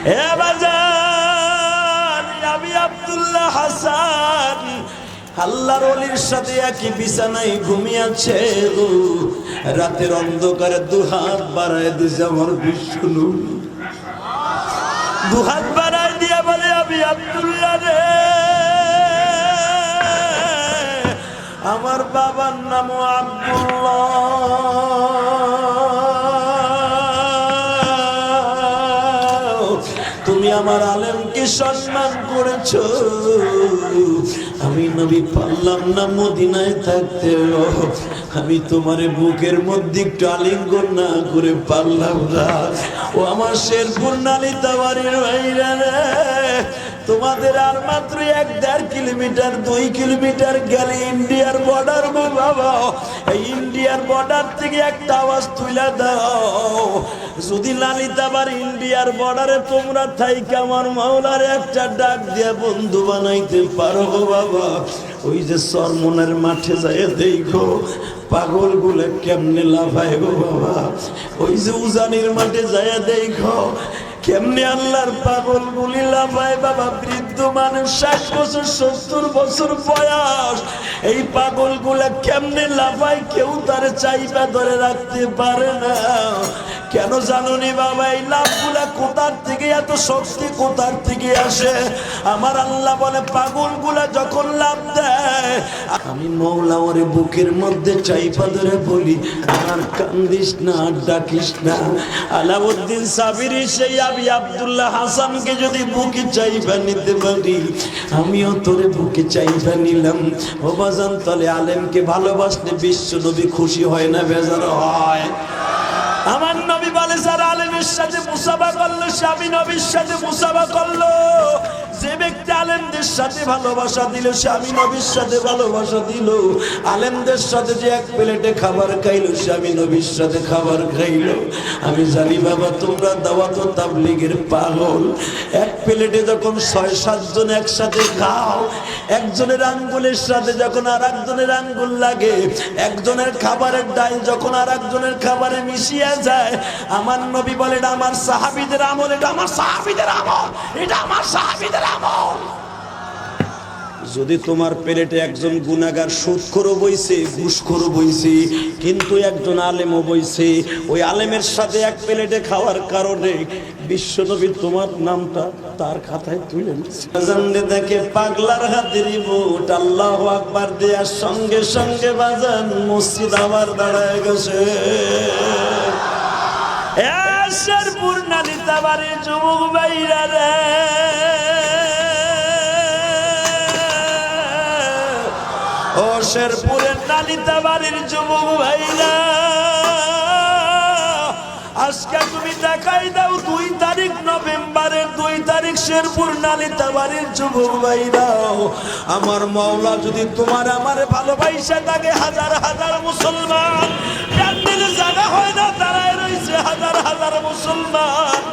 এ বাজান আমি আব্দুল্লাহ হাসান আল্লাহর ওলির সাথে একই বিছানায় ঘুমিয়েছে গো। রাতের অন্ধকারে দুহাত বাড়ায় দিছে আমার বিষ্ণু, দুহাত বাড়ায় দিয়া বলে আমি আব্দুল্লাহ রে, আমার বাবার নাম আব্দুল্লাহ, তুমি আমার আলেমকে সম্মান করেছো, আমি নবী পারলাম না মদিনায় থাকতে, আমি তোমার বুকের মধ্যে একটু আলিঙ্গন না করে পারলাম না। ও আমার শেরপুর নালিতা বাড়ির ভাইরা রে, তোমাদের আর মাত্র 1-1.5 কিলোমিটার 2 কিলোমিটার গেলে ইন্ডিয়ার বর্ডার গো বাবা। এই ইন্ডিয়ার বর্ডার থেকে একটা আওয়াজ তুলে দাও, যদি লালিতাবার ইন্ডিয়ার বর্ডারে তোমরা থাইকে আমার মাওলার একটা ডাক দিয়া বন্ধু বানাইতে পারো গো বাবা, ওই যে চরমনের মাঠে যায় দেখো পাগল গুলো কেমনে লাফায় গো বাবা, ওই যে উজানির মাঠে যায় দেখো কেমনে আল্লাহর পাগল গুলি লাফায় বাবা। বৃদ্ধ মানুষ 60 বছর 70 বছর বয়স, এই পাগল গুলা কেমনে লাফায় কেউ তার চাইবা ধরে রাখতে পারে না। কেন জানুনি বাবা, এই লাফগুলা কোথার থেকে, এত শক্তি কোথার থেকে আসে? আমার আল্লাহ বলে পাগল গুলা যখন লাফ দেয় আমি মৌলা ওরে বুকের মধ্যে চাইবা ধরে বলি আর কান্দিস না, আর ডাকিস না। আলাউদ্দিন সাবিরি সেই আমি আব্দুল্লাহ হাসানকে যদি বুকে চাইবা নিতে পারি, আমিও তোরে বুকে চাইবা নিলাম। ও বাজান, তলে আলেমকে ভালোবাসলে বিশ্ব নবী খুশি হয় না বেজার হয়? আমার নবী বলে যারা আলেমের সাথে মুসাফা করলো সে আমি নবীর সাথে মুসাফা করলো। যে ব্যক্তি আলেমদের সাথে ভালোবাসা দিল সে আমি নবীর সাথে ভালোবাসা দিল। আলেমদের সাথে যে এক প্লেটে খাবার খাইলো সে আমি নবীর সাথে খাবার খাইলো। আমি জানি বাবা তোমরা দাওয়াত ও তাবলীগের পাগল। এক প্লেটে যখন 6-7 জন একসাথে খাও, একজনের আঙ্গুলের সাথে যখন আর একজনের আঙ্গুল লাগে, একজনের খাবারের ডাল যখন আর একজনের খাবারে মিশিয়ে যায়, আমার নবী বলে এটা আমার সাহাবীদের আমল, এটা আমার সাহাবীদের আমল, এটা আমার সাহাবীদের আমল। যদি তোমার প্লেটে একজন গুনাহগার সুদখোরও বইছে, ঘুষখোরও বইছে, কিন্তু একজন আলেমও বইছে, ওই আলেমের সাথে এক প্লেটে খাওয়ার কারণে বিশ্বনবী তোমার নামটা তার খাতায় তুলে নিয়েছে। বাজানে দেখে পাগলার হাতের বুট আল্লাহু আকবার দেওয়ার সঙ্গে সঙ্গে বাজান মসজিদ আবার দাঁড়ায় গেছে। শেরপুর নালিতা বাড়ির যুবক ভাইরা রে, ও শেরপুরের নালিতা বাড়ির যুবক ভাইরা, আজকে তুমি দেখাই দাও 2 তারিখ নভেম্বরের 2 তারিখ শেরপুর নালিতা বাড়ির যুবক ভাইরা, আমার মাওলা যদি তোমার আমারে ভালোবাসা থাকে, হাজার হাজার মুসলমান প্যান্ডেলে জায়গা হয় না দাঁড়ায় রয়েছে হাজার হাজার মুসলমান।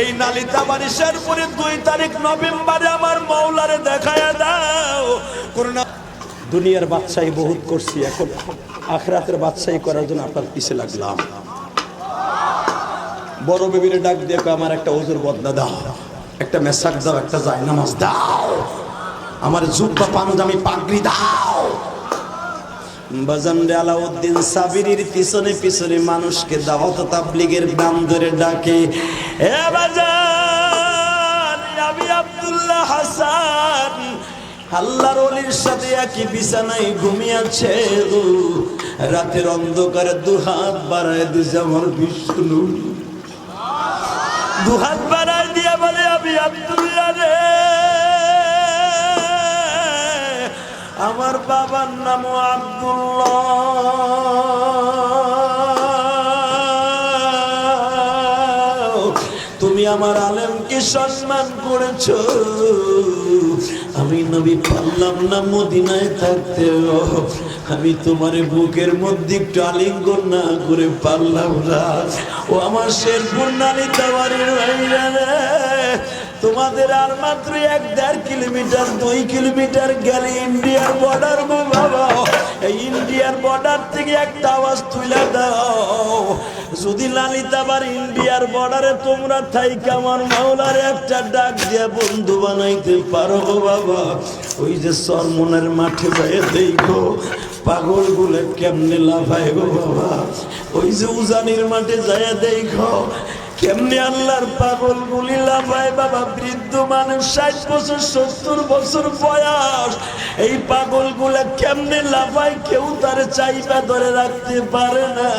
এই নালিতা বাড়ি শেরপুরের 2 তারিখ নভেম্বরে আমার মাওলারে দেখায়া দাও। করোনা দুনিয়ার বাদশাহী বহুত করছি, এখন আখিরাতের বাদশাহী করার জন্য আপনার পিছে লাগলাম। বড় বেবিরে ডাক দিয়ে আমার একটা ওজুর বদলা দাও, একটা মেসাক দাও, একটা জায়নামাজ দাও, আমার জুব্বা পাঞ্জামি পাগড়ি দাও। বাজান রে, আলাউদ্দিন সাবিরির পিছনে পিছনে মানুষকে দাওয়াত তাবলীগের নাম ধরে ডাকে। এ বাজান আমি আব্দুল্লাহ হাসান আল্লাহর ওলির সাথে একই বিছানায় ঘুমিয়েছে গো। রাতের অন্ধকারে দুহাত বাড়ায় দিছে আমার বিষ্ণু, দুহাত বাড়ায় দিয়া বলে আমি আব্দুল্লাহ রে, আমার বাবার নাম আব্দুল্লাহ, তুমি আমার আলেমকে সম্মান করেছো, আমি নবী পারলাম না মদিনায় থাকতে, আমি তোমার বুকের মধ্যে একটু আলিঙ্গন না করে পারলাম না। ও আমার শেরপুর নালিতা বাড়ির ভাইরা রে, তোমাদের আর মাত্র 1-1.5 কিলোমিটার 2 কিলোমিটার গেলে ইন্ডিয়ার বর্ডার গো বাবা। এই ইন্ডিয়ার বর্ডার থেকে একটা আওয়াজ তুলে দাও, যদি লালিতাবার ইন্ডিয়ার বর্ডারে তোমরা থাইকে আমার মাওলার একটা ডাক দিয়া বন্ধু বানাইতে পারো গো বাবা, ওই যে চরমনের মাঠে যায় দেখো পাগল গুলো কেমনে লাফায় গো বাবা, ওই যে উজানির মাঠে যায় দেখো কেমনে আল্লাহর পাগল গুলি লাফায় বাবা। বৃদ্ধ মানুষ 60 বছর 70 বছর বয়স, এই পাগল গুলা কেমনে লাফায় কেউ তার চাইবা ধরে রাখতে পারে না।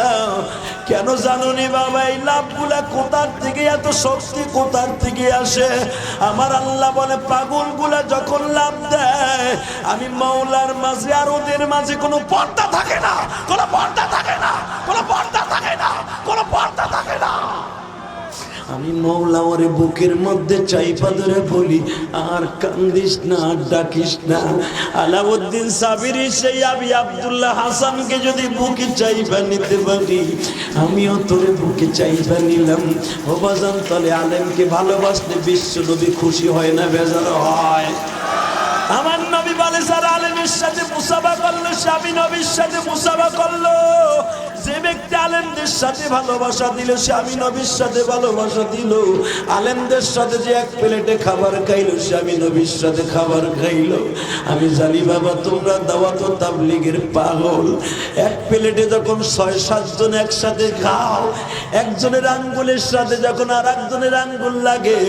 কেন জানোনি বাবা, এই লাভগুলা কোথার থেকে, এত শক্তি কোথার থেকে আসে? আমার আল্লাহ বলে পাগল গুলা যখন লাভ দেয় আমি মাওলার মাঝে আর ওদের মাঝে কোনো পর্দা থাকে না, কোনো পর্দা থাকে না, কোনো পর্দা থাকে না, কোনো পর্দা থাকে না। আমি মৌলা ওরে বুকের মধ্যে চাইপা ধরে বলি আর কান্দিস না, আর ডাকিস না। আলাউদ্দিন সাবিরি সেই আবি আব্দুল্লাহ হাসানকে যদি বুকে চাইপা নিতে পারি, আমিও তোরে বুকে চাইপা নিলাম। ও বাজান, তলে আলেমকে ভালোবাসলে বিশ্ব নবী খুশি হয় না বেজার হয়? আমার নবী বলে যারা আলেমের সাথে মুসাফা করলো সে আমি নবীর সাথে মুসাফা করলো। যে ব্যক্তি আলেমদের সাথে ভালোবাসা দিল সে আমি নবীর সাথে ভালোবাসা দিল। আলেমদের সাথে যে এক প্লেটে খাবার খাইলো সে আমি নবীর সাথে খাবার খাইলো। আমি জানি বাবা তোমরা দাওয়াত ও তাবলীগের পাগল। এক প্লেটে যখন 6-7 জন একসাথে খাও, একজনের আঙ্গুলের সাথে যখন আর একজনের আঙ্গুল লাগে,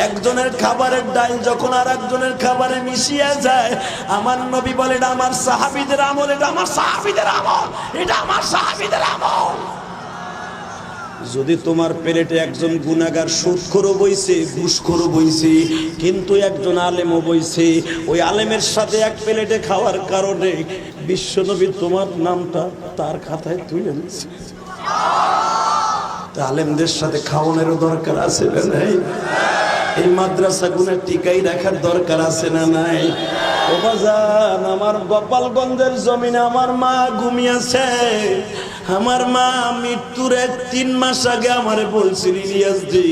একজনের খাবারের ডাল যখন আর একজনের খাবারে মিশিয়ে যায়, আমার নবী বলেন আমার সাহাবীদের আমল, এটা আমার সাহাবীদের আমল, এটা আমার সাহাবীদের আমল। যদি তোমার প্লেটে একজন গুনাহগার সুদখোরও বইছে, ঘুষখোরও বইছে, কিন্তু একজন আলেমও বইছে, ওই আলেমের সাথে এক প্লেটে খাওয়ার কারণে বিশ্বনবী তোমার নামটা তার খাতায় তুলে নিয়েছে। আলেমদের সাথে খাওয়ানোরও দরকার আছে না নাই? এই মাদ্রাসাগুলো টিকাই রাখার দরকার আছে না নাই? ও বাজান, আমার গোপালগঞ্জের জমিনে আমার মা ঘুমিয়েছে। আমার মা মৃত্যুর 3 মাস আগে আমারে বলছিল, ইলিয়াস জি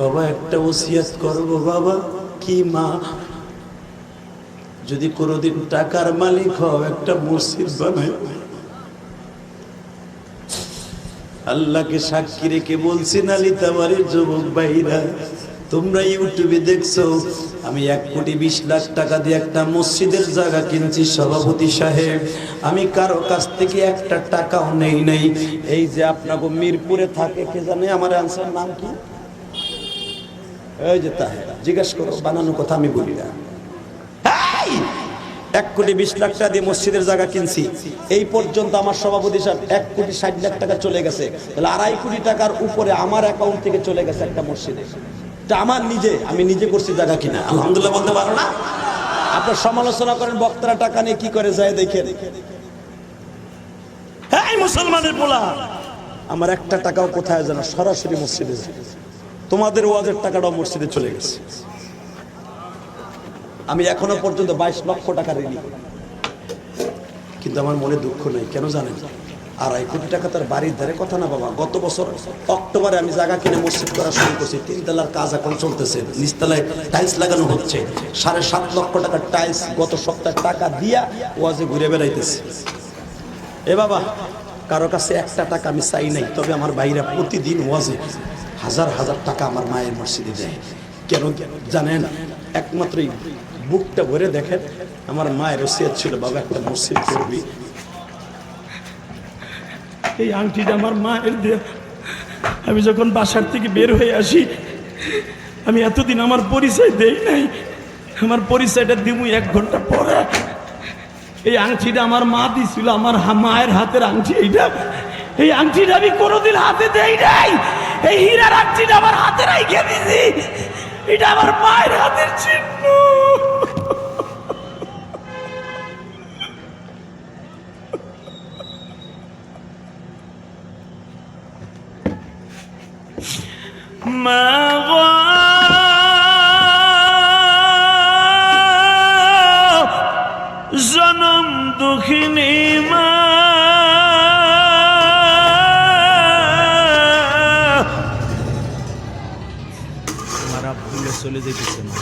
বাবা একটা ওসিয়ত করবো। বাবা কি মা? যদি কোনোদিন টাকার মালিক হও একটা মসজিদ বানাই। আল্লাহকে সাক্ষী রেখে বলছি নালিতাবাড়ির যুবক ভাইরা, তোমরা ইউটিউবে দেখছো আমি 1,20,00,000 টাকা দিয়ে একটা মসজিদের জায়গা কিনছি। সভাপতি সাহেব, আমি কারো কাছ থেকে একটা টাকাও নেই নাই। এই যে আপনাকে মিরপুরে থাকে, কে জানে আমার আনসার নাম কি? এই যে তাই জিজ্ঞেস করো, বানানো কথা আমি বলি না। 1,20,00,000 টাকা দিয়ে মসজিদের জায়গা কিনছি। এই পর্যন্ত আমার সভাপতি সাহেব 1,60,00,000 টাকা চলে গেছে। তাহলে 2.5 কোটি টাকার উপরে আমার অ্যাকাউন্ট থেকে চলে গেছে একটা মসজিদে। এটা আমার আমি নিজে করছি জায়গা কিনা। আলহামদুলিল্লাহ বলতে পারো না? আপনার সমালোচনা করেন বক্তারা টাকা নিয়ে কি করে যায় দেখেন। হ্যাঁ মুসলমানের পোলা, আমার একটা টাকাও কোথায় জানো, সরাসরি মসজিদে যায়। তোমাদের ওয়াজের টাকাটাও মসজিদে চলে গেছে। আমি এখনো পর্যন্ত 22 লক্ষ টাকা ঋণী, কিন্তু আমার মনে দুঃখ নেই। কেন জানেন? 2.5 কোটি টাকা তার বাড়ির ধারে কথা না বাবা। গত বছর অক্টোবরে আমি জায়গা কিনে মসজিদ করা শুরু করছি। 3 তলার কাজ এখন চলতেছে, নিচতলায় টাইলস লাগানো হচ্ছে। 7.5 লক্ষ টাকার টাইলস গত সপ্তাহে টাকা দিয়া ওয়াজে ঘুরে বেড়াইতেছে। এ বাবা, কারো কাছে একটা টাকা আমি চাই নাই, তবে আমার ভাইরা প্রতিদিন ওয়াজে হাজার হাজার টাকা আমার মায়ের মসজিদে দেয়। কেন জানেন? একমাত্র বুকটা ভরে দেখেন, আমার মায়ের ওসিয়ত ছিল বাবা একটা মসজিদ করবি। এই আংটিটা আমার মায়ের দেয়া। আমি যখন বাসার থেকে বের হয়ে আসি, আমি এতদিন আমার পরিচয় দেই নাই, আমার পরিচয়টা দিব 1 ঘন্টা পরে। এই আংটিটা আমার মা দিছিল, আমার মায়ের হাতের আংটি এইটা। এই আংটিটা আমি কোনোদিন হাতে দেই নাই। এই হীরার আংটিটা আমার হাতে রেখে দিছি, এটা আমার মায়ের হাতের চিহ্ন। মা গো জনম দুঃখিনী মা, আমার আব্দুল্লাহ চলে যেতেছে মা,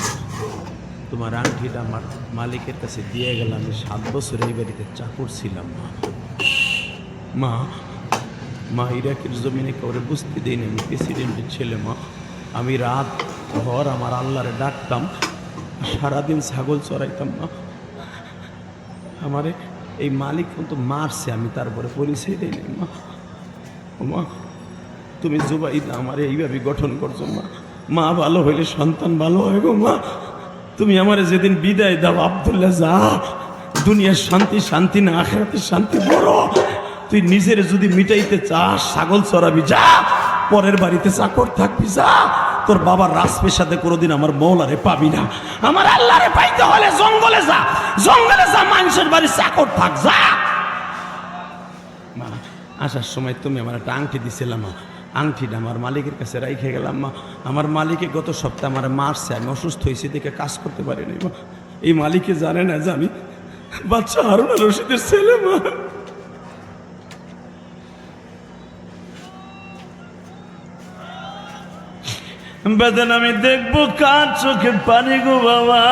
তোমার আংটিটা আমার মালিকের কাছে দিয়ে গেলাম। আমি 7 বছর এই বাড়িতে চাকর ছিলাম মা। মা মা ইরাকের জমিনে কাউরে বুঝতে দিইনি আমি প্রেসিডেন্টের ছেলে মা। আমি রাত ভর আমার আল্লাহরে ডাকতাম, সারাদিন ছাগল চড়াইতাম মা। আমারে এই মালিক তো মারছে, আমি তারপরে পরিচয় দিই নাই মা। মা তুমি জুবাইদা আমার এইভাবে গঠন করছো মা। মা ভালো হইলে সন্তান ভালো হয় গো মা। তুমি আমারে যেদিন বিদায় দাও, আব্দুল্লাহ যা, দুনিয়ার শান্তি শান্তি না, আখিরাতের শান্তি বড়। তুই নিজের যদি মিটাইতে চাস ছাগল চড়াবি যা, পরের বাড়িতে চাকর থাকবি যা। তোর বাবার রাজপেশাতে কোনোদিন আমার মৌলারে পাবি না। আমার আল্লাহরে পাইতে হলে জঙ্গলে যা, জঙ্গলে যা, মানুষের বাড়ি চাকর থাক যা। মা আসার সময় তুমি আমার একটা আংটি দিছিলাম মা, আংটিটা আমার মালিকের কাছে রাইখে গেলাম মা। আমার মালিকে গত সপ্তাহে আমার মারছে, আমি অসুস্থ হয়েছি দেখে কাজ করতে পারিনি মা। এই মালিকে জানে না যে আমি বাচ্চা হারুন আর রশিদের ছেলে মা। বেদন আমি দেখবো কার চোখে পানি গো বাবা।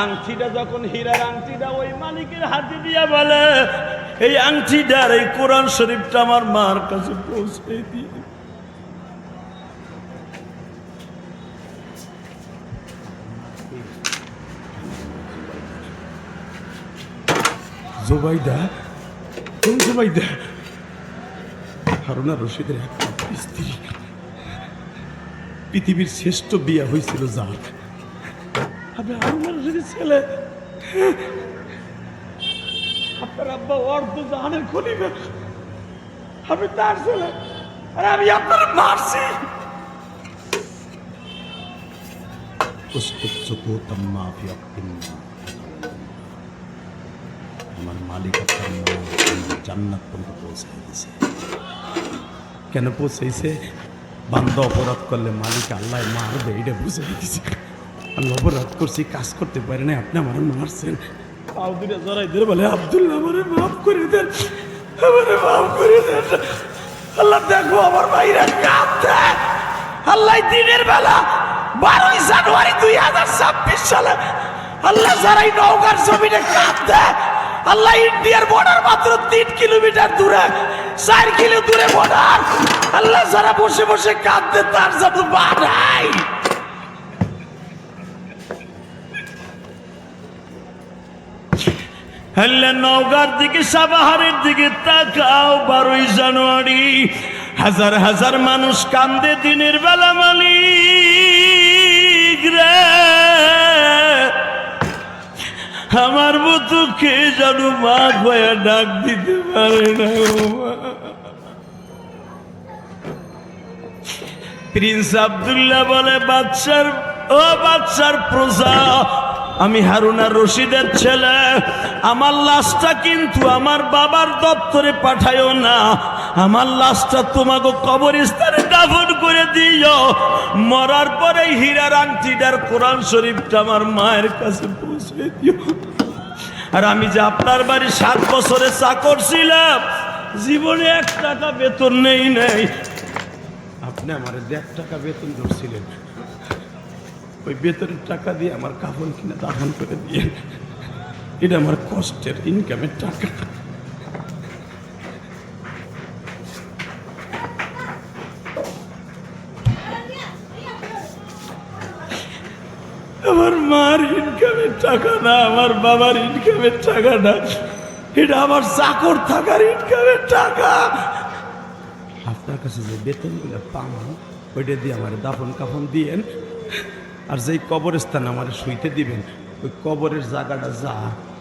আংটিটা যখন হীরার আংটিটা ওই মালিকের হাতে দিয়া বলে, এই আংটিটার এই কোরআন শরীফটা আমার মার কাছে পৌঁছে দিয়ে। জুবাইদা, জুবাইদা হারুন আর রশিদের একমাত্র স্ত্রী, পৃথিবীর শ্রেষ্ঠ বিয়া হয়েছিল যার, আমি হারুন আর রশিদের ছেলে। আপনার আব্বা অর্ধ জাহানের খলিফা, আমি তার ছেলে, আর আমি আপনার মারছি। আমার মালিক আপনার জান্নাত পর্যন্ত পৌঁছাই দিছে। কেন পৌঁছাইছে? বান্দা অপরাধ করলে মালিক আল্লাহ মারবে, এটা বুঝাই দিছে। আমি অপরাধ করছি, কাজ করতে পারি না, আপনি আমার মারছেন। পাউদিরে জড়াই ধরে বলে, আব্দুল্লাহ আমারে মাফ করে দেন, আমারে মাফ করে দেন। আল্লাহ দেখো আমার ভাইরা কাঁদছে। আল্লাহ দিনের বেলা 12 জানুয়ারি 2026 সালে আল্লাহ যারাই নওগাঁর জমিনে কাঁদছে, আল্লাহ ইন্ডিয়ার বর্ডার মাত্র 3 কিলোমিটার দূরে, 4 কিলো দূরে বর্ডার, আল্লাহ যারা বসে বসে কাঁদছে তার যত বাড়াই। আল্লাহ নওগাঁর দিকে, সাবাহারের দিকে তাকাও। 12 জানুয়ারি হাজার হাজার মানুষ কান্দে দিনের বেলা। মালিক রে, আমার মতো কে জানো মা গয়া ডাক দিতে পারে না। প্রিন্স আব্দুল্লাহ বলে, বাচ্চার ও বাচ্চার প্রজা, আমি হারুন আর রশিদের ছেলে, আমার লাশটা কিন্তু আমার বাবার দপ্তরে পাঠায়ও না, আমার লাশটা তোমাকে কবরস্থানে দাফন করে দিও। মরার পরে হীরার আংটিটার কোরআন শরীফটা আমার মায়ের কাছে পৌঁছে দিও। আর আমি যে আপনার বাড়ি 7 বছরে চাকর ছিলাম, জীবনে 1 টাকা বেতন নেই নাই। আপনি আমার 1.5 টাকা বেতন ধরছিলেন, ওই বেতনের টাকা দিয়ে আমার কাফন কিনে দাফন করে দিয়ে, এটা আমার কষ্টের ইনকামের টাকা। আমার মার ইনকামের টাকা না, আমার বাবার ইনকামের টাকা না, এটা আমার চাকর থাকার ইনকামের টাকা। আপনার কাছে যে বেতনগুলো পাবো ওইটা দিয়ে আমার দাফন কাফন দিয়েন, আর যেই কবরস্থান আমার শুইতে দিবেন ওই কবরের জায়গাটা যা,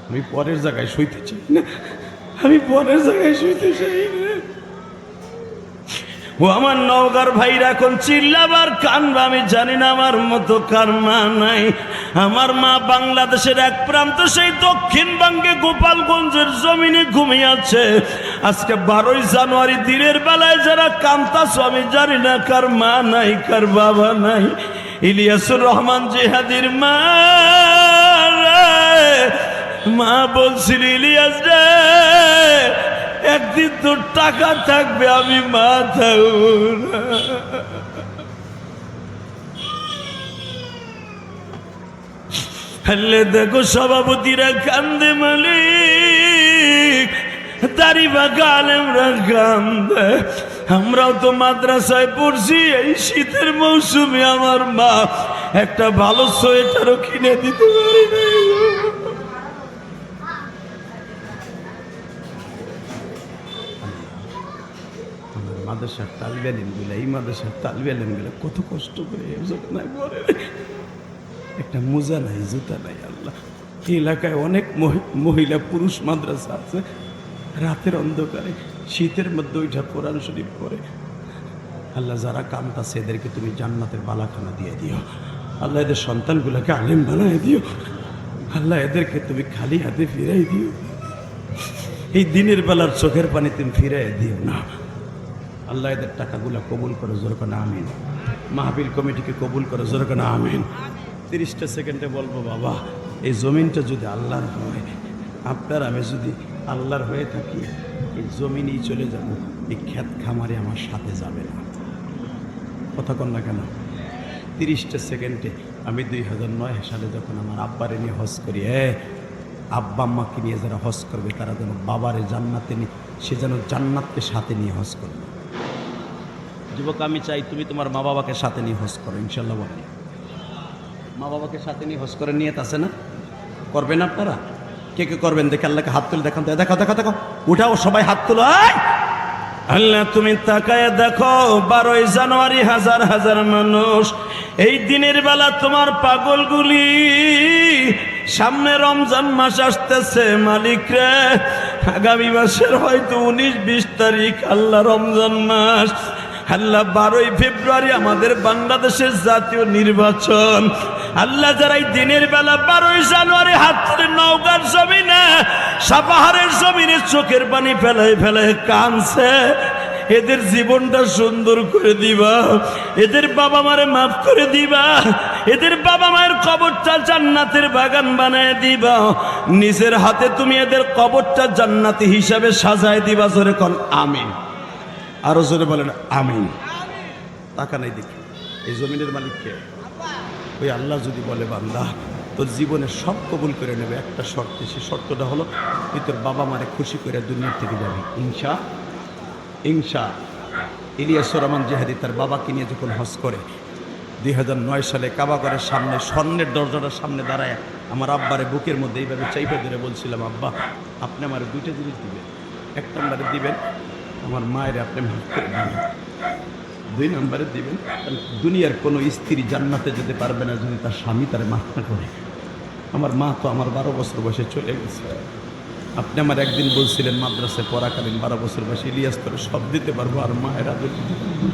আমি পরের জায়গায় শুইতে চাই না, আমি পরের জায়গায় শুইতে চাই না। ও আমার নওগাঁর ভাইরা এখন চিল্লাবার কানবা, আমি জানি না আমার মতো কার মা নাই। আমার মা বাংলাদেশের এক প্রান্ত সেই দক্ষিণবঙ্গে গোপালগঞ্জের জমিনে ঘুমিয়ে আছে। আজকে 12 জানুয়ারি দিনের বেলায় যারা কান্তাছো, আমি জানি না কার মা নাই, কার বাবা নাই। ইলিয়াসুর রহমান জিহাদির মা মা বলছিল, ইলিয়াস রে, একদিন তোর টাকা থাকবে, আমি মা থাকবো না। আল্লাহ দেখো সভাপতিরা কান্দে, মালিক দাড়ি বাঁকা আলেমরা কান্দে। আমরাও তো মাদ্রাসায় পড়ছি, এই শীতের মৌসুমে আমার মা একটা ভালো সোয়েটারও কিনে দিতে পারি না। মাদ্রাসার তালিবে আলিমগুলা, এই মাদ্রাসার তালিবে আলিমগুলা কত কষ্ট করে একটা মোজা নাই, জুতা নাই। আল্লাহ, এই এলাকায় অনেক মহিলা পুরুষ মাদ্রাসা আছে, রাতের অন্ধকারে শীতের মধ্যে ওইটা কোরআন শরীফ পড়ে। আল্লাহ, যারা কামতাছে এদেরকে তুমি জান্নাতের বালাখানা দিয়ে দিও। আল্লাহ, এদের সন্তানগুলোকে আলেম বানায় দিও। আল্লাহ, এদেরকে তুমি খালি হাতে ফিরাই দিও। এই দিনের বেলার চোখের পানি তুমি ফিরাই দিও না। আল্লাহ, এদের টাকাগুলো কবুল করো, জোর করে আমিন। মাহফিল কমিটিকে কবুল করো, জোর করে আমিন। 30টা সেকেন্ডে বলবো, বাবা এই জমিনটা যদি আল্লাহর হয়, আপনার আমি যদি আল্লাহর হয়ে থাকি, এই জমিনই চলে যাব, এই ক্ষেত খামারে আমার সাথে যাবে না। কথা কন না কেন? 30টা সেকেন্ডে আমি 2009 সালে যখন আমার আব্বারে নিয়ে হজ করি, আব্বা আম্মাকে নিয়ে যারা হজ করবে তারা যেন বাবারে জান্নাতে নিয়ে, সে যেন জান্নাতকে সাথে নিয়ে হজ করবে। যুবক, আমি চাই তুমি তোমার মা বাবাকে সাথে নিয়ে হজ করো, ইনশাল্লাহ। বলে মা বাবাকে সাথে নিয়ে হজ করে নিয়ত আছে না? করবেন আপনারা? কে কে করবেন দেখে আল্লাহকে হাত তুলে দেখান। দেখো দেখো দেখো, উঠাও সবাই হাত তুলো। আল্লাহ, তুমি তাকায় দেখো, 12ই জানুয়ারি হাজার হাজার মানুষ এই দিনের বেলা তোমার পাগলগুলি, সামনে রমজান মাস আসতেছে মালিক রে, আগামী মাসের হয়তো 19-20 তারিখ আল্লাহ রমজান মাস। আল্লাহ, 12ই ফেব্রুয়ারি আমাদের বাংলাদেশের জাতীয় নির্বাচন। আল্লাহ, যারা এই দিনের বেলা 12ই জানুয়ারি হাত ধরে নওগাঁর জমিনে, সাপাহারের জমিনে চোখের পানি ফেলায় ফেলায় কাঁদছে, এদের জীবনটা সুন্দর করে দিবা, এদের বাবা মারে মাফ করে দিবা, এদের বাবা মায়ের কবরটা জান্নাতের বাগান বানায় দিবা, নিজের হাতে তুমি এদের কবরটা জান্নাতি হিসাবে সাজায় দিবা। জোরে কোন আমিন। আরো জোরে বলেন আমিন। টাকা নাই দেখি, এই জমিনের মালিককে ওই আল্লাহ যদি বলে, বান্দা তোর জীবনে সব কবুল করে নেবে, একটা শর্তে, সে শর্তটা হলো তুই তোর বাবা মারে খুশি করে দুনিয়ার থেকে যাবি। ইনশা ইনশা। ইলিয়াসুর রহমান জেহাদি তার বাবাকে নিয়ে যখন হজ করে 2009 সালে কাবাগরের সামনে স্বর্ণের দরজাটার সামনে দাঁড়ায় আমার আব্বারে বুকের মধ্যে এইভাবে চাইপে ধরে বলছিলাম, আব্বা আপনি আমার 2টা জিনিস দিবেন। 1 নম্বরে দিবেন আমার মায়ের আপনি মাফ করে দিবেন, 2 নম্বরে দিবেন দুনিয়ার কোনো স্ত্রী জান্নাতে যেতে পারবে না যদি তার স্বামী তার মাফ না করে। আমার মা তো আমার 12 বছর বয়সে চলে গেছে। আপনি আমার একদিন বলছিলেন মাদ্রাসায় পড়াকালীন 12 বছর বয়সে, ইলিয়াস তোর সব দিতে পারবো আর মায়ের আদর দিতে পারবো।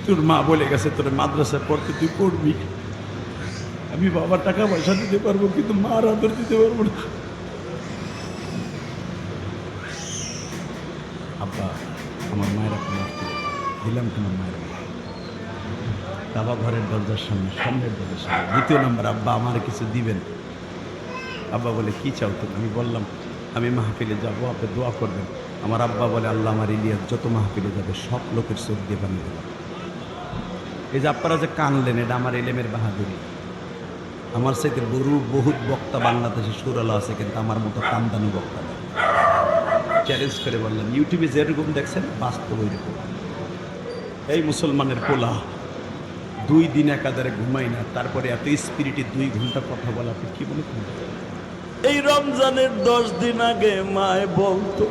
তোর মা বলে গেছে তোর মাদ্রাসায় পড়তে তুই পড়বি, আমি বাবার টাকা পয়সা দিতে পারবো কিন্তু মার আদর দিতে পারবো না। আব্বা আমার মায়ের আপনি দিলাম, তোমার মায়ের কাবা ঘরের দরজার সামনে, সামনের দরজার সামনে। 2 নম্বর, আব্বা আমার কিছু দিবেন। আব্বা বলে কি চাও তুমি? আমি বললাম আমি মাহফিলে যাবো, আপনি দোয়া করবেন। আমার আব্বা বলে, আল্লাহ আমার ইলিয়াস যত মাহফিলে যাবে সব লোকের চোখ দিয়ে পানি দেবে। এই যে আপনারা যে কানলেন, এটা আমার এলেমের বাহাদুরি। আমার সাথে বহুত বক্তা বাংলাদেশে সুরালা আছে, কিন্তু আমার মতো কামদানি বক্তা নেই। চ্যালেঞ্জ করে বললাম, ইউটিউবে যেরকম দেখছেন বাস্তব ওইরকম। এই মুসলমানের পোলা 2 দিন একাধারে ঘুমাই না, তারপরে এত স্পিরিটে 2 ঘন্টা কথা বলা, আপনি কি বলে? এই রমজানের 10 দিন আগে মায়ে বলতো,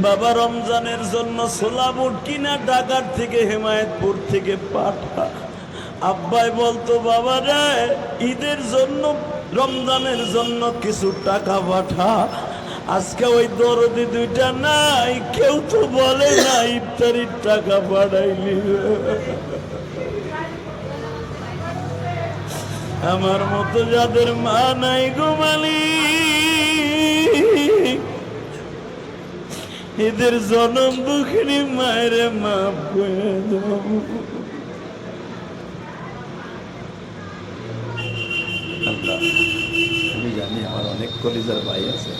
বাবা রমজানের জন্য ছোলা বুট কিনা ঢাকার থেকে হেমায়েতপুর থেকে পাঠা। আব্বাই বলতো, বাবা রে ঈদের জন্য রমজানের জন্য কিছু টাকা পাঠা। আজকে ওই দরদি 2টা নাই, কেউ তো বলে না ইফতারির টাকা পাঠাইলি। আমার মতো যাদের মা নাই গো মালিক, এদের জনম দুঃখিনী মায়ের মাফ করে দাও। আমি জানি আমার অনেক কলিজার ভাই আছে,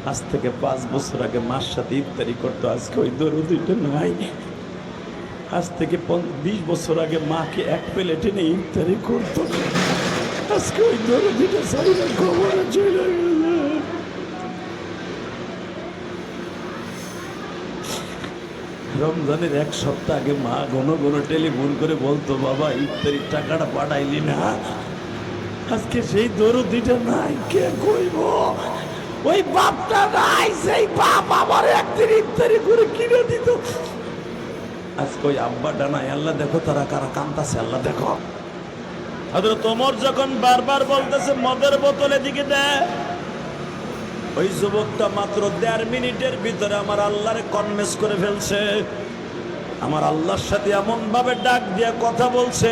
আজ থেকে 5 বছর আগে মার সাথে ইফতারি করতো, আজকে ওই দরদিটা নাই। আজ থেকে 20 বছর আগে মাকে 1 প্লেটে নিয়ে ইফতারি করতো, আজকে ওই দরদিটা সাইরা খবরে চলে গেল। রমজানের এক সপ্তাহ আগে মা ঘন ঘন টেলিফোন করে বলতো, বাবা ইফতারির টাকাটা পাঠাইলি না, আজকে সেই দরদিটা নাই, কে কইব? ওই বাপটা নাই, সেই বাপ আমার একদিন ইফতারি করে কিনে দিত। আজকে ওই আব্বাটা নাই। আল্লাহ দেখো তারা কারা কান্দাছে, আল্লাহ দেখো। হযরত ওমর যখন বারবার বলতেছে মদের বোতল এদিকে দে, ওই যুবকটা মাত্র 1.5 মিনিটের ভিতরে আমার আল্লাহরে কনভিন্স করে ফেলছে। আমার আল্লাহর সাথে এমন ভাবে ডাক দিয়ে কথা বলছে,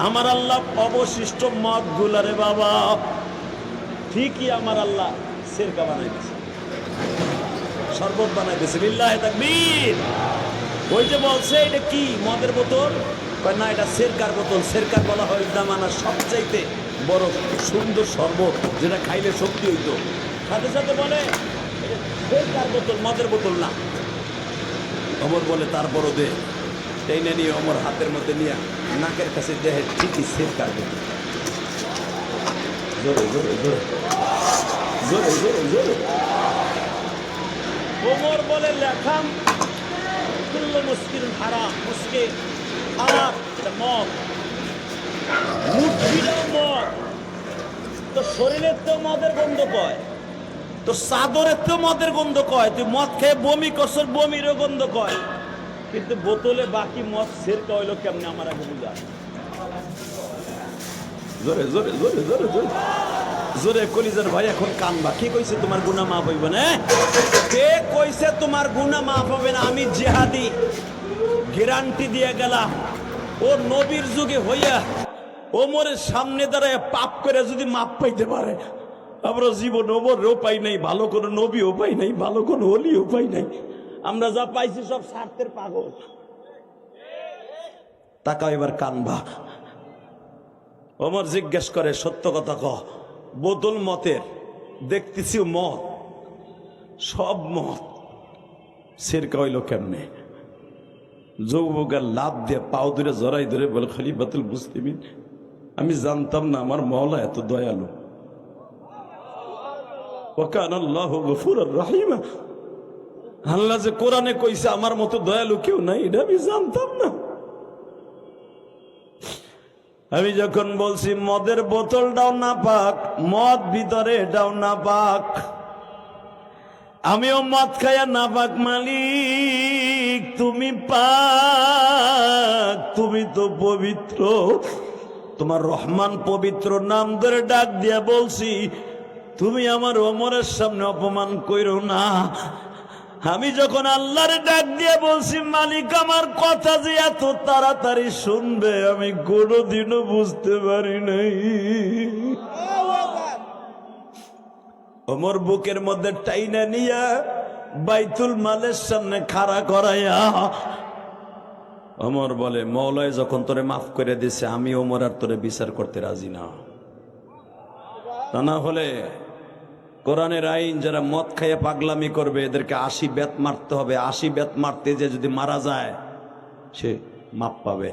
আমার আল্লাহ অবশিষ্ট মদ গুলারে বাবা ঠিকই আমার আল্লাহ সিরকা বানাই দিয়েছে, শরবত বানাই দিয়েছে। লিল্লাহি তাকবীর। ওই যে বলছে এটা কি মদের বোতল, কয় না এটা সিরকার বোতল। সিরকার বলা হয় জামানার সবচাইতে বড় সুন্দর শরবত, যেটা খাইলে শক্তি হইতো। সাথে সাথে বলে সিরকার বোতল, মদের বোতল না। ওমর বলে তারপরও দে। টেনে নিয়ে ওমর হাতের মধ্যে নিয়ে নাকের কাছে দেহে ঠিকই সিরকার বোতল। জোরে জোরে জোরে জোরে জোরে জোরে। ওমর বলে লেখাম কুল্লু মুসকিরিন হারাম, মুসকির হারাম, এটা মদ, মুঠিটাও মদ। তো শরীরের তো মদের গন্ধ কয়, তো চাদরের তো মদের গন্ধ কয়, তুই মদ খেয়ে বমি করছর বমিরও গন্ধ কয়, কিন্তু বোতলে বাকি মদ সিরকা হইলো কেমনে আমার আগে বুঝা। জোরে জোরে জোরে জোরে জোরে জোরে। কলিজার ভাই এখন কানবা। কে কইছে তোমার গুনাহ মাফ হইবে না? কে কইছে তোমার গুনাহ মাফ হবে না? আমি জিহাদি গ্যারান্টি দিয়ে গেলাম। ও নবীর যুগে হইয়া ওমরের সামনে দাঁড়ায় পাপ করে যদি মাপ পাইতে পারে, আমরা জীবন ওমরও পাই নাই, ভালো কোনো নবীও পাই নাই, ভালো কোনো ওলিও পাই নাই। আমরা যা পাইছি সব স্বার্থের পাগল। তাকাও এবার কানবা। ওমর জিজ্ঞেস করে, সত্য কথা ক, বোতল মতের দেখতেছি মদ, সব মদ, সিরকা হইল কেমনে? যুবকের লাভ দিয়ে পাও ধরে জড়াই ধরে বলে, খলিফাতুল মুসলিমিন, আমি জানতাম না আমার মওলা এত দয়ালু। ওয়া কানা আল্লাহু গফুরুর রহিম। আল্লাহ যে কোরআনে কইছে আমার মতো দয়ালু কেউ নাই, এটা আমি জানতাম না। আমি যখন বলছি মদের বোতলটাও না পাক, মদ ভিতরে এটাও না পাক, আমিও মদ খাইয়া না পাক। মালিক তুমি পাক, তুমি তো পবিত্র, তোমার রহমান পবিত্র নাম ধরে ডাক দিয়া বলছি, তুমি আমার ওমরের সামনে অপমান কইরো না। আমি যখন আল্লাহরে ডাক দিয়ে বলছি, মালিক আমার কথা যে এত তাড়াতাড়ি শুনবে আমি কোনোদিনও বুঝতে পারি নাই। ওমর বুকের মধ্যে টাইনা নিয়া বাইতুল মালের সামনে খাড়া করাইয়া ওমর বলে, মওলায় যখন তোরে মাফ করে দিছে, আমি ওমর আর তোরে বিচার করতে রাজি না। তা না হলে কোরআনের আইন, যারা মদ খাইয়ে পাগলামি করবে এদেরকে 80 বেত মারতে হবে। 80 বেত মারতে যে যদি মারা যায় সে মাপ পাবে।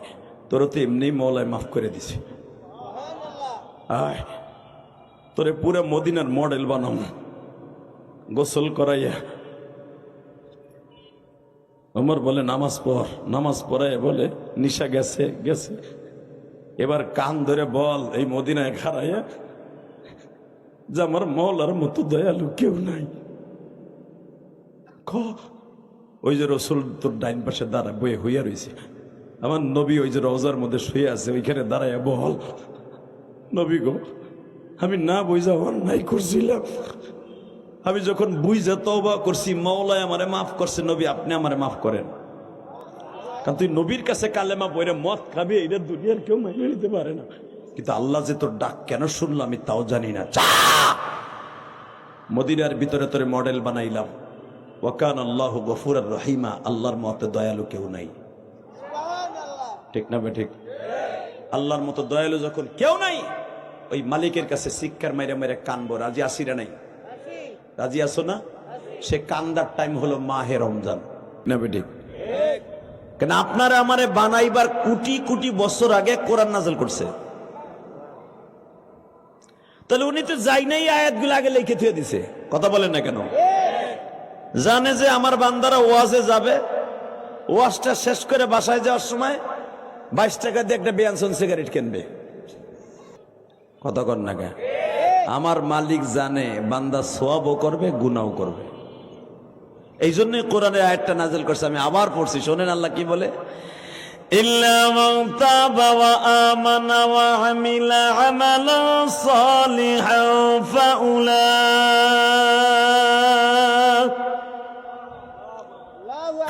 তোর তো এমনি মওলায় মাফ করে দিছে। আয় তোরে পুরো মদিনার মডেল বানাম, গোসল করাইয়া। ওমর বলে নামাজ পড়। নামাজ পড়ায় বলে নিশা গেছে গেছে, এবার কান ধরে বল এই মদিনায় খাড়াইয়া যে আমার মওলার মতো দয়ালু কেউ নাই। ওই যে রসুল তোর ডাইন পাশে দাঁড়া বয়ে হইয়া রয়েছে, আমার নবী ওই যে রওজার মধ্যে শুয়ে আছে, ওইখানে দাঁড়াইয়া বল, নবী গো আমি না বুঝা অন্যায় করছিলাম, আমি যখন বুঝা তওবা করছি মওলায় আমারে মাফ করছে, নবী আপনি আমারে মাফ করেন। কারণ তুই নবীর কাছে কালেমা পড়ে মদ খাবি, এটা দুনিয়ার কেউ মেনে নিতে পারে না। কিন্তু আল্লাহ যে তোর ডাক কেন শুনলো আমি তাও জানি না। মদিনার ভিতরে তোরে মডেল বানাইলাম। ওয়া কানা আল্লাহু গফুরুর রহিমা, আল্লাহর মতো দয়ালু কেউ নাই। ঠিক না বে ঠিক? আল্লাহর মতো দয়ালু যখন কেউ নাই, ওই মালিকের কাছে শিক্ষার মাইরে মাইরে কানবো। রাজি আসিরা নাই? রাজি আসো না? সে কান্দার টাইম হলো মাহে রমজান। না বে ঠিক? কেন আপনারা আমারে বানাইবার কোটি কোটি বছর আগে কোরআন নাযিল করছে। তাহলে উনি তো যাই নাই, আয়াতগুলো আগে লিখে থুয়ে দিছে। কথা বলেন না কেন? জানে যে আমার বান্দারা ওয়াজে যাবে, ওয়াজটা শেষ করে বাসায় যাওয়ার সময় 22 টাকা দিয়ে একটা বেনসন সিগারেট কিনবে। কথা কর না কেন? আমার মালিক জানে বান্দা সওয়াবও করবে, গুনাহও করবে। এই জন্যই কোরআনের আয়াতটা নাযিল করছে। আমি আবার পড়ছি, শোনেন আল্লাহ কি বলে, ইল্লা মান তাবা ওয়া আমানা ওয়া আমিলা আমালান সালিহান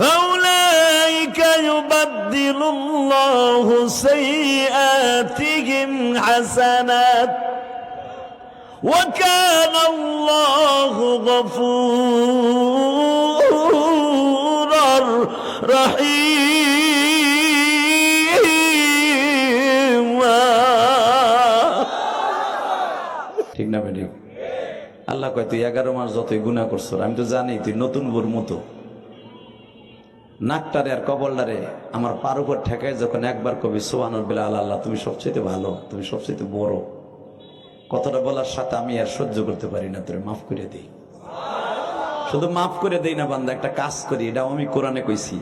ফাউলাইকা ইউবাদদিলুল্লাহু সাইয়্যাতিহিম হাসানাত ওয়া কানা আল্লাহু গফুরার রহিম। ঠিক না বেটি? আল্লাহ কয় তুই 11 মাস যতই গুনাহ করছো, আমি তো জানি তুই নতুন বোর মতো নাকটারে আর কবলটারে আমার পার উপর ঠেকায় যখন একবার কবি সুবহানাল্লাহ, আল্লাহ তুমি সবচেয়ে ভালো, তুমি সবচেয়ে বড়, কথাটা বলার সাথে আমি আর সহ্য করতে পারি না, তোরে মাফ করে দেই। শুধু মাফ করে দেই না বান্দা, একটা কাজ করি, এটা আমি কোরআনে কইছি,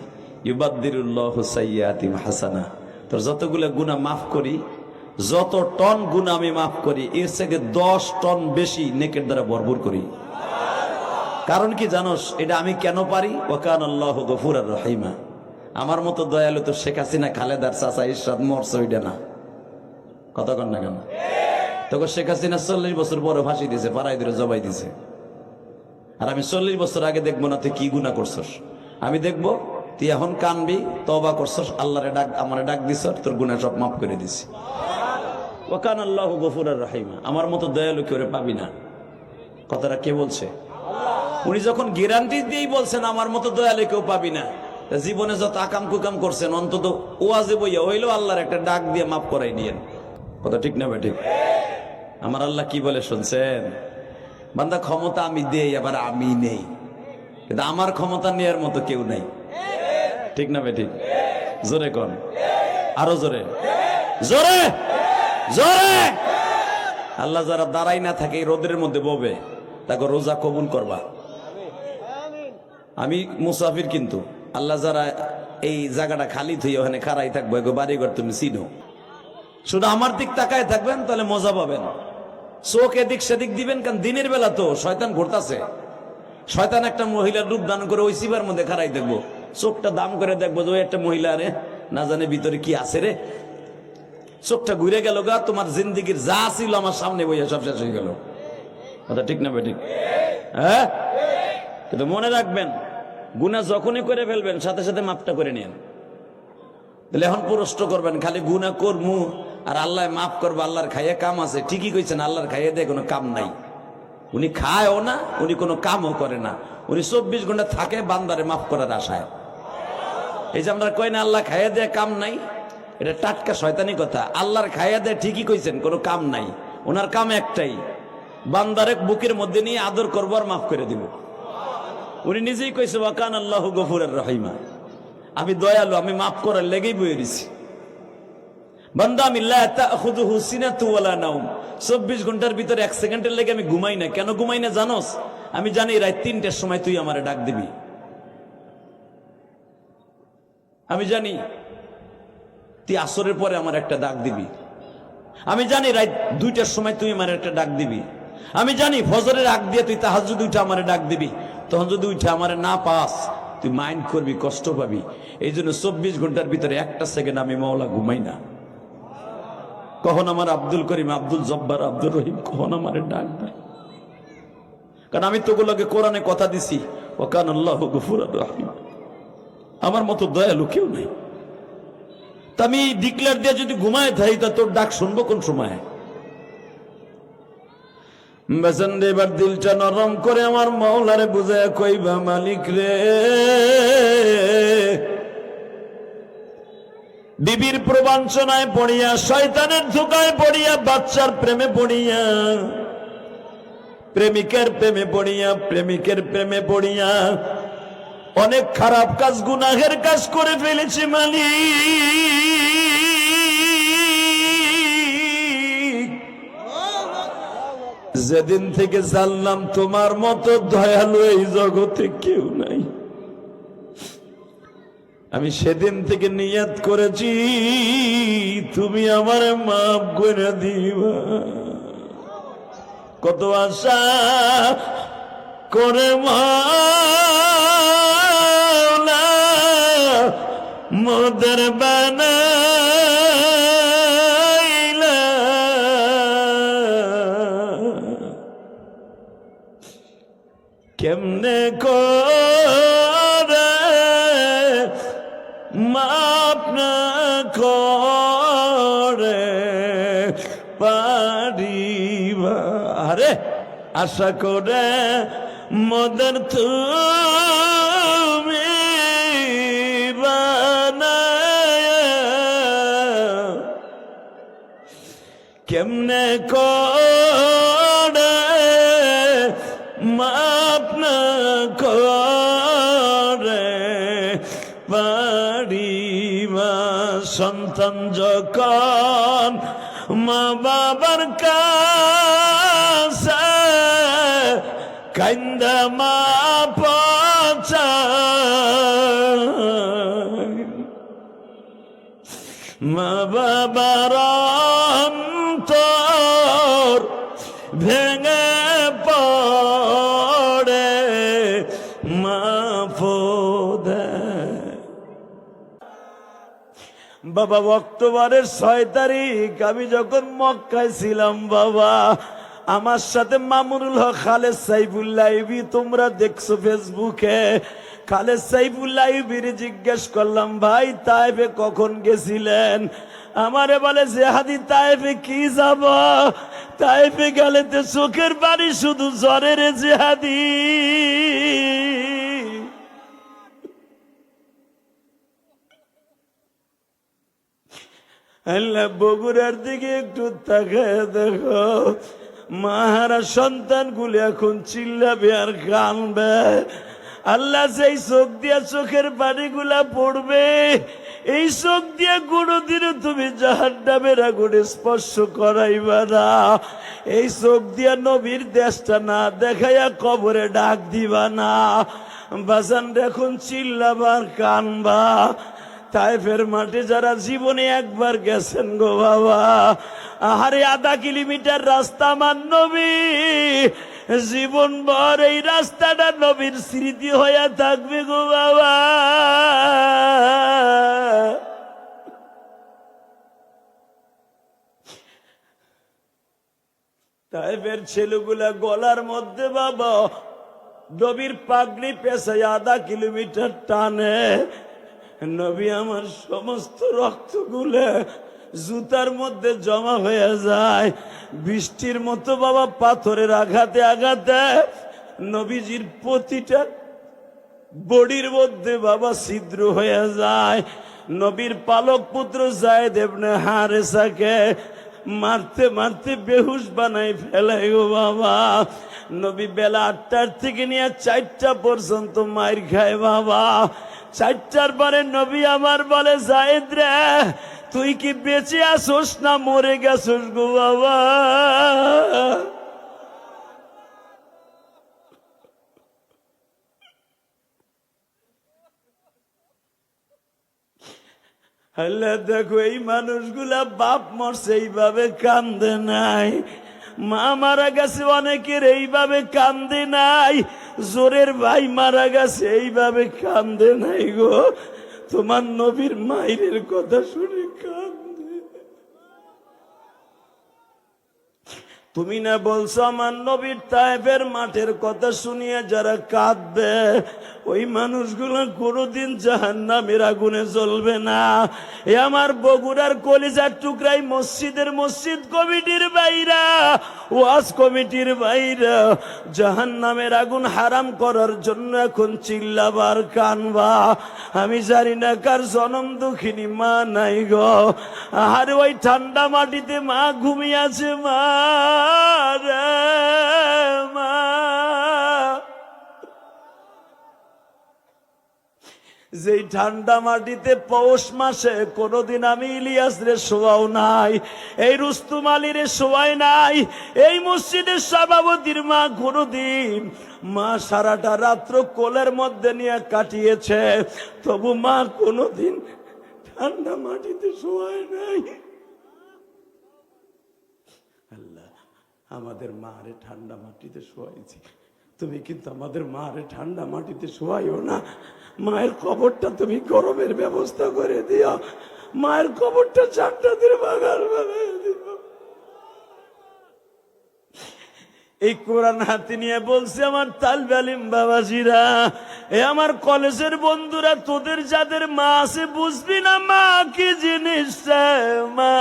ইউবাদদিলুল্লাহু সাইয়্যাতিহিম হাসানা। তোর যতগুলো গুনাহ মাফ করি, যত টন গুনাহ আমি মাফ করি, এর থেকে 10 টন বেশি নেকের দ্বারা ভরপুর করি। কারণ কি জানোস এটা আমি কেন পারি? ওয়া কানা আল্লাহু গফুরার রহিমা। আমার মতো দয়ালু তো শেখ হাসিনা, খালেদার চাচা ইরশাদ মরছে ওইটা না। কথা কন না কেন? তখন শেখ হাসিনা 40 বছর পরে ফাঁসি দিয়েছে, পাড়ায় ধরে জবাই দিছে। আর আমি 40 বছর আগে দেখবো না তুই কি গুনাহ করছস, আমি দেখবো তুই এখন কানবি, তওবা করছস, আল্লাহরে ডাক, আমারে ডাক দিছস, তোর গুনাহ সব মাফ করে দিছি। ওয়া কানা আল্লাহু গফুরার রহিমা। আমার মতো দয়ালু কেউ পাবি না। কথাটা কে বলছে? উনি যখন গ্যারান্টি দিয়েই বলছেন আমার মতো দয়ালু কেউ পাবি না, জীবনে যত আকাম কুকাম করছেন অন্তত ওয়াজে বইয়া হইলেও আল্লাহর একটা ডাক দিয়ে মাফ করাই নিয়েন। কথা ঠিক না ভাই? ঠিক। আমার আল্লাহ কি বলে শুনছেন? বান্দা ক্ষমতা আমি দেই, আবার আমি নেই, কিন্তু আমার ক্ষমতা নেয়ার মতো কেউ নাই। ঠিক না ভাই? ঠিক। জোরে কোন, আরো জোরে, জোরে জোরে। আল্লাহ যারা দাঁড়াই না থাকে রোদের মধ্যে ববে, তাকে রোজা কবুল করবা। আমি মুসাফির, কিন্তু আল্লাহ যারা এই জায়গাটা খালি থুই ওখানে খাড়াই থাকবো, এগো বাড়িঘর তুমি চিনো, শুধু আমার দিক তাকায় থাকবেন, তাহলে মজা পাবেন। চোখ এদিক সেদিক দিবেন, কারণ দিনের বেলা তো শয়তান ঘুরতাছে। শয়তান একটা মহিলার রূপ দান করে ওই সিবার মধ্যে খাড়াই দেখবো, চোখটা দাম করে দেখবো যে ওই একটা মহিলা, রে না জানে ভিতরে কি আছে রে। চোখটা ঘুরে গেল গা, তোমার জিন্দিগির যা ছিল আমার সামনে বইয়া সব শেষ হয়ে গেল। কথা ঠিক না বেঠিক? হ্যাঁ, কিন্তু মনে রাখবেন গুনাহ যখনই করে ফেলবেন সাথে সাথে মাফটা করে নেন। তাহলে এখন প্রশ্ন করবেন খালি গুনাহ করমু আর আল্লাহ মাফ করবো, আল্লাহর খাইয়ে কাম আছে। ঠিকই কইছেন, আল্লাহর খাইয়ে দেয় কোনো কাম নাই। উনি খায়ও না, উনি কোনো কামও করে না, উনি 24 ঘন্টা থাকে বান্দারে মাফ করার আশায়। এই যে আমরা কই না আল্লাহ খাইয়ে দেয় কাম নাই, এটা টাটকা শয়তানি কথা। আল্লাহর খাইয়ে দেয় ঠিকই কইছেন, কোনো কাম নাই। ওনার কাম একটাই, বান্দারে বুকের মধ্যে নিয়ে আদর করবো আর মাফ করে দিব। উনি নিজেই কইছে ওয়া কানা আল্লাহু গফুরার রহিমা, আমি দয়ালু, আমি মাফ করার লেগেই বয়ে দিছি। বান্দা আমি লা তাখুযুহু সিনাতু ওয়ালা নাওম, 24 ঘন্টার ভিতরে 1 সেকেন্ডের লেগে আমি ঘুমাই না। কেন ঘুমাই না জানোস? আমি জানি রাত 3টার সময় তুই আমারে ডাক দিবি। আমি জানি তুই আসরের পরে আমার একটা ডাক দিবি। আমি জানি রাত 2টার সময় তুই আমার একটা ডাক দিবি। আমি জানি ফজরের আগ দিয়ে তুই তাহাজ্জুদ উঠে আমারে ডাক দিবি। তখন যদি উঠে আমারে না পাস তুই মাইন্ড করবি, কষ্ট পাবি। এই জন্য 24 ঘন্টার ভিতরে 1টা সেকেন্ড আমি মাওলা ঘুমাই না। কখন আমার আব্দুল করিম, আব্দুল জব্বার, আব্দুর রহিম কখন আমারে ডাক দেয়, কারণ আমি তোগুলোকে কোরআনে কথা দিছি ওয়া কানা আল্লাহু গফুরার রহিম। আমার মতো দয়ালু কেউ নাই। তা আমি ডিক্লেয়ার দিয়ে যদি ঘুমায় থাই, তা তোর ডাক শুনবো কোন সময়? এবার দিলটা নরম করে আমার মাওলারে বুঝায় কইবা, মালিক রে, বিবির প্রবঞ্চনায় পড়িয়া, শয়তানের ধোঁকায় পড়িয়া, বাচ্চার প্রেমে পড়িয়া, প্রেমিকের প্রেমে পড়িয়া, প্রেমিকের প্রেমে পড়িয়া অনেক খারাপ কাজ, গুনাহের কাজ করে ফেলেছি মালিক। যেদিন থেকে জানলাম তোমার মতো দয়ালু এই জগতে কেউ নাই, আমি সেদিন থেকে নিয়ত করেছি তুমি আমার মাফ করে দিবা। কত আশা করে মাওলা মোদের বানাইলা, কেমনে করে মাপ না করে পারিবা। আরে আশা করে মদন তুমি বানায়, কেমনে করে মাপ না করে পারিবা। সন্তান যখন মা বাবার কাছে কান্দা মা পচায়, মা বাবার অন্তর ভেঙে পড়ে মাফ দেয়। বাবা অক্টোবরের 6 তারিখ আমি যখন মক্কায় ছিলাম, বাবা আমার সাথে মামুনুল হক, খালেদ সাইফুল্লাহ, তোমরা দেখছো ফেসবুকে, খালেদ সাইফুল্লাহ জিজ্ঞেস করলাম ভাই তায়েফে কখন গেছিলেন? আমারে বলে জেহাদি তায়েফে কি যাব, তায়েফে গেলে তো চোখের পানি শুধু জ্বরের জেহাদি। আল্লাহ বগুড়ার দিকে একটু তাকায় দেখো, মাহারা সন্তানগুলি এখন চিল্লাবে আর কানবে। আল্লাহ যেই চোখ দিয়া চোখের পানিগুলা পড়বে, এই চোখ দিয়ে কোনোদিনও তুমি জাহান্নামের আগুনে স্পর্শ করাইবা না। এই চোখ দিয়া নবীর দেশটা না দেখাইয়া কবরে ডাক দিবা না। বাজান এখন চিল্লাবা আর কানবা। তায়েফের মাঠে যারা জীবনে একবার গেছেন গো বাবা, আহারে 1/2 কিলোমিটার রাস্তা আমার নবী, জীবন ভর এই রাস্তাটা নবীর স্মৃতি হইয়া থাকবে গো বাবা। তায়েফের ছেলেগুলা গলার মধ্যে বাবা নবীর পাগড়ি পেছায় 1/2 কিলোমিটার টানে। নবী আমার সমস্ত রক্তগুলো জুতার মধ্যে জমা হয়ে যায়, বৃষ্টির মতো বাবা পাথরের আঘাতে আঘাতে নবীজির প্রতিটা বডির মধ্যে বাবা ছিদ্র হয়ে যায়। নবীর পালক পুত্র যায়েদ ইবনে হারেসাকে মারতে মারতে বেহুশ বানাই ফেলে গো বাবা। নবী বেলা 8টার থেকে নিয়ে 4টা পর্যন্ত মাইর খায় বাবা। 4টার পরে নবী আমার বলে যায়েদ রে তুই কি বেঁচে আসোস না মরে গেছোস গো বাবা? আল্লাহ দেখো এই মানুষগুলা বাপ মরছে এইভাবে কান্দে নাই, মা মারা গেছে অনেকের এইভাবে কান্দে নাই, জোরের ভাই মারা গেছে এইভাবে কান্দে নাই গো। তোমার নবীর মায়ের কথা শুনে কান্দে। তুমি না বলছো আমার নবীর তায়েফের মাঠের কথা শুনিয়ে যারা কাঁদবে ওই মানুষগুলো কোনোদিন জাহান্নামের আগুনে জ্বলবে না। এ আমার বগুড়ার কলিজার টুকরাই মসজিদের মসজিদ কমিটির বাইরা, ওয়াজ কমিটির বাইরা জাহান্নামের আগুন হারাম করার জন্য এখন চিল্লাবার কানবা। আমি জানি না কার জনম দুঃখিনী মা নাই গো। আর ওই ঠান্ডা মাটিতে মা ঘুমিয়ে আছে, মা রে মা। যেই ঠান্ডা মাটিতে পৌষ মাসে কোনোদিন আমি ইলিয়াস রে শোয়াও নাই, এই রুস্তুম আলী রে শোয়াই নাই, এই মসজিদের সভাপতির মা কোনোদিন মা সারাটা রাত্র কোলের মধ্যে নিয়ে কাটিয়েছে, তবু মা কোনোদিন ঠান্ডা মাটিতে শোয়ায় নাই। আল্লাহ, আমাদের মারে ঠান্ডা মাটিতে শোয়াইছি, তুমি কিন্তু আমাদের মারে ঠান্ডা মাটিতে শোয়াইও না। মায়ের কবরটা তুমি গরমের ব্যবস্থা করে দিও, মায়ের কবরটা 4টা দিন বাগান বানিয়ে দিও। এই কোরআন হাতে নিয়ে বলছে আমার তালবে আলিম বাবাজিরা, এ আমার কলেজের বন্ধুরা, তোদের যাদের মা আছে বুঝবি না মা কি জিনিস। মা,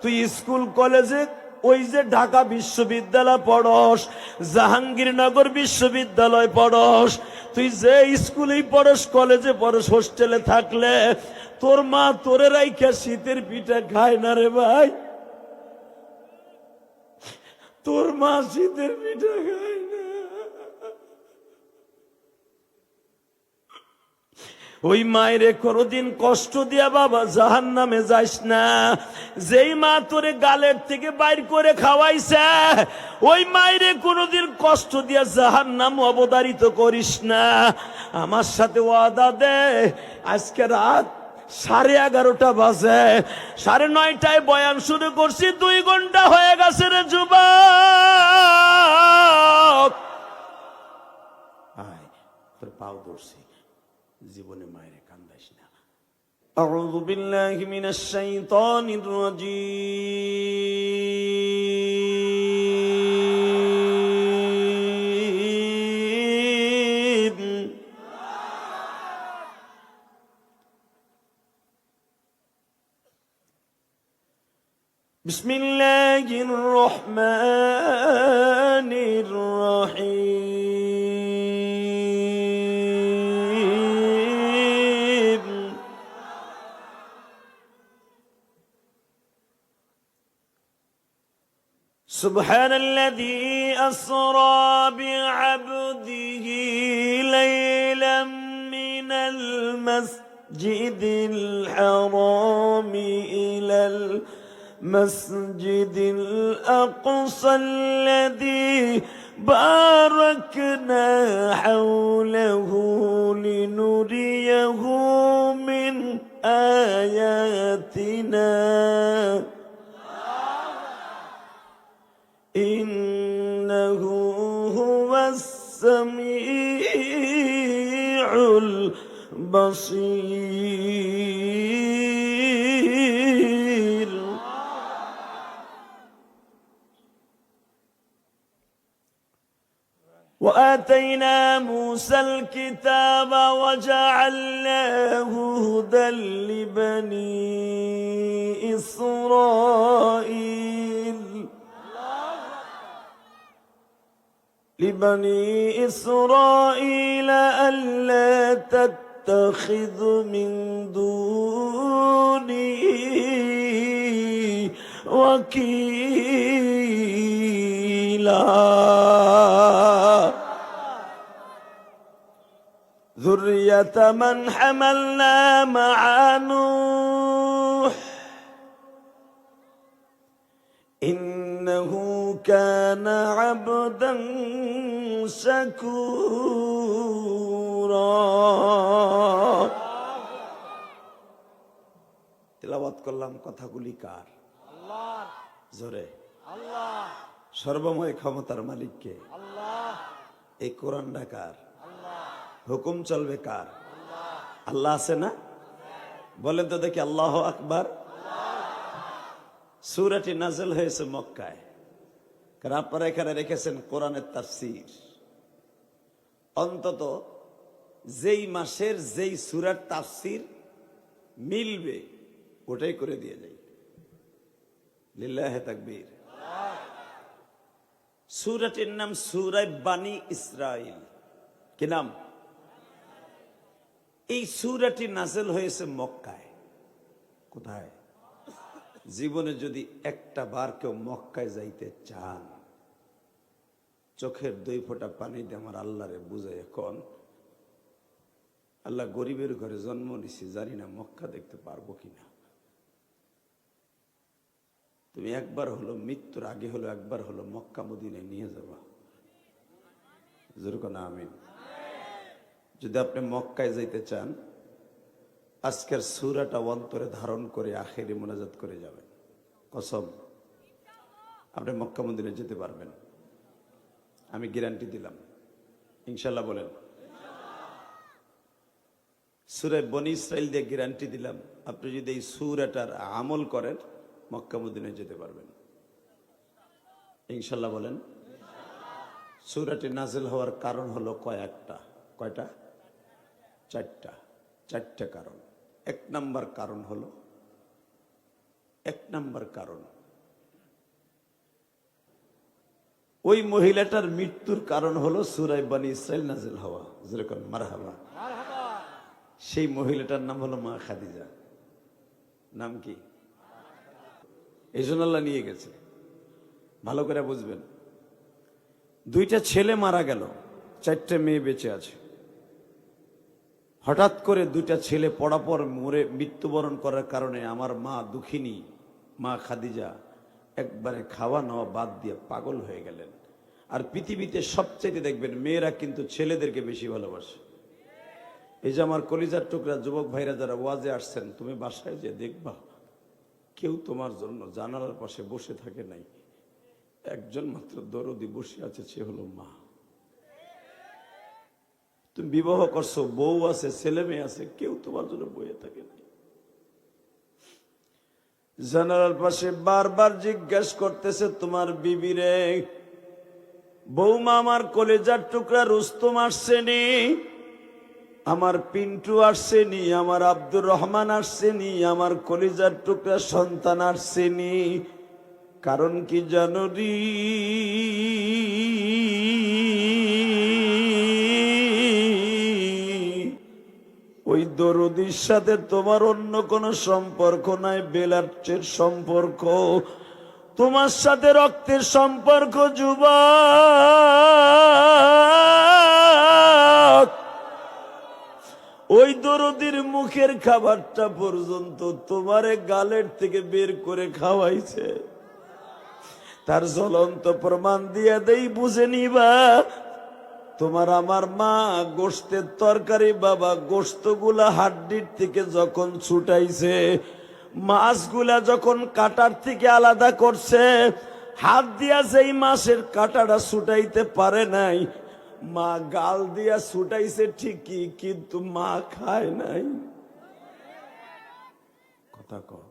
তুই স্কুল কলেজে ওই যে ঢাকা বিশ্ববিদ্যালয় পড়স, জাহাঙ্গীরনগর বিশ্ববিদ্যালয় পড়স, তুই যে স্কুলেই পড়স, কলেজে পড়স, হোস্টেলে থাকলে তোর মা তোরে রাইখা শীতের পিঠা খায় না রে ভাই। তোর মা শীতের পিঠা খায় না। ওই মায়েরে কোনদিন কষ্ট দিয়া বাবা জাহান্নামে যাইস না। যেই মা তোরে গালের থেকে বাইর করে খাওয়াইছে, ওই মায়েরে কোনদিন কষ্ট দিয়া জাহান্নাম অবধারিত করিস না। আমার সাথে ওয়াদা দে, আজকে রাত 11:30 বাজে, 9:30টায় বয়ান শুরু করছি, 2 ঘন্টা হয়ে গেছে রে যুবক। আয়, তোর পাও ধরছি, জীবনে মায়ের কান্দাইস না। আউযু বিল্লাহি মিনাশ শাইতানির রাজীম। বিসমিল্লাহির রহমানির রহিম। সুবহানাল্লাযী আসরা বিআবদিহি লাইলাম মিনাল মাসজিদিল হারামি ইলাল مسجد الأقصى الذي باركنا حوله لنريه من آياتنا إنه هو السميع البصير. وآتينا موسى الكتاب وجعلناه هدى لبني إسرائيل ألا تتخذ من دوني وكيلا ذرية من حملنا مع نوح إنه كان عبدا شكورا. তিলাওয়াত করলাম, কথাগুলি কার? আল্লাহ। জোরে আল্লাহ। সর্বময় ক্ষমতার মালিক কে? আল্লাহ। এই কোরআনটা কার? হুকুম চলবে কার? আল্লাহ আছে না? বলেন তো দেখি আল্লাহ আকবার। সূরাটি নাযিল হয়েছে মক্কায়, কারণ আপনারা এখানে রেখেছেন কোরআনের তাফসীর। অন্তত যেই মাসের যেই সূরার তাফসীর মিলবে ওটাই করে দিয়ে যাই। লিল্লাহি তাকবীর। সূরাটির নাম সূরা বানী ইসরাইল। কি নাম? এই সূরাটি নাযিল হয়েছে মক্কায়। কোথায়? জীবনে যদি একটা বার কেউ মক্কায় যাইতে চান, চোখের 2 ফোঁটা পানি দিয়ে আমার আল্লাহরে বুঝাই, এখন আল্লাহ গরিবের ঘরে জন্ম নিছি, জানি না মক্কা দেখতে পারবো কিনা। তুমি একবার হলো, মৃত্যুর আগে হলো একবার হলো মক্কা মদিনায় নিয়ে যাবা। যেরকম আমিন। যদি আপনি মক্কায় যাইতে চান, আজকের সূরাটা অন্তরে ধারণ করে আখেরি মোনাজাত করে যাবেন, কসম আপনি মক্কা মদিনায় যেতে পারবেন, আমি গ্যারান্টি দিলাম। ইনশাল্লাহ বলেন। সূরা বনী ইসরাইল দিয়ে গ্যারান্টি দিলাম, আপনি যদি এই সূরাটার আমল করেন মক্কা মদিনায় যেতে পারবেন। ইনশাল্লাহ বলেন। সূরাটি নাজিল হওয়ার কারণ হলো কয়েকটা। কয়টা? চারটা কারণ। এক নাম্বার কারণ ওই মহিলাটার মৃত্যুর কারণ হলো সূরা বনী ইসরাইল নাজিল হওয়া। যেরকম মারহাবা। সেই মহিলাটার নাম হলো মা খাদিজা। নাম কি? এই জন্য আল্লাহ নিয়ে গেছে। ভালো করে বুঝবেন। দুইটা ছেলে মারা গেল, চারটে মেয়ে বেঁচে আছে। হঠাৎ করে দুইটা ছেলে পড়াপর মরে মৃত্যুবরণ করার কারণে আমার মা দুঃখিনী মা খাদিজা একবারে খাওয়া নেওয়া বাদ দিয়ে পাগল হয়ে গেলেন। আর পৃথিবীতে সবচাইতে দেখবেন মেয়েরা কিন্তু ছেলেদেরকে বেশি ভালোবাসে। এই যে আমার কলিজার টুকরা যুবক ভাইরা যারা ওয়াজে আসছেন, তুমি বাসায় যে দেখবা কেউ তোমার জন্য জানালার পাশে বসে থাকে নাই, একজন মাত্র দরদি বসে আছে, সে হলো মা। তুমি বিবাহ করছো, বউ আছে, ছেলে মেয়ে আছে, কেউ তোমার জন্য বসে থাকে নাই। জানালার পাশে বারবার জিজ্ঞাসা করতেছে তোমার বিবি রে, বৌমা আমার কলিজার টুকরা রুস্তম আসছেনি, আমার পিন্টু আসছেনি, আমার আব্দুর রহমান আসছেনি, আমার কলিজার টুকরা সন্তান আসছেনি। কারণ কি জানো রি? ওই দরদির সাথে তোমার অন্য কোনো সম্পর্ক নাই, বেলাটের সম্পর্ক, তোমার সাথে রক্তের সম্পর্ক যুবক। ওই দরদির মুখের খাবারটা পর্যন্ত তোমারে গালের থেকে বের করে খাওয়াইছে। তার জ্বলন্ত প্রমাণ দিয়ে দেই, বুঝে নিবা। তোমার আমার মা গোশতের তরকারি বাবা, গোশতগুলা হাড্ডির থেকে যখন ছুটাইছে, মাছগুলা যখন কাটার থেকে আলাদা করছে, হাত দিয়া যেই মাছের কাটাটা ছুটাইতে পারে নাই, মা গাল দিয়া ছুটাইছে ঠিকই, কিন্তু মা খায় নাই। কথা কও।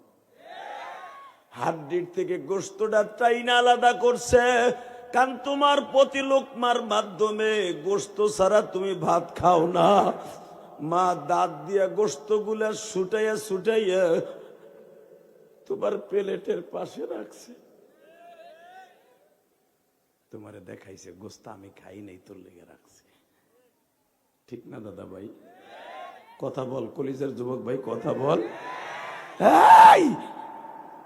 হাড্ডির থেকে গোশতটা টাইনা আলাদা করছে, কারণ তোমার প্রতি লোকমার মাধ্যমে গোশত ছাড়া তুমি ভাত খাও না। মা দাঁত দিয়া গোশতগুলা ছুটাইয়া তোমার প্লেটের পাশে রাখছে, তোমারে দেখাইছে গোশত আমি খাই নাই, তোর লেগে রাখছে। ঠিক না দাদা ভাই? কথা বল কলিজার যুবক ভাই, কথা বল।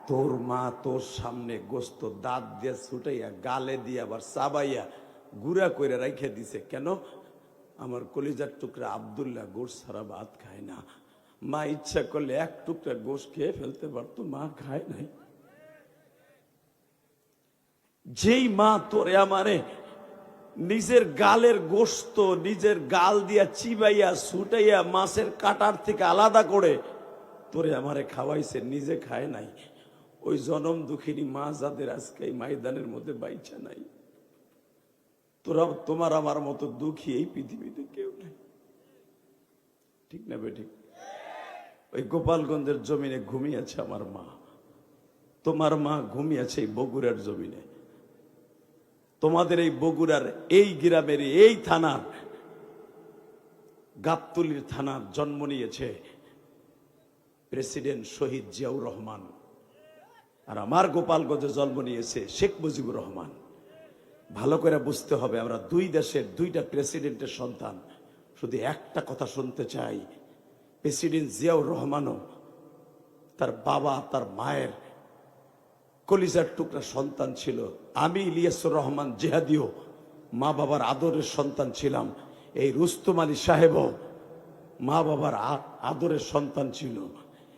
তোর মা তোর সামনে গোশত দাঁত দিয়ে ছুটাইয়া গালে দিয়ে আবার চাবাইয়া গুড়া করে রাইখে দিছে। কেন? আমার কলিজার টুকরা আব্দুল্লাহ গোশ ছাড়া ভাত খায় না। মা ইচ্ছা করলে এক টুকরা গোশ খেয়ে ফেলতে পারতো, মা খায় নাই। যেই মা তোরে আমারে নিজের গালের গোশত নিজের গাল দিয়া চিবাইয়া ছুটাইয়া মাছের কাটার থেকে আলাদা করে তোরে আমারে খাওয়াইছে, নিজে খায় নাই, ওই জনম দুঃখিনী মা যাদের আজকে এই ময়দানের মধ্যে বাইচা নাই, তোরা তোমার আমার মতো দুঃখী এই পৃথিবীতে কেউ নাই। ঠিক না বেঠিক? ওই গোপালগঞ্জের জমিনে ঘুমিয়েছে আমার মা, তোমার মা ঘুমিয়েছে এই বগুড়ার জমিনে। তোমাদের এই বগুড়ার এই গ্রামের এই থানার গাবতলীর থানার জন্ম নিয়েছে প্রেসিডেন্ট শহীদ জিয়াউর রহমান, আর আমার গোপালগঞ্জে জন্ম নিয়েছে শেখ মুজিবুর রহমান। ভালো করে বুঝতে হবে, আমরা দুই দেশের দুইটা প্রেসিডেন্টের সন্তান। শুধু একটা কথা শুনতে চাই, প্রেসিডেন্ট জিয়াউর রহমানও তার বাবা তার মায়ের কলিজার টুকরা সন্তান ছিল। আমি ইলিয়াসুর রহমান জিহাদিও মা বাবার আদরের সন্তান ছিলাম। এই রুস্তম আলী সাহেবও মা বাবার আদরের সন্তান ছিল।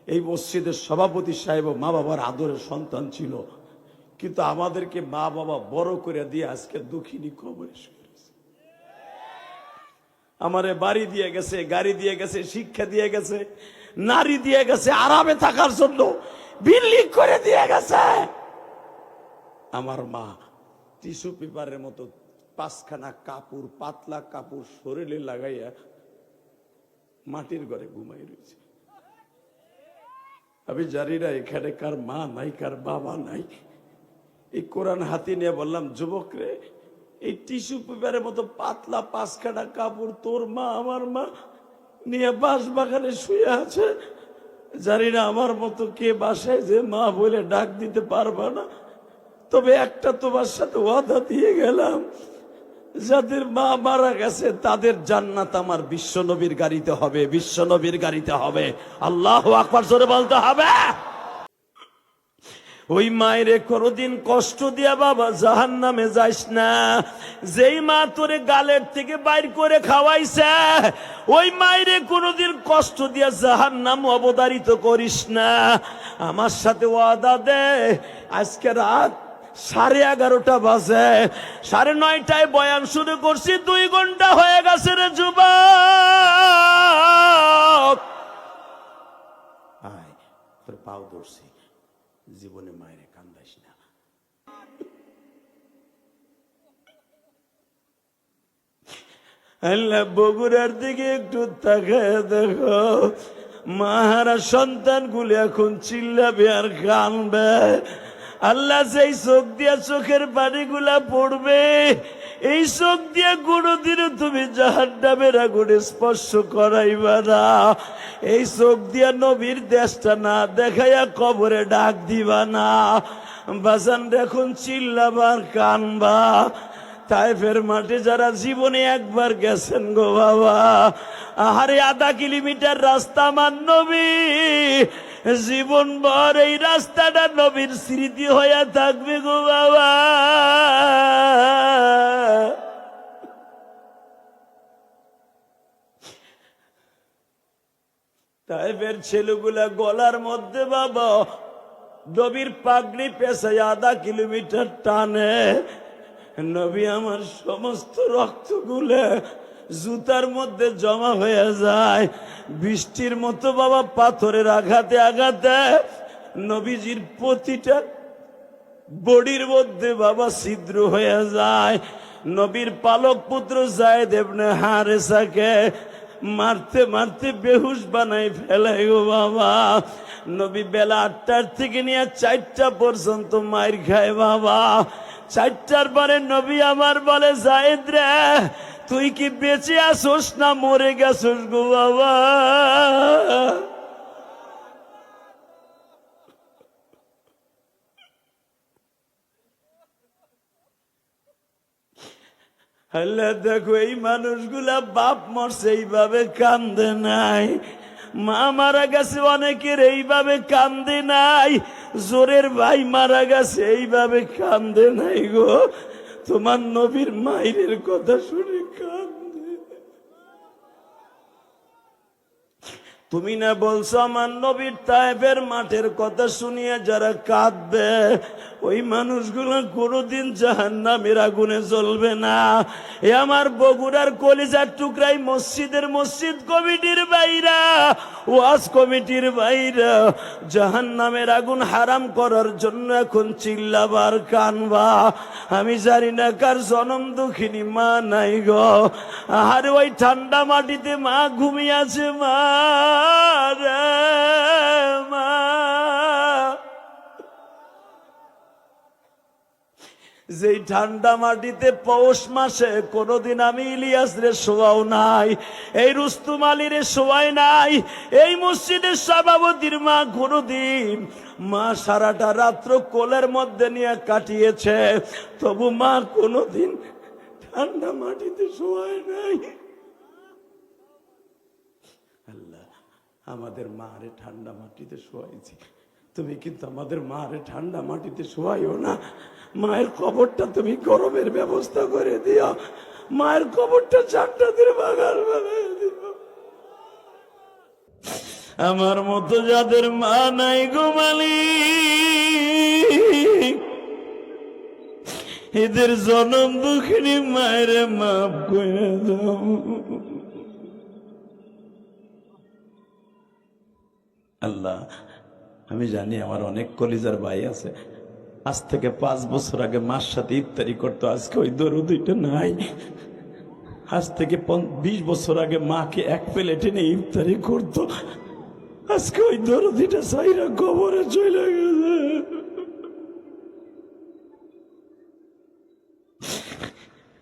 এই মসজিদের সভাপতি সাহেব মা বাবার আদরের সন্তান ছিল, কিন্তু আমাদেরকে মা বাবা বড় করে দিয়ে আজকে দুঃখিনী কবরে শুয়ে রয়েছে। আমারে বাড়ি দিয়ে গেছে, গাড়ি দিয়ে গেছে, শিক্ষা দিয়ে গেছে, নারী দিয়ে গেছে, আরামে থাকার জন্য বিল্ডিং করে দিয়ে গেছে। আমার মা টিস্যু পেপারের মতো 5খানা কাপড়, পাতলা কাপড় শরীরে লাগাইয়া মাটির ঘরে ঘুমাই রয়েছে। আমি জানি না এখানে কার মা নাই, কার বাবা নাই। এই কোরআন হাতে নিয়ে বললাম, যুবক রে, এই টিস্যু পেপারের মতো পাতলা 5খানা কাপড় তোর মা আমার মা নিয়ে বাঁশ বাগানে শুয়ে আছে। জানি না আমার মতো কে বাসায় যে মা বলে ডাক দিতে পারবা না, তবে একটা তোমার সাথে ওয়াদা দিয়ে গেলাম, যাদের মা মারা গেছে তাদের জান্নাত আমার বিশ্ব নবীর গাড়িতে হবে, বিশ্ব নবীর গাড়িতে হবে। আল্লাহু আকবার জোরে বলতে হবে। ওই মায়েরে কোনদিন কষ্ট দিয়া বাবা জাহান্নামে যাইস না। যেই মা তোরে গালের থেকে বাইর করে খাওয়াইছে, ওই মায়েরে কোনদিন কষ্ট দিয়া জাহান্নাম অবধারিত করিস না। আমার সাথে ওয়াদা দে, আজকে রাত 11:30 বাজে, 9:30টায় বয়ান শুরু করছি, 2 ঘন্টা হয়ে গেছে রে যুবক। আয় তোর পাও ধরছি, জীবনে মায়ের কান্দাইস না। আল্লাহ বগুড়ার দিকে একটু তাকায় দেখো, মাহারা সন্তান গুলি এখন চিল্লাবে আর কানবে। আল্লাহ যেই চোখ দিয়া চোখের পানি গুলা পড়বে, এই চোখ দিয়া কোনদিনও তুমি জাহান্নামের আগুনে স্পর্শ করাইবা না। এই চোখ দিয়া নবীর দেশটা না দেখাইয়া কবরে ডাক দিবা না। বাজান এখন চিল্লাবার কানবা। তায়েফের মাঠে যারা জীবনে একবার গেছেন গো বাবা, আহারে 1/2 কিলোমিটার রাস্তা আমার নবী, জীবন ভর এই রাস্তাটা নবীর স্মৃতি হইয়া থাকবে গো বাবা। তায়েফের ছেলেগুলা গলার মধ্যে বাবা নবীর পাগড়ি পেছায় 1/2 কিলোমিটার টানে। নবী আমার সমস্ত রক্তগুলো জুতার মধ্যে জমা হয়ে যায়। বৃষ্টির মতো বাবা পাথরের আঘাতে আঘাতে নবীজির প্রতিটা বডির মধ্যে বাবা ছিদ্র হয়ে যায়। নবীর পালক পুত্র যায়েদ ইবনে হারেসাকে মারতে মারতে বেহুশ বানাই ফেলে গো বাবা। নবী বেলা 8টার থেকে নিয়ে 4টা পর্যন্ত মাইর খায় বাবা। 4টার পরে নবী আমার বলে, যায়েদ রে, তুই কি বেঁচে আসোস না মরে গেছোস গো বাবা? আল্লাহ দেখো, এই মানুষগুলা বাপ মরছে এইভাবে কান্দে নাই, মা মারা গেছে অনেকের এইভাবে কান্দে নাই, জোরের ভাই মারা গেছে এইভাবে কান্দে নাই গো। তোমার নবীর মায়ের কথা শুনে কান্দে। তুমি না বলছো আমার নবীর তায়েফের মাঠের কথা শুনিয়ে যারা কাঁদবে, ওই মানুষগুলো কোনোদিন জাহান্নামের আগুনে জ্বলবে না। এ আমার বগুড়ার কলিজার টুকরাই মসজিদের মসজিদ কমিটির বাইরা, ওয়াজ কমিটির বাইরা জাহান্নামের আগুন হারাম করার জন্য এখন চিল্লাবার কানবা। আমি জানি না কার জনম দুঃখিনী মা নাই গো। আরে ওই ঠান্ডা মাটিতে মা ঘুমিয়ে আছে, মা রে মা। যেই ঠান্ডা মাটিতে পৌষ মাসে কোনদিন আমি ইলিয়াস রে শোয়াও নাই, এই রুস্তুম আলীরে শোয়াই নাই, এই মসজিদের সভাপতির মা কোনদিন মা সারাটা রাত্র কোলের মধ্যে নিয়ে কাটিয়েছে, তবু মা কোনদিন ঠান্ডা মাটিতে শোয়ায় নাই। আল্লাহ, আমাদের মারে ঠান্ডা মাটিতে শোয়াইছি, তুমি কিন্তু আমাদের মারে ঠান্ডা মাটিতে শোয়াইও না। মায়ের কবরটা তুমি গরমের ব্যবস্থা করে দিও, মায়ের কবরটা 4টা দিন বাগাল বাগাই দিও। আমার মতো যাদের মা নাই গো মালিক, এদের জনম দুঃখিনী মায়ের মাফ করে দাও। আল্লাহ, আমি জানি আমার অনেক কলিজার ভাই আছে, আজ থেকে 5 বছর আগে মার সাথে ইফতারি করতো, আজকে ওই দরুদটা নাই। আজ থেকে 20 বছর আগে মাকে এক প্লেটে নিয়ে ইফতারি করতো, আজকে ওই দরুদটা সাইরা কবরে চলে গেছে।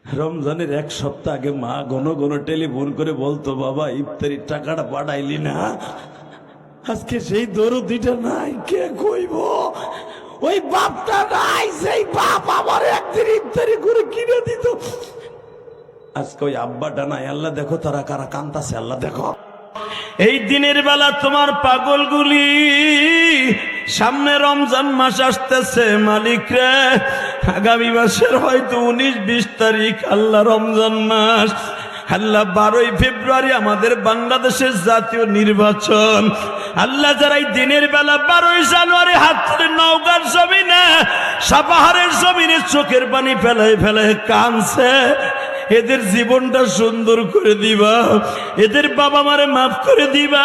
রমজানের 1 সপ্তাহ আগে মা ঘন ঘন টেলিফোন করে বলতো, বাবা ইফতারির টাকাটা পাঠাইলি না? আজকে সেই দরুদটা নাই, কে কইব? ওই বাপটা নাই, সেই বাপ আমার একদিন ইফতারি করে কিনে দিত। আজকে ওই আব্বাটা নাই। আল্লাহ দেখো তারা কারা কান্তাছে, আল্লাহ দেখো। এই দিনের বেলা তোমার পাগলগুলি, সামনে রমজান মাস আসতেছে মালিক রে, আগামী মাসের হয়তো 19-20 তারিখ আল্লাহ রমজান মাস। আল্লাহ 12ই ফেব্রুয়ারি আমাদের বাংলাদেশের জাতীয় নির্বাচন। আল্লাহ যারা এই দিনের বেলা 12ই জানুয়ারি হাত ধরে নওগাঁর জমিনে, সাপাহারের জমিনে চোখের পানি ফেলায় ফেলায় কাঁদছে, এদের জীবনটা সুন্দর করে দিবা, এদের বাবা মারে মাফ করে দিবা,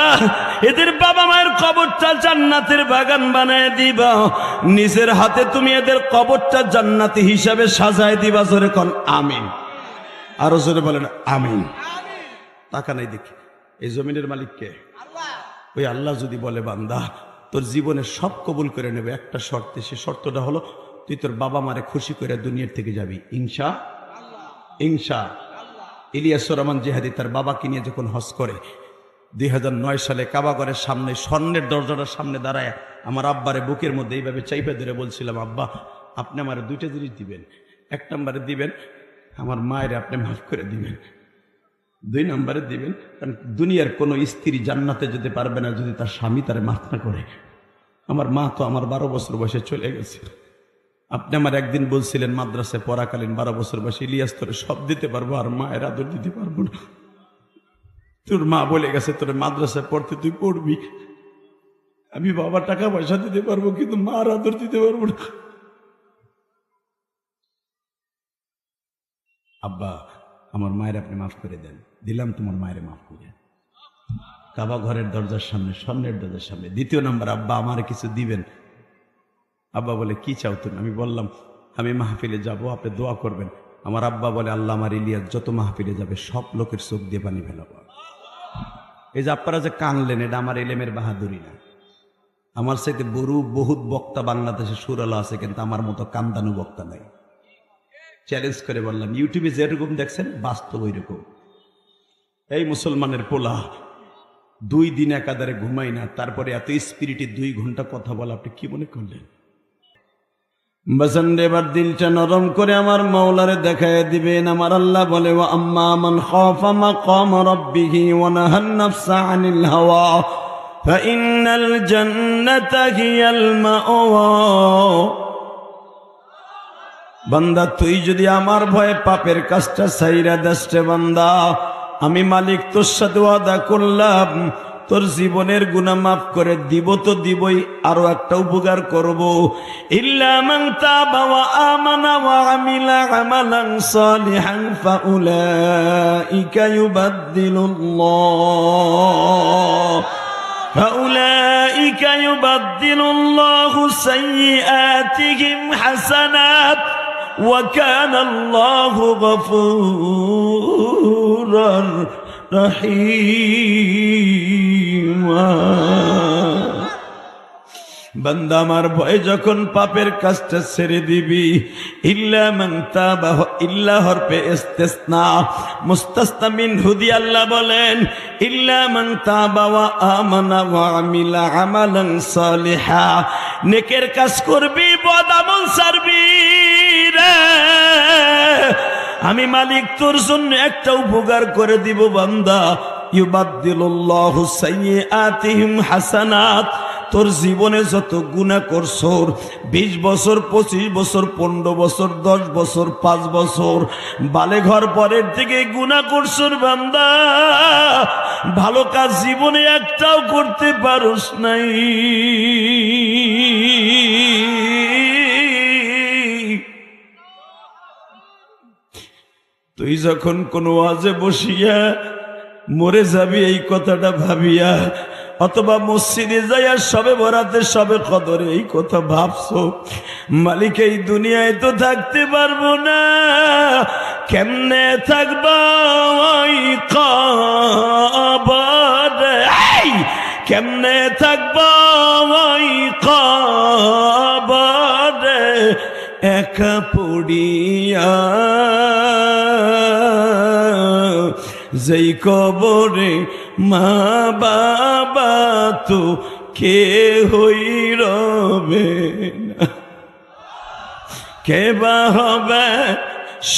এদের বাবা মায়ের কবরটা জান্নাতের বাগান বানায় দিবা, নিজের হাতে তুমি এদের কবরটা জান্নাতি হিসাবে সাজায় দিবা। জোরে কোন আমিন। আরো জোরে বলেন আমিন। টাকা নাই দেখি, এই জমিনের মালিক কে? ওই আল্লাহ যদি বলে বান্দা তোর জীবনে সব কবুল করে নেবে একটা শর্তে, সে শর্তটা হলো তুই তোর বাবা মারে খুশি করে দুনিয়ার থেকে যাবি, ইনশা ইনশা। ইলিয়াসুর রহমান জিহাদি তার বাবাকে নিয়ে যখন হজ করে 2009 সালে কাবাগরের সামনে স্বর্ণের দরজাটার সামনে দাঁড়ায় আমার আব্বারে বুকের মধ্যে এইভাবে চাইপে ধরে বলছিলাম, আব্বা আপনি আমার 2টা জিনিস দিবেন, 1 নম্বরে দিবেন আমার মায়ের আপনি মাফ করে দিবেন, 2 নম্বরে দিবেন কারণ দুনিয়ার কোনো স্ত্রী জান্নাতে যেতে পারবে না যদি তার স্বামী তারে মাফ না করে। আমার মা তো আমার 12 বছর বয়সে চলে গেছে। আপনি আমার একদিন বলছিলেন মাদ্রাসায় পড়াকালীন 12 বছর বয়সে, ইলিয়াস তোরে সব দিতে পারবো আর মায়ের আদর দিতে পারবো না। তোর মা বলে গেছে তোরে মাদ্রাসায় পড়তে তুই পড়বি, আমি বাবা টাকা পয়সা দিতে পারবো কিন্তু মার আদর দিতে পারবো না। আব্বা আমার মায়ের আপনি মাফ করে দেন। দিলাম তোমার মায়ের মাফ করে। কাবা ঘরের দরজার সামনে, স্বর্ণের দরজার সামনে। 2 নম্বর, আব্বা আমার কিছু দিবেন। আব্বা বলে কি চাও তুমি? আমি বললাম আমি মাহফিলে যাব, আপনি দোয়া করবেন। আমার আব্বা বলে আল্লাহ আমার ইলিয়াস যত মাহফিলে যাবে সব লোকের চোখ দিয়ে পানি ফেলাবো। এই যে আপনারা যে কানলেন, এটা আমার এলেমের বাহাদুরি না। আমার সাথে বহুত বক্তা বাংলাদেশে সুরালা আছে, কিন্তু আমার মতো কান্দানু বক্তা নাই। চ্যালেঞ্জ করে বললাম, ইউটিউবে যেরকম দেখছেন বাস্তব ওই রকম। এই মুসলমানের পোলা 2 দিন একাধারে ঘুমাই না, তারপরে এত স্পিরিটে 2 ঘন্টা কথা বলা, আপনি কি মনে করলেন? বাজান এবার দিলটা নরম করে আমার মাওলারে দেখায় দিবেন। আমার আল্লাহ বলে, ওয়া আম্মা মান খাফা মাকাম রাব্বিহি ওয়া নাহান নাফসা আনিল হাওয়া ফাইন্নাল জান্নাতা হিয়াল মাওয়া। বান্দা তুই যদি আমার ভয়ে পাপের কাজটা ছাইরা দেশে বান্দা, আমি মালিক তোর সাথে ওয়াদা করলাম তোর জীবনের গুনাহ মাফ করে দিব তো দিবই, আরো একটা উপকার করব। ইল্লা মান তাবা ওয়া আমানা ওয়া আমিলা আমালান সালিহান ফাউলাইকা ইউবাদদিলুল্লাহু সাইয়্যাতিহিম হাসানাত ওয়া কানা আল্লাহু গফুরার রহিমা। বান্দা আমার ভয় যখন পাপের কাজটা ছেড়ে দিবি, ইল্লা মান তাবা, ইল্লা হরফে ইস্তিসনা, মুস্তাসনা মিনহু দি আল্লাহ বলেন, ইল্লা মান তাবা ওয়া আমানা ওয়া আমিলা আমালান সালিহা। নেকের কাজ করবি, বদ আমল ছাড়বি রে, আমি মালিক তোর জন্য একটা উপকার করে দিব বান্দা। ইউবাদদিলুল্লাহু সাইয়্যাতিহিম হাসানাত, তোর জীবনে যত গুনাহ করছো, 20 বছর, 25 বছর, 15 বছর, 10 বছর, 5 বছর বালে ঘর পরের থেকে গুনাহ করছো বান্দা, ভালো কাজ জীবনে একটাও করতে পারোস নাই। তুই যখন কোনো ওয়াজে বসিয়া মরে যাবি এই কথাটা ভাবিয়া, অথবা মসজিদে যাইয়া সবে বরাতে সবে কদরে এই কথা ভাবছো, মালিক এই দুনিয়ায় তো থাকতে পারবো না, কেমনে থাকবা ওই কবরে, কেমনে থাকবা ওই কবরে একা পড়িয়া, যেই কবরে মা বাবা তো কে হই রবে না, কে বা হবে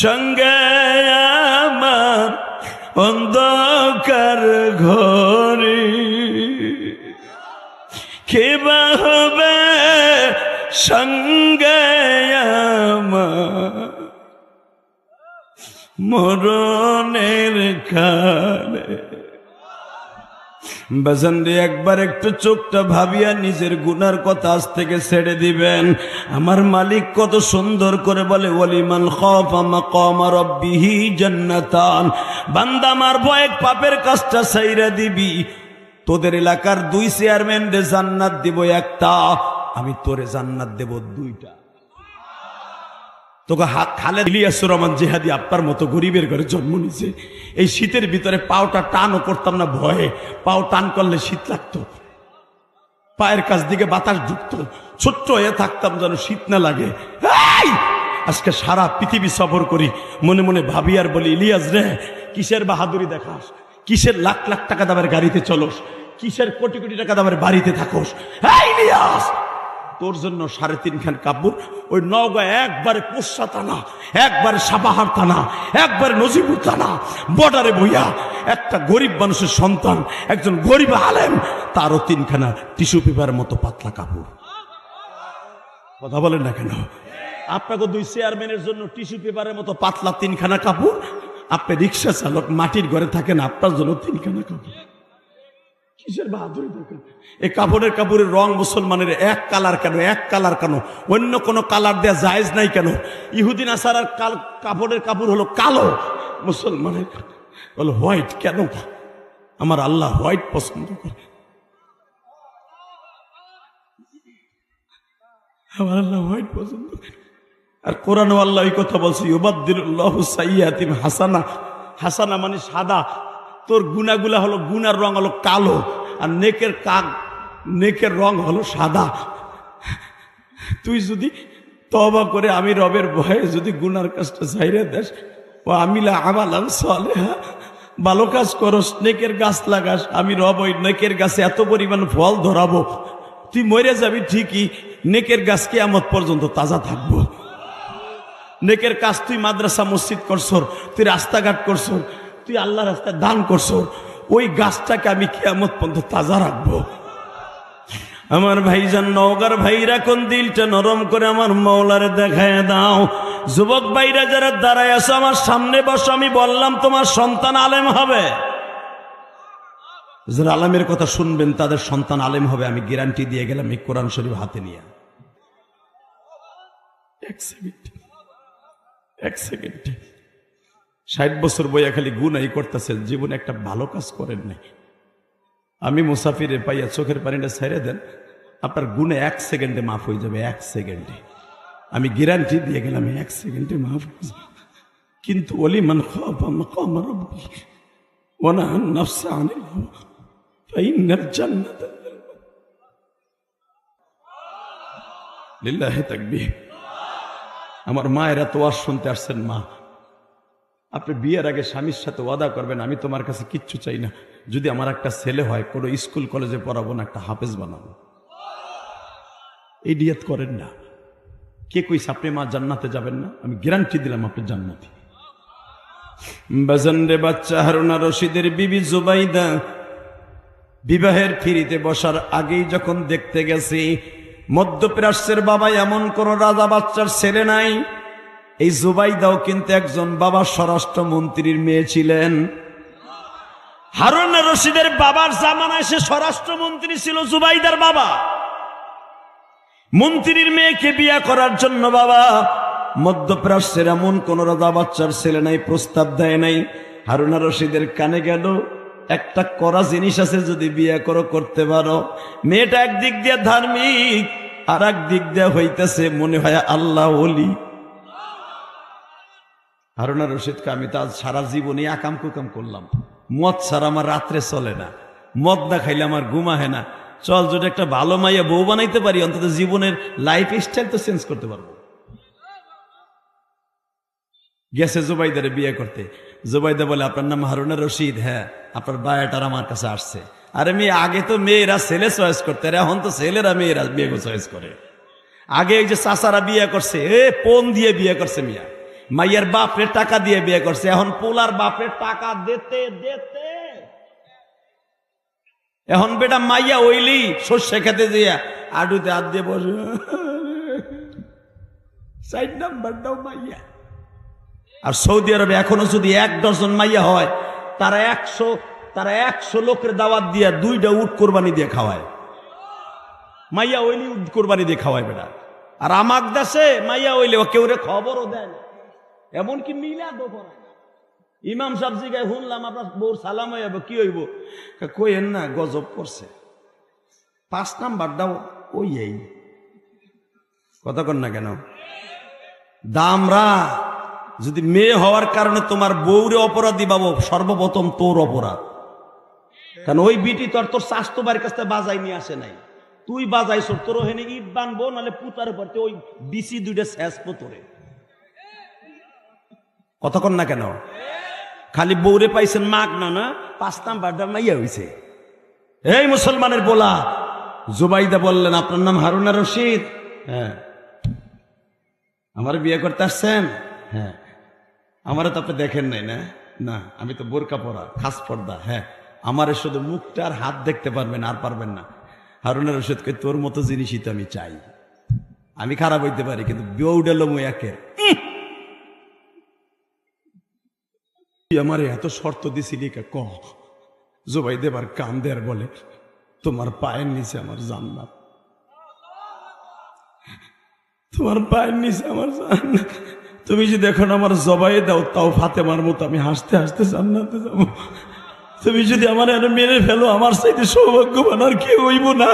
সঙ্গে আমার অন্ধকার ঘরে, কে বা হবে সঙ্গে আমার মরণের কালে। বাজানরে একবার একটু চোখটা ভাবিয়া নিজের গুনার কথা আজ থেকে ছেড়ে দিবেন। আমার মালিক কত সুন্দর করে বলে, ওয়ালিমান খাফা মাকামা রাব্বিহি জান্নাতান, বান্দা আমার ভয়ে পাপের কাজটা ছাইরা দিবি, তোদের এলাকার 2 চেয়ারম্যান রে জান্নাত দিব একটা, আমি তোরে জান্নাত দেব 2টা। তোকে খালেদ ইলিয়াসুর রহমান জিহাদি আপনার মতো গরিবের ঘরে জন্ম নিছে, এই শীতের ভিতরে পাওটা টানও করতাম না ভয়ে, পাও টান করলে শীত লাগতো, পায়ের কাছ দিকে বাতাস ঢুকতো, ছোট্ট হয়ে থাকতাম যেন শীত না লাগে। আজকে সারা পৃথিবী সফর করি, মনে মনে ভাবি আর বলি, ইলিয়াস রে কিসের বাহাদুরি দেখাস, কিসের লাখ লাখ টাকা দামের গাড়িতে চলোস, কিসের কোটি কোটি টাকা দামের বাড়িতে থাকোস। ইলিয়াস, তোর জন্য 3.5 খান কাপড়, ওই নওগাঁ একবারে পোষা থানা, একবারে সাপাহার থানা, একবারে নজিপুর থানা বর্ডারে বইয়া একটা গরিব মানুষের সন্তান, একজন গরিব আলেম, তারও 3 খানা টিস্যু পেপারের মতো পাতলা কাপড়। কথা বলেন না কেন? আপনাকে 2 চেয়ারম্যানের জন্য টিস্যু পেপারের মতো পাতলা 3 খানা কাপড়, আপনি রিক্সা চালক মাটির ঘরে থাকেন, আপনার জন্য 3 খানা কাপড়। কিসের বাহাদুরি দেখেন? এই কাপড়ের রং মুসলমানের এক কালার কেন, এক কালার কেন, অন্য কোনো কালার দেয়া জায়েজ নাই কেন? ইহুদি নাসারার কাপড় হলো কালো, মুসলমানের হলো হোয়াইট কেন? আমার আল্লাহ হোয়াইট পছন্দ করে, আমার আল্লাহ হোয়াইট পছন্দ করে। আর কোরআন আল্লাহ এই কথা বলছে, ইউবাদদিলুল্লাহু সাইয়্যাতিহিম হাসানা, হাসানা মানে সাদা, তোর গুনাহগুলা হলো, গুনার রং হলো কালো, আর নেকের রং হলো সাদা। তুই যদি তওবা করে আমি রবের ভয়ে যদি গুনার কাজটা ছাইরে দেস, ও আমিলা আমালান সালেহা, ভালো কাজ করস, নেকের গাছ লাগাস, আমি রব ওই নেকের গাছে এত পরিমাণ ফল ধরাবো, তুই মরে যাবি ঠিকই, নেকের গাছ কিয়ামত পর্যন্ত তাজা থাকবো। নেকের কাজ তুই মাদ্রাসা মসজিদ করছর, তুই রাস্তাঘাট করছর, তুই আল্লাহ রাস্তায় দান করছর, ওই গাছটাকে আমি কিয়ামত পর্যন্ত তাজা রাখবো। আমার ভাইজান নওগাঁর ভাইরা, কোন দিলটা নরম করে আমার মওলারে দেখায় দাও। যুবক ভাইরা যারা দাঁড়ায় আছো আমার সামনে বসো, আমি বললাম তোমার সন্তান আলেম হবে, যারা আলেমের কথা শুনবেন তাদের সন্তান আলেম হবে, আমি গ্যারান্টি দিয়ে গেলাম এই কোরআন শরীফ হাতে নিয়ে। এক সেকেন্ডে 60 বছর বইয়া খালি গুনাই করতেছেন, জীবনে একটা ভালো কাজ করেন নাই। আমি মুসাফিরে পাইয়া চোখের পানিটা ছেড়ে দেন, আপনার গুণে 1 সেকেন্ডে মাফ হয়ে যাবে, 1 সেকেন্ডে, আমি গ্যারান্টি দিয়ে গেলাম 1 সেকেন্ডে মাফ হয়ে যাবে। কিন্তু ওয়ালিমান খাফা মাকামা রাব্বিহি ওয়া নাহা আন-নাফসা আনিল হাওয়া ফাইন্নাল জান্নাতা লিল্লাহি তাকবীর। আমার মায়েরা তো ওয়াজ শুনতে আসছেন, মা আপনি বিয়ের আগে স্বামীর সাথে ওয়াদা করবেন, আমি তোমার কাছে কিচ্ছু চাই না, যদি আমার একটা ছেলে হয় কোনো স্কুল কলেজে পড়াবো না, একটা হাফেজ বানাবো। এই নিয়ত করেন না। কে কইছে আপনি মা জান্নাতে যাবেন না? আমি গ্যারান্টি দিলাম আপনি জান্নাতি। বাজান রে বাচ্চা, হারুন আর রশিদের বিবি জুবাইদা বিবাহের ফিরিতে বসার আগেই যখন দেখতে গেছি মধ্যপ্রাচ্যের বাবা এমন কোন রাজা বাচ্চার ছেলে নাই। এই জুবাইদাও কিন্তু একজন বাবা স্বরাষ্ট্রমন্ত্রীর মেয়ে ছিলেন। হারুন রশিদের বাবার জামানায় সে স্বরাষ্ট্রমন্ত্রী ছিল, জুবাইদার বাবা। মন্ত্রীর মেয়েকে বিয়ে করার জন্য বাবা মধ্যপ্রাচ্যের এমন কোন রাজা বাচ্চার ছেলে নাই, প্রস্তাব দেয় নাই। হারুন রশিদের কানে গেল একটা করা জিনিস আছে, যদি বিয়ে করতে পারো। মেয়েটা একদিক দিয়ে ধার্মিক, আর এক দিক দিয়ে হইতেছে মনে হয় আল্লাহ ওলি। হারুন রশিদকে আমি তো আজ সারা জীবনে আকাম কুকাম করলাম, মদ ছাড়া আমার রাত্রে চলে না, মদ না খাইলে আমার ঘুমাহে না। চল যদি একটা ভালো মাইয়া বউ বানাইতে পারি, অন্তত জীবনের লাইফ স্টাইল তো চেঞ্জ করতে পারবো। গেছে জুবাইদারে বিয়ে করতে। জুবাইদা বলে, আপনার নাম হারুন রশিদ? হ্যাঁ। আপনার বায়োটার আমার কাছে আসছে। আরে মেয়ে, আগে তো মেয়েরা ছেলে চয়েস করতে, এখন তো ছেলেরা মেয়েরা বিয়ে চয়েস করে। আগে এই যে চাচারা বিয়ে করছে, পণ দিয়ে বিয়ে করছে মিয়া, মাইয়ার বাপরে টাকা দিয়ে বিয়ে করছে। এখন পোলার বাপরে টাকা দিতে দিতে এখন বেটা মাইয়া ওইলি সর্ষে খেতে দিয়া আডুতে হাত দিয়ে বসে, সাইড নাম্বারটাও মাইয়া। আর সৌদি আরবে এখনো যদি 1 ডজন মাইয়া হয়, তারা 100 লোকের দাওয়াত দিয়া 2টা উট কোরবানি দিয়ে খাওয়ায়। মাইয়া ওইলি উট কোরবানি দিয়ে খাওয়ায় বেটা। আর আমাক দেশে মাইয়া ওইলে কেউ খবরও দেয় না, এমনকি মিলাদও করে না। ইমাম সাহেব জিগায়, শুনলাম আপনার বউর সালাম হইব, কি হইব? কইেন না, গজব করছে। 5 নাম্বারটাও ওই এই কথা কন না কেন? দামরা যদি মেয়ে হওয়ার কারণে তোমার বউরে অপরাধী পাবো, সর্বপ্রথম তোর অপরাধ। কারণ ওই বিটি তোর স্বাস্থ্য বাড়ির কাছে বাজাই নিয়ে আসে নাই, তুই বাজাইছ। তোর হেনে ইট বানবো, নাহলে পুতার উপর ওই বিসি 2টা শেষ পোতরে। কতক্ষণ না কেন? খালি বউরে পাইছেন মাগ না 5 নাম্বারটা মাইয়া হইছে। এই মুসলমানের বলা। জুবাইদা বললেন, আপনার নাম হারুন রশিদ? হ্যাঁ। আমার বিয়ে করতে আসছেন? হ্যাঁ। আমারে তো আপনি দেখেন নাই না? না, আমি তো বোরকা পরা, খাস পর্দা। হ্যাঁ। আমারে শুধু মুখটা আর হাত দেখতে পারবেন, আর পারবেন না। হারুন রশিদকে, তোর মতো জিনিসই তো আমি চাই। আমি খারাপ হইতে পারি, কিন্তু বিউডালো মুয়াকের আমার এত শর্ত দিছিলি ক? জুবাই দেবার কান দেয়ার বলে, তোমার পায়ের নিচে আমার জান্নাত, তোমার পায়ের নিচে আমার জান্নাত। তুমি যদি এখন আমার জবাই দাও, তাও ফাতেমার মতো আমি হাসতে হাসতে জান্নাতে যাবো। তুমি যদি আমার এনে মেরে ফেলো, আমার চাইতে সৌভাগ্যবান আর কেউ হইব না।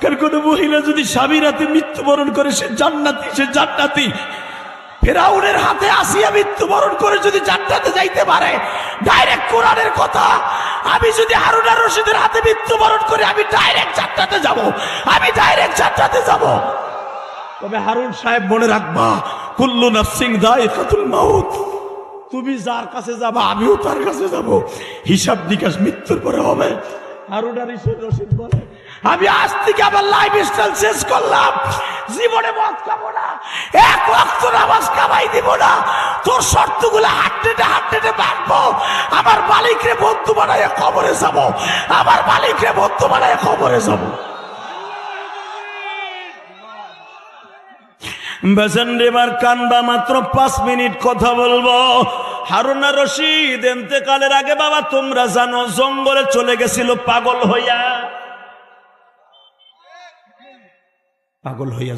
কারণ কোন মহিলা যদি স্বামীর হাতে মৃত্যুবরণ করে, সে জান্নাতি, সে জান্নাতি। ফিরাউনের হাতে আসিয়া মৃত্যুবরণ করে যদি জান্নাতে যাইতে পারে, ডাইরেক্ট কোরআনের কথা। আমি যদি হারুন রশিদের হাতে মৃত্যুবরণ করে, আমি ডাইরেক্ট জান্নাতে যাব, আমি ডাইরেক্ট জান্নাতে যাব। তবে হারুন সাহেব মনে রাখবা, কুল্লু নাফসিন যায়িকাতুল মাউত। তুমি যার কাছে যাবা, আমিও তার কাছে যাব। হিসাব নিকাশ মৃত্যুর পরে হবে। হারুন রশিদ বলে, আমি আজ থেকে আমার লাইফ স্টাইল চেঞ্জ করলাম। জীবনে মদ খাবো না, 1 ওয়াক্ত নামাজ কামাই দিব না, তোর শর্তগুলো হাঁটতে মানবো। আমার মালিকরে বন্ধু বানায় কবরে যাব, আমার মালিকরে বন্ধু বানায় কবরে যাব। বেসন এবার কান্দা, মাত্র 5 মিনিট কথা বলবো। হারুন রশিদ ইন্তেকালের আগে বাবা, তোমরা জানো, জঙ্গলে চলে গেছিল পাগল হইয়া।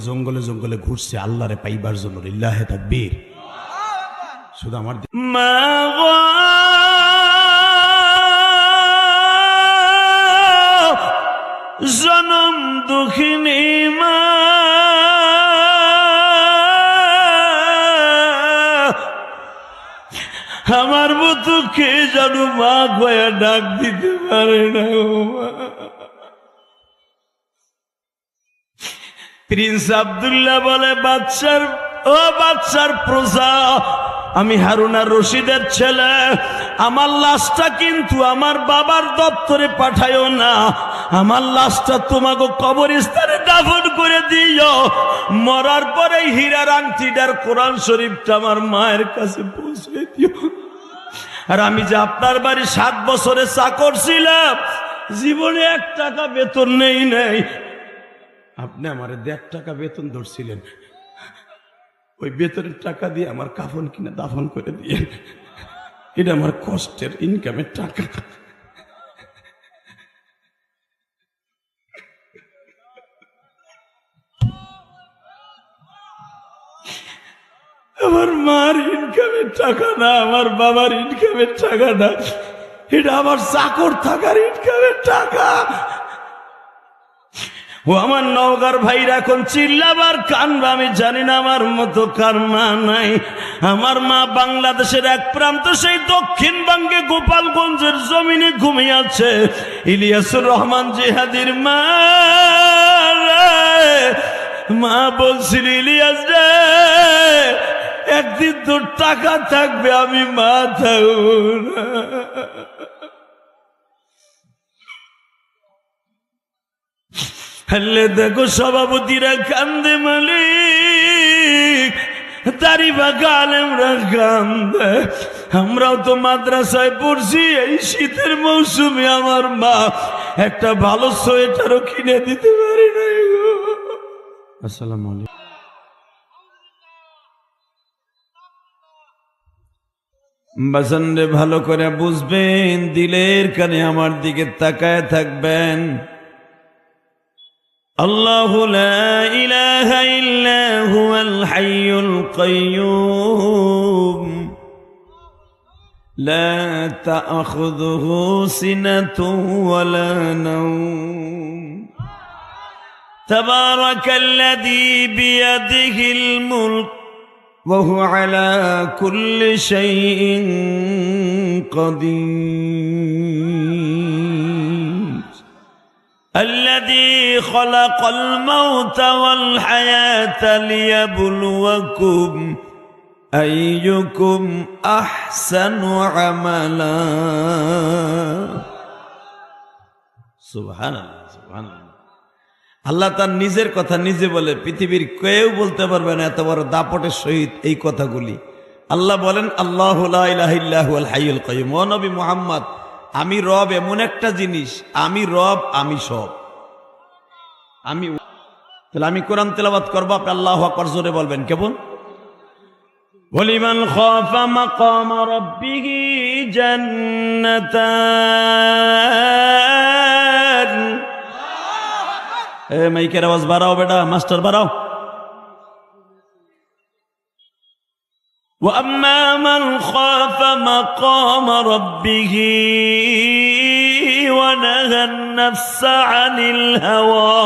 জঙ্গলে জঙ্গলে ঘুরছে আল্লাহরে পাইবার জন্য। লিল্লাহে তাকবীর। শুধু আমার জনম দুঃখিনী মা, আমার মতো কে জানো মা গয়া ডাক দিতে পারে না। প্রিন্স আব্দুল্লাহ বলে, বাচ্চার প্রজা, আমি হারুন রশিদের ছেলে, আমার লাশটা কিন্তু আমার বাবার দপ্তরে পাঠায়ও না, আমার লাশটা তোমাকে কবরস্থানে দাফন করে দিও। মরার পরে হীরার আংটিটার কোরআন শরীফটা আমার মায়ের কাছে পৌঁছে দিও। আর আমি যে আপনার বাড়ি 7 বছরে চাকর ছিলাম, জীবনে 1 টাকা বেতন নেই নাই। আপনি আমার 1.5 টাকা বেতন ধরছিলেন, ওই বেতনের টাকা দিয়ে আমার কাফন কিনে দাফন করে দিয়ে, এটা আমার কষ্টের ইনকামের টাকা। আমার মার ইনকামের টাকা না, আমার বাবার ইনকামের টাকা না, এটা আমার চাকর থাকার ইনকামের টাকা। ও আমার নওগাঁর ভাইরা এখন চিল্লাবার কানবা, আমি জানি না আমার মতো কার মা নাই। আমার মা বাংলাদেশের এক প্রান্ত সেই দক্ষিণবঙ্গে গোপালগঞ্জের জমিনে ঘুমিয়ে আছে। ইলিয়াসুর রহমান জিহাদির মা, মা বলছিল, ইলিয়াস রে, একদিন তোর টাকা থাকবে, আমি মা থাকবো না। হলে দেখো সভাপতিরা কান্দে, মালিক দাড়িবা গালেমরা কান্দে। আমরাও তো মাদ্রাসায় পড়ছি, এই শীতের মৌসুমে আমার মা একটা ভালো সোয়েটারও কিনে দিতে পারি নাই গো। আসসালামু আলাইকুম। বাজানরে ভালো করে বুঝবেন, দিলের কানে আমার দিকে তাকায় থাকবেন। আল্লাহু লা ইলাহা ইল্লা হুয়াল হাইয়ুল কাইয়্যুম লা তা'খুযুহু সিনাতুন ওয়ালা নাওম তাবারাকাল্লাযী বিয়াদিহিল মুলক ওয়া হুয়া আলা কুল্লি শাইইন কাদির الذي خلق الموت والحياة ليبلوكم أيكم أحسن عملا سبحان الله سبحان الله। আল্লাহ তার নিজের কথা নিজে বলে, পৃথিবীর কেউ বলতে পারবে না এত বড় দাপটের সহিত এই কথাগুলি। আল্লাহ বলেন, আল্লাহু লা ইলাহা ইল্লা হুয়াল হাইয়ুল কাইয়্যুম। ও নবী মুহাম্মদ, আমি রব এমন একটা জিনিস, আমি রব, আমি সব, আমি। তাহলে আমি কোরআন তেলাওয়াত করবো, আপনি আল্লাহু আকবার জোরে বলবেন কেমন? ওয়ালিমান খাফা মাকাম রাব্বিহি জান্নাতান। এ মাইকের আওয়াজ বাড়াও বেটা, মাস্টার বাড়াও। وأما من خاف مقام ربه ونهى النفس عن الهوى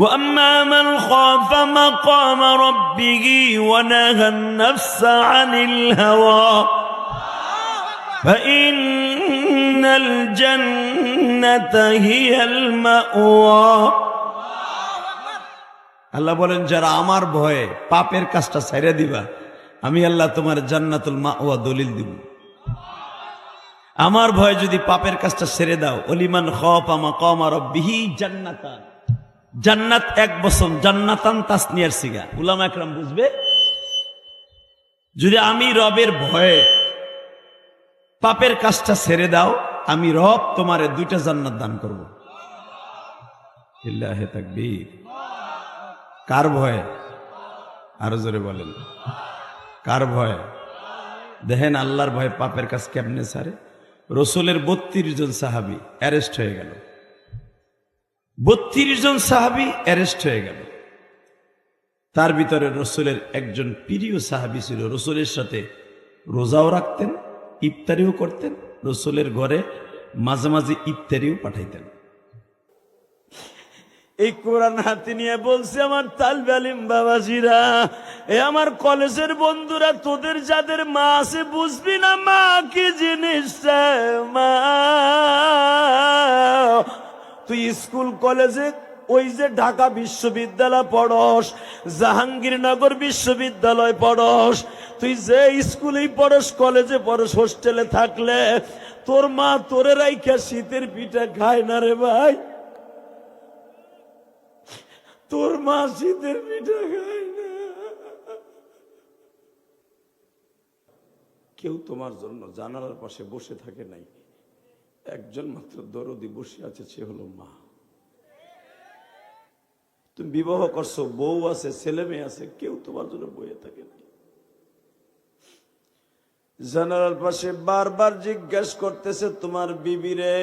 وأما من خاف مقام ربه ونهى النفس عن الهوى فإن الجنة هي المأوى। আল্লাহ বলেন, যারা আমার ভয়ে পাপের কাজটা ছেড়ে দিবা, আমি আল্লাহ তোমার জান্নাতুল মাওয়া দলিল দিব। আমার ভয়ে যদি পাপের কাজটা ছেড়ে দাও, ওলিমান খাফা মাকাম রাব্বিহি জান্নাতান, জান্নাত 1 বছর, জান্নাতান তাসনিয়ার সিগা, উলামা একরাম বুঝবে। যদি আমি রবের ভয়ে পাপের কাজটা ছেড়ে দাও, আমি রব তোমারে 2টা জান্নাত দান করব। লিল্লাহি তাকবীর। কার ভয়ে? আরো জোরে বলেন, কার ভয়ে? দেখেন আল্লাহর ভয়ে পাপের কাজ কেমনে ছাড়ে। রসুলের 32 জন সাহাবী অ্যারেস্ট হয়ে গেল, 32 জন সাহাবী অ্যারেস্ট হয়ে গেল। তার ভিতরে রসুলের একজন প্রিয় সাহাবী ছিল, রসুলের সাথে রোজাও রাখতেন, ইফতারিও করতেন, রসুলের ঘরে মাঝে মাঝে ইফতারিও পাঠাইতেন। এই কোরআন হাতে নিয়ে বলছে, আমার তালবে আলিম বাবাজিরা, এ আমার কলেজের বন্ধুরা, তোদের যাদের মা আছে বুঝবি না মা কি জিনিস। মা, তুই স্কুল কলেজে ওই যে ঢাকা বিশ্ববিদ্যালয় পড়স, জাহাঙ্গীরনগর বিশ্ববিদ্যালয় পড়স, তুই যে স্কুলেই পড়স, কলেজে পড়স, হোস্টেলে থাকলে তোর মা তোরে রাইখা শীতের পিঠা খায় না রে ভাই। তোর মা শীতের পিঠা খায় না। কেউ তোমার জন্য জানালার পাশে বসে থাকে নাই, একজন মাত্র দরদি বসে আছে, সে হলো মা। তুমি বিবাহ করছো, বউ আছে, ছেলে মেয়ে আছে, কেউ তোমার জন্য বইয়ে থাকে না। জেনারেল পাশে বারবার জিজ্ঞেস করতেছে তোমার বিবিরে,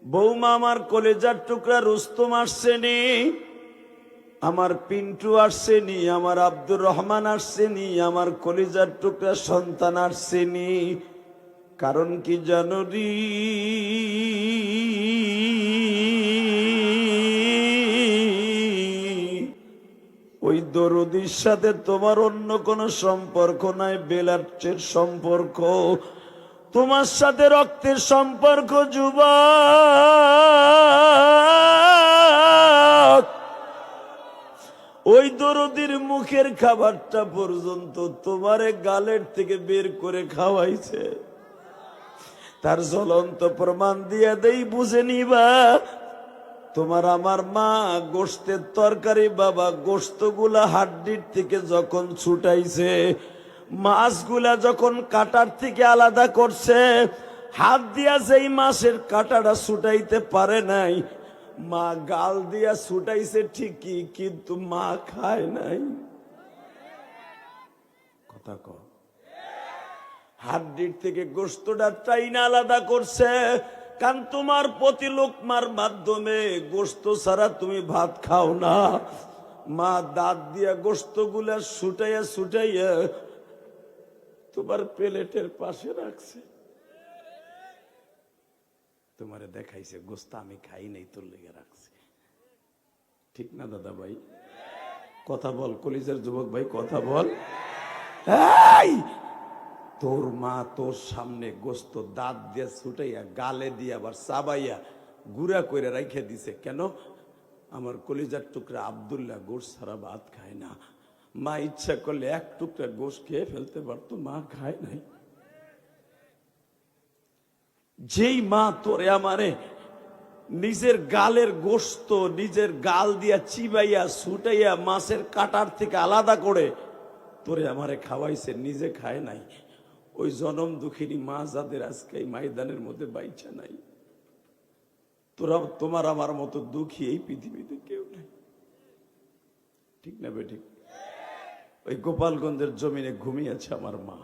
বৌমা আমার কলেজার টুকরা রুস্তম আসছেনি, আমার পিন্টু আসছেনি, আমার আব্দুর রহমান আসছেনি, আমার কলেজার টুকরা সন্তান আসছেনি। কারণ কি জানো রে, ওই দরদির সাথে তোমার অন্য কোনো সম্পর্ক নাই, বেলাটের সম্পর্ক, তোমার সাথে রক্তের সম্পর্ক। যুবক, ওই দরদির মুখের খাবারটা পর্যন্ত তোমারে গালের থেকে বের করে খাওয়াইছে। তার জ্বলন্ত প্রমাণ দিয়ে দেই, বুঝে নিবা। তোমার আমার মা গোশতের তরকারি বাবা, গোশতগুলা হাড্ডির থেকে যখন ছুটাইছে, মাছগুলা যখন কাটার থেকে আলাদা করছে, হাত দিয়া যেই মাছের কাটাটা ছুটাইতে পারে নাই, মা গাল দিয়া ছুটাইছে ঠিকই, কিন্তু মা খায় নাই। কথা কও। হাড্ডির থেকে গোশতটা টাইনা আলাদা করছে, কারণ তোমার প্রতি লোকমার মাধ্যমে গোশত ছাড়া তুমি ভাত খাও না। মা দাঁত দিয়া গোশতগুলা ছুটাইয়া ছুটাইয়া তোমার প্লেটের পাশে রাখছে, তোমারে দেখাইছে গোশত আমি খাই নাই, তোর লেগে রাখছে। ঠিক না দাদা ভাই? কথা বল কলিজার যুবক ভাই, কথা বল। এই তোর মা তোর সামনে গোশত দাঁত দিয়ে ছুটাইয়া গালে দিয়ে আবার চাবাইয়া গুড়া করে রাইখে দিছে। কেন? আমার কলিজার টুকরা আব্দুল্লাহ গোশ ছাড়া ভাত খায় না। মা ইচ্ছা করলে এক টুকরা গোশ খেয়ে ফেলতে পারতো, মা খায় নাই। যেই মা তোরে আমারে নিজের গালের গোশত নিজের গাল দিয়া চিবাইয়া ছুটাইয়া মাছের কাটার থেকে আলাদা করে তোরে আমারে খাওয়াইছে, নিজে খায় নাই, ওই জনম দুঃখিনী মা যাদের আজকে এই ময়দানের মধ্যে বাইচা নাই, তোরা তোমার আমার মতো দুঃখী এই পৃথিবীতে কেউ নেই। ঠিক না বেঠিক? ওই গোপালগঞ্জের জমিনে ঘুমিয়েছে আমার মা,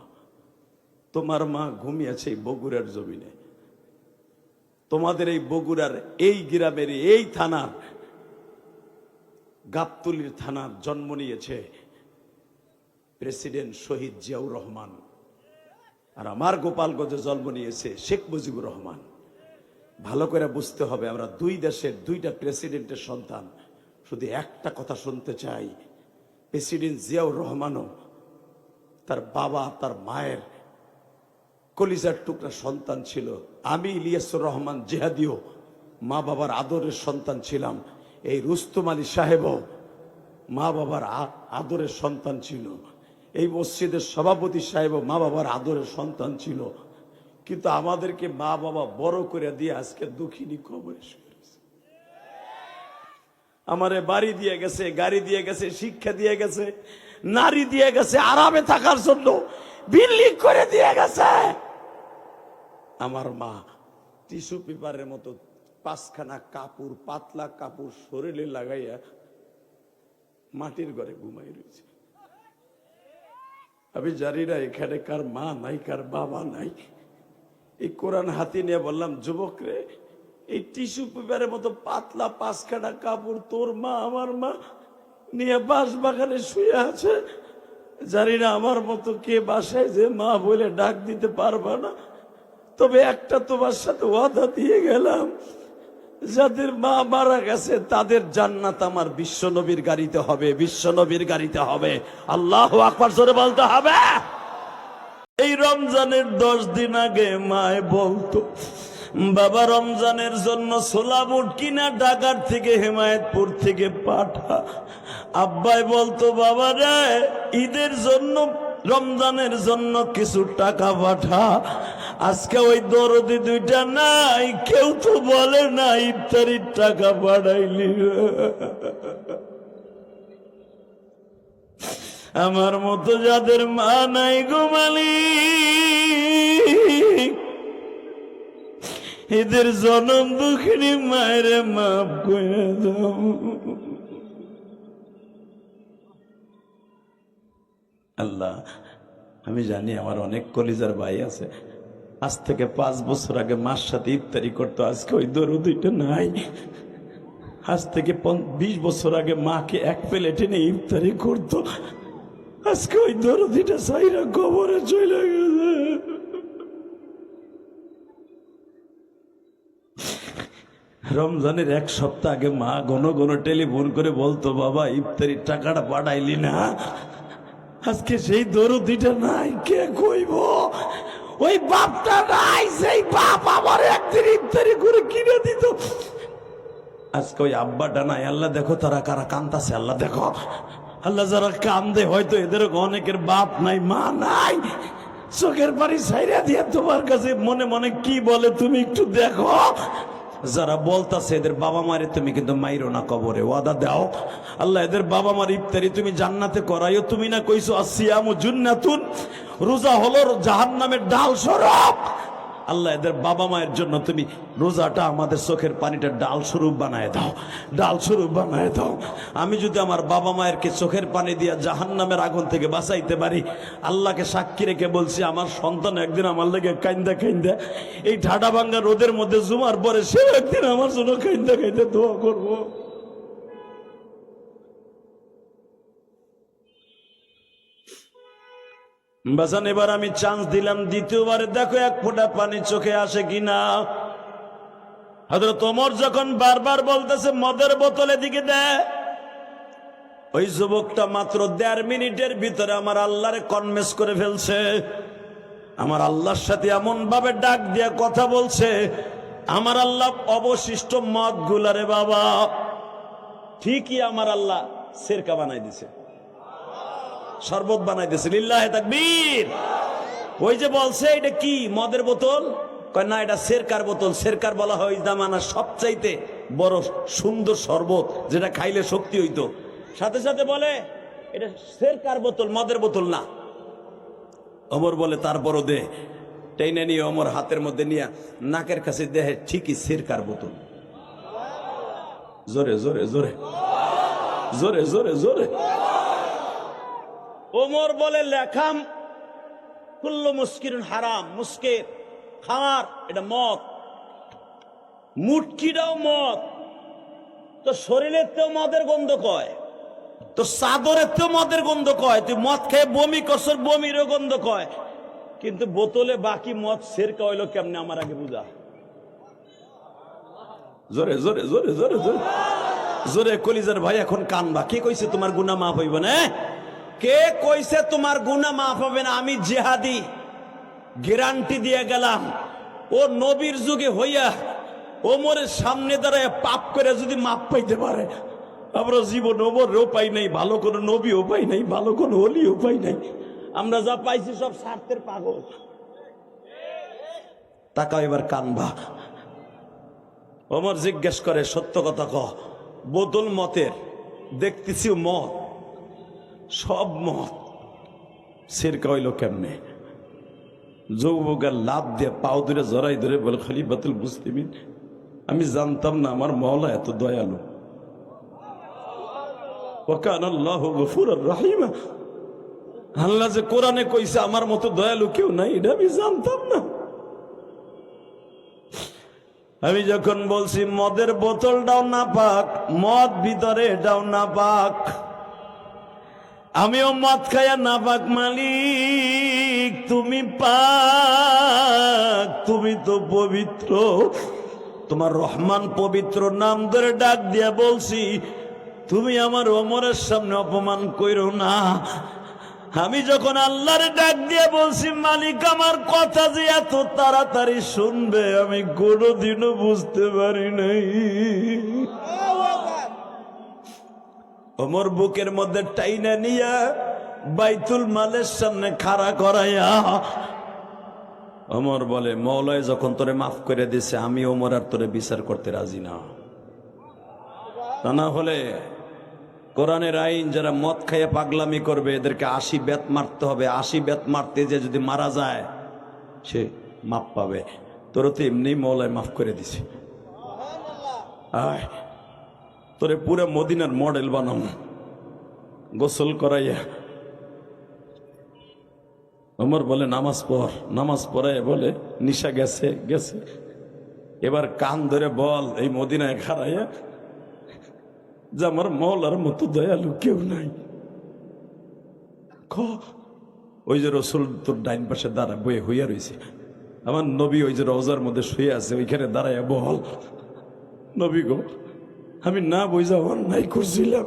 তোমার মা ঘুমিয়েছে এই বগুড়ার জমিনে। তোমাদের এই বগুড়ার এই গ্রামের এই থানার গাবতলীর থানার জন্ম নিয়েছে প্রেসিডেন্ট শহীদ জিয়াউর রহমান, আর আমার গোপালগঞ্জে জন্ম নিয়েছে শেখ মুজিবুর রহমান। ভালো করে বুঝতে হবে, আমরা দুই দেশের দুইটা প্রেসিডেন্টের সন্তান। শুধু একটা কথা শুনতে চাই, প্রেসিডেন্ট জিয়াউর রহমানও তার বাবা তার মায়ের কলিজার টুকরা সন্তান ছিল। আমি ইলিয়াসুর রহমান জেহাদিও মা বাবার আদরের সন্তান ছিলাম। এই রুস্তম আলী সাহেবও মা বাবার আদরের সন্তান ছিল। এই মসজিদের সভাপতি সাহেবও মা বাবার আদরের সন্তান ছিল। কিন্তু আমাদেরকে মা বাবা বড় করে দিয়ে আজকে দুঃখিনী কবরে শুয়েছে। আমারে বাড়ি দিয়ে গেছে, গাড়ি দিয়ে গেছে, শিক্ষা দিয়ে গেছে, নারী দিয়ে গেছে, আরামে থাকার জন্য বিল্ডিং করে দিয়ে গেছে। আমার মা টিস্যু পেপারের মতো পাঁচখানা কাপড়, পাতলা কাপড় শরীরে লাগাইয়া মাটির ঘরে ঘুমাই রয়েছে। আমি জানি না এখানে কার মা নাই, কার বাবা নাই। এই কোরআন হাতি নিয়ে বললাম, যুবক রে, এই টিস্যু পেপারের মতো পাতলা পাঁচখানা কাপড় তোর মা আমার মা নিয়ে বাঁশ বাগানে শুয়ে আছে। জানি না আমার মতো কে বাসায় যে মা বলে ডাক দিতে পারবা না। তবে একটা তোমার সাথে ওয়াদা দিয়ে গেলাম, যাদের মা মারা গেছে তাদের জান্নাত আমার বিশ্ব নবীর গাড়িতে হবে, বিশ্ব নবীর গাড়িতে হবে। আল্লাহু আকবার জোরে বলতে হবে। এই রমজানের 10 দিন আগে মায় বলতো, বাবা রমজানের জন্য ছোলা বুট কিনা ঢাকার থেকে হেমায়েতপুর থেকে পাঠা। আব্বাই বলতো, বাবা রে ঈদের জন্য রমজানের জন্য কিছু টাকা পাঠা। আজকে ওই দরদি দুইটা নাই, কেউ তো বলে না ইফতারির টাকা পাঠাইলি। আমার মতো যাদের মা নাই গো মালিক, এদের জনম দুঃখিনী মায়ের মাফ করে দাও। আল্লাহ, আমি জানি আমার অনেক কলিজার ভাই আছে, আজ থেকে 5 বছর আগে মার সাথে ইফতারি করতো, আজকে ওই দরুদিটা নাই। আজ থেকে 20 বছর আগে মাকে এক প্লেটে নিয়ে ইফতারি করতো, আজকে ওই দরদিটা সাইরা কবরে চলে গেছে। রমজানের 1 সপ্তাহ আগে মা ঘন ঘন টেলিফোন করে বলতো, বাবা ইফতারির টাকাটা পাঠাইলি না। আজকে সেই দরদিটা নাই, কে কইব? ওই বাপটা নাই, সেই বাপ আমার একদিন ইফতারি করে কিনে দিত। আজকে ওই আব্বাটা নাই। আল্লাহ দেখো তারা কারা কান্দাছে, আল্লাহ দেখো। আল্লাহ যারা কান্দে হয়তো এদের অনেকের বাপ নাই, মা নাই, চোখের পানি ছাইরা দিয়ে তোমার কাছে মনে মনে কি বলে তুমি একটু দেখো। যারা বলতাছে এদের বাবা মারে তুমি কিন্তু মাইরো না, কবরে ওয়াদা দাও। আল্লাহ এদের বাবা মার ইফতারি তুমি জান্নাতে করাইও। তুমি না কইছো আসিয়ামু জুন্নাতুন, রোজা হলো জাহান্নামের ডাল স্বরূপ। আল্লাহ এদের বাবা মায়ের জন্য তুমি রোজাটা আমাদের চোখের পানিটা ডাল স্বরূপ বানায় দাও, ডাল স্বরূপ বানায় দাও। আমি যদি আমার বাবা মায়েরকে চোখের পানি দিয়া জাহান্নামের আগুন থেকে বাঁচাইতে পারি, আল্লাহকে সাক্ষী রেখে বলছি, আমার সন্তান একদিন আমার লেগে কাইন্দা কাইন্দা এই ঠাডা ভাঙ্গা রোদের মধ্যে জুমার পরে সেও একদিন আমার জন্য কাইন্দা কাইন্দা দোয়া করবো। বাজান এবার আমি চান্স দিলাম, দ্বিতীয়বারে দেখো 1 ফোঁটা পানি চোখে আসে কিনা। হযরত ওমর যখন বারবার বলতেছে মদের বোতল এদিকে দে, ওই যুবকটা মাত্র 1.5 মিনিটের ভিতরে আমার আল্লাহরে কনভিন্স করে ফেলছে। আমার আল্লাহর সাথে এমন ভাবে ডাক দিয়ে কথা বলছে, আমার আল্লাহ অবশিষ্ট মদ গুলারে বাবা ঠিকই আমার আল্লাহ সিরকা বানাই দিছে, শরবত বানাই দিছে। লিল্লাহে তাকবীর। ওই যে বলছে এটা কি মদের বোতল, কয় না এটা সিরকার বোতল। সিরকার বলা হয় ওই জামানার সবচাইতে বড় সুন্দর শরবত, যেটা খাইলে শক্তি হইতো। সাথে সাথে বলে এটা সিরকার বোতল, মদের বোতল না। ওমর বলে তারপরও দে। টেনে নিয়ে ওমর হাতের মধ্যে নিয়ে নাকের কাছে দেহে, ঠিকই সিরকার বোতল। জোরে জোরে জোরে জোরে জোরে জোরে। ওমর বলে লেখাম কুল্লু মুস্কিরুন হারাম, মুস্কির খামার এটা মদ, মুটকিটাও মদ। তো শরীরের তেও মদের গন্ধ কয়, তো চাদরের তেও মদের গন্ধ কয়। তুই মদ খেয়ে বমি করছর, বমিরও গন্ধ কয়। কিন্তু বোতলে বাকি মদ সিরকা হইলো কেমনে, আমার আগে বুঝা। জোরে জোরে জোরে জোরে জোরে জোরে। কলিজার ভাই এখন কানবা, কে কইছে তোমার গুনাহ মাফ হইব না? কে কইছে তোমার গুনাহ মাফ হবে না? আমি জিহাদি গ্যারান্টি দিয়ে গেলাম, ও নবীর যুগে হইয়া ওমরের সামনে দাঁড়ায় পাপ করে যদি মাপ পাইতে পারে, আমরা জীবন ওমরও পাই নাই, ভালো কোনো নবীও পাই নাই, ভালো কোনো ওলিও পাই নাই। আমরা যা পাইছি সব স্বার্থের পাগল। তাকাও এবার কানবা। ওমর জিজ্ঞেস করে, সত্য কথা ক, বোতল মতের দেখতেছি মদ, সব মদ, সিরকা হইল কেমনে? যুবকের লাভ দিয়ে পাও ধরে জড়াই ধরে বলে, খলিফাতুল মুসলিমিন, আমি জানতাম না আমার মওলা এত দয়ালু। ওয়া কানা আল্লাহু গফুরুর রহিম। আল্লাহ যে কোরআনে কইছে আমার মতো দয়ালু কেউ নাই, এটা আমি জানতাম না। আমি যখন বলছি মদের বোতলটাও না পাক, মদ ভিতরে এটাও না পাক, আমিও মদ খাইয়া না পাক। মালিক তুমি পাক, তুমি তো পবিত্র, তোমার রহমান পবিত্র নাম ধরে ডাক দিয়া বলছি, তুমি আমার ওমরের সামনে অপমান কইরো না। আমি যখন আল্লাহর ডাক দিয়ে বলছি, মালিক আমার কথা যে এত তাড়াতাড়ি শুনবে আমি কোনোদিনও বুঝতে পারি নাই। ওমর বুকের মধ্যে টাইনা নিয়া বাইতুল মালের সামনে খাড়া করাইয়া ওমর বলে, মওলায় যখন তোরে মাফ করে দিছে, আমি ওমর আর তোরে বিচার করতে রাজি না। তা না হলে কোরআনের আইন, যারা মদ খাইয়ে পাগলামি করবে এদেরকে 80 বেত মারতে হবে। 80 বেত মারতে যে যদি মারা যায় সে মাপ পাবে। তোর তো এমনি মওলায় মাফ করে দিছে, আয় তোরে পুরো মদিনার মডেল বানাম, গোসল করাইয়া। ওমর বলে নামাজ পড়, নামাজ পড়ায় বলে নিশা গেছে গেছে, এবার কান ধরে বল এই মদিনায় খারাইয়া যে আমার মওলার মতো দয়ালু কেউ নাই। ওই যে রসুল তোর ডাইন পাশে দাঁড়া বয়ে হইয়া রয়েছে, আমার নবী ওই যে রওজার মধ্যে শুয়ে আছে ওইখানে দাঁড়াইয়া বল, নবী গো আমি না বুঝা অন্যায় করছিলাম,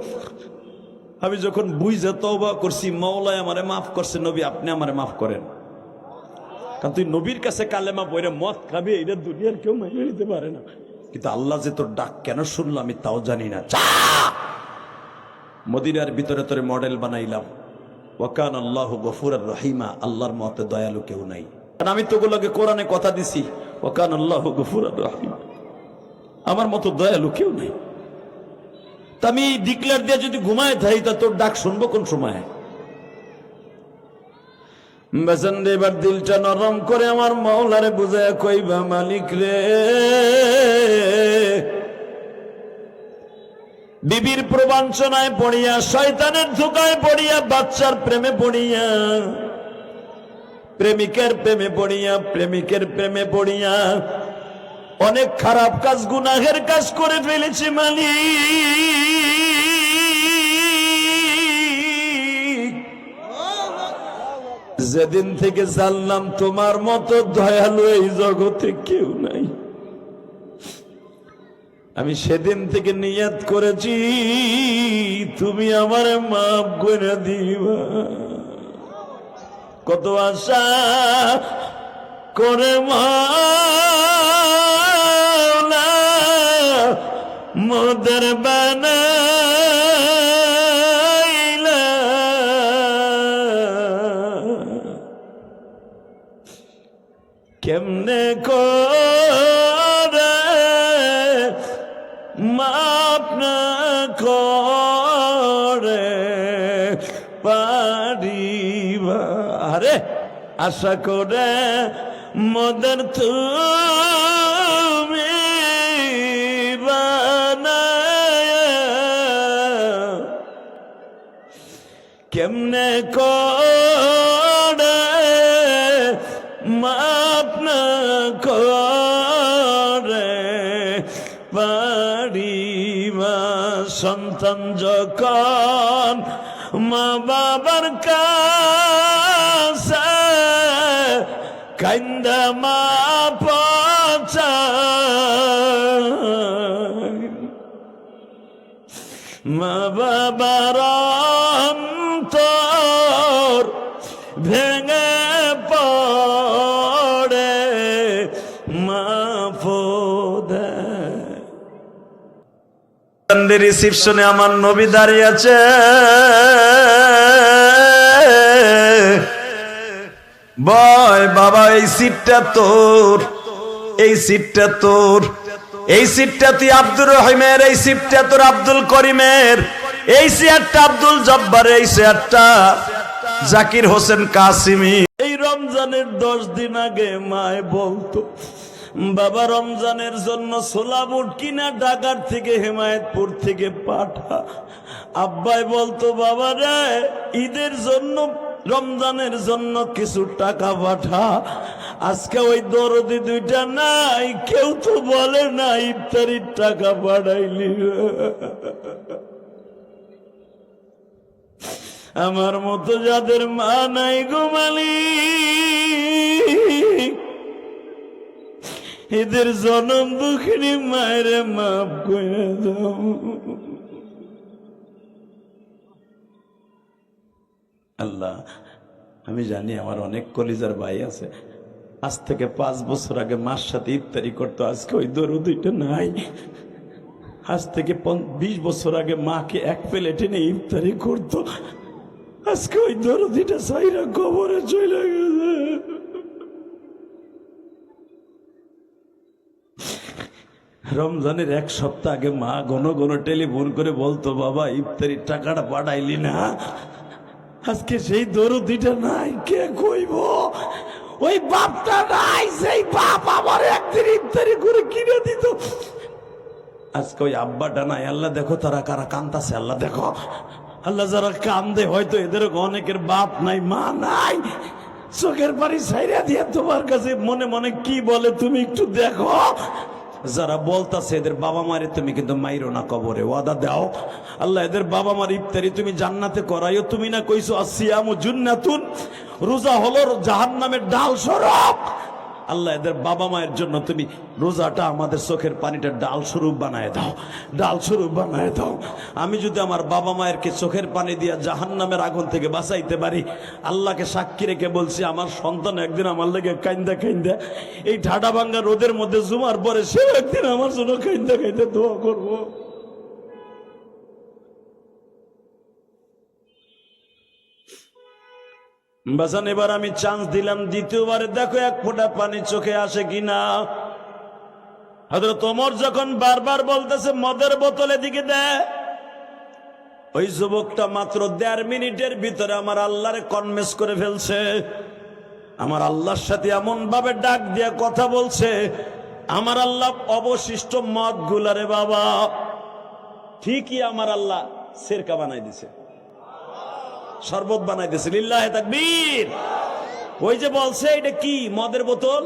আমি যখন বুঝা তওবা করছি মওলায় আমারে মাফ করছে, নবী আপনি আমারে মাফ করেন। কারণ তুই নবীর কাছে কালেমা পড়ে মদ খাবি, এটা দুনিয়ার কেউ মেনে নিতে পারে না, কিন্তু আল্লাহ যে তোর ডাক কেন শুনলো আমি তাও জানি না। মদিনার ভিতরে তোরে মডেল বানাইলাম, ওয়াকান আল্লাহু গফুরার রহিমা, আল্লাহর মতে দয়ালু কেউ নাই। কারণ আমি তোগুলোকে কোরআনে কথা দিছি, ওয়াকান আল্লাহু গফুরার রহিমা, আমার মতো দয়ালু কেউ নাই। তা আমি ডিক্লেয়ার দিয়ে যদি ঘুমায় থাকি তা তোর ডাক শুনবো কোন সময়? বেসন রে এবার দিলটা নরম করে আমার মাওলারে বুঝায় কইবা মালিক রে, বিবির প্রবঞ্চনায় পড়িয়া, শয়তানের ধোকায় পড়িয়া, বাচ্চার প্রেমে পড়িয়া, প্রেমিকের প্রেমে পড়িয়া, প্রেমিকের প্রেমে পড়িয়া অনেক খারাপ কাজ গুনাহের কাজ করে ফেলেছি মালিক। যেদিন থেকে জানলাম তোমার মতো দয়ালু এই জগতে কেউ নাই, আমি সেদিন থেকে নিয়ত করেছি তুমি আমারে মাফ করে দিবা। কত আশা করে মাওলা মোদের বানাইলা, কেমনে করে মাপ না করে পারিবা। আরে আশা করে মদের তুমি বানায়া, কেমনে করে মাপ না করে পারিবা। সন্তান যখন মা বাবার কাছে কান্দা মা পচায়, মা বাবার অন্তর ভেঙে পড়ে মাফ দেয়। রিসিপশনে আমার নবী দাঁড়িয়ে আছে, বয় বাবা এই সিটটা তোর, এই সিটটা তোর, এই সিটটা তুই আব্দুর রহিমের, এই সিটটা তোর আব্দুল করিমের, এই চেয়ারটা আব্দুল জব্বারের, এই চেয়ারটা জাকির হোসেন কাসিমি। এই রমজানের 10 দিন আগে মায় বলতো বাবা রমজানের জন্য ছোলা বুট কিনা ঢাকার থেকে হেমায়েতপুর থেকে পাঠা। আব্বাই বলতো বাবা রে ঈদের জন্য রমজানের জন্য কিছু টাকা পাঠা। আজকে ওই দরদি দুইটা নাই, কেউ তো বলে না ইফতারির টাকা পাঠাইলি। আমার মতো যাদের মা নাই ঘুমালি, এদের জনম দুঃখিনী মায়ের মাফ করে দাও। আল্লাহ আমি জানি আমার অনেক কলিজার ভাই আছে, আজ থেকে 5 বছর আগে মার সাথে ইফতারি করতো, আজকে ওই দরদিটা নাই। আজ থেকে 20 বছর আগে মাকে এক প্লেটে নিয়ে ইফতারি করতো, আজকে ওই দরদিটা সাইরা কবরে চলে গেছে। রমজানের 1 সপ্তাহ আগে মা ঘন ঘন টেলিফোন করে বলতো বাবা ইফতারির টাকাটা পাঠাইলি না, আজকে সেই দরদিটা নাই। কে কইব ওই বাপটা নাই, সেই বাপ আমার একদিন ইফতারি করে কিনে দিত। আজকে ওই আব্বাটা নাই। আল্লাহ দেখো তারা কারা কান্দাছে, আল্লাহ দেখো। আল্লাহ যারা কান্দে হয়তো এদের অনেকের বাপ নাই, মা নাই। চোখের পানি ছাইরা দিয়ে তোমার কাছে মনে মনে কি বলে তুমি একটু দেখো। যারা বলতাছে এদের বাবা মারে তুমি কিন্তু মাইরো না, কবরে ওয়াদা দাও। আল্লাহ এদের বাবা মার ইফতারি তুমি জান্নাতে করাইও। তুমি না কইছো আসিয়ামু জুন্নাতুন, রোজা হলো জাহান্নামের ডাল স্বরূপ। আল্লাহ এদের বাবা মায়ের জন্য তুমি রোজাটা আমাদের চোখের পানিটা ডাল স্বরূপ বানায় দাও, ডাল স্বরূপ বানায় দাও। আমি যদি আমার বাবা মায়েরকে চোখের পানি দিয়া জাহান্নামের আগুন থেকে বাঁচাইতে পারি, আল্লাহকে সাক্ষী রেখে বলছি আমার সন্তান একদিন আমার লেগে কাইন্দা কাইন্দা এই ঠাডা ভাঙ্গা রোদের মধ্যে জুমার পরে সে একদিন আমার জন্য কাইন্দা কাইন্দা দোয়া করবো। বাজান এবার আমি চান্স দিলাম, দ্বিতীয়বারে দেখো এক ফোঁটা পানি চোখে আসে কিনা। হযরত ওমর যখন বারবার বলতেছে মদের বোতলে দিকে দে, ওই যুবকটা মাত্র 1.5 মিনিটের ভিতরে আমার আল্লাহরে কনভিন্স করে ফেলছে। আমার আল্লাহর সাথে এমন ভাবে ডাক দিয়ে কথা বলছে, আমার আল্লাহ অবশিষ্ট মদ গুলারে বাবা ঠিকই আমার আল্লাহ সিরকা বানাই দিছে, শরবত বানাই দিছে। লিল্লাহে তাকবীর। ওই যে বলছে এটা কি মদের বোতল,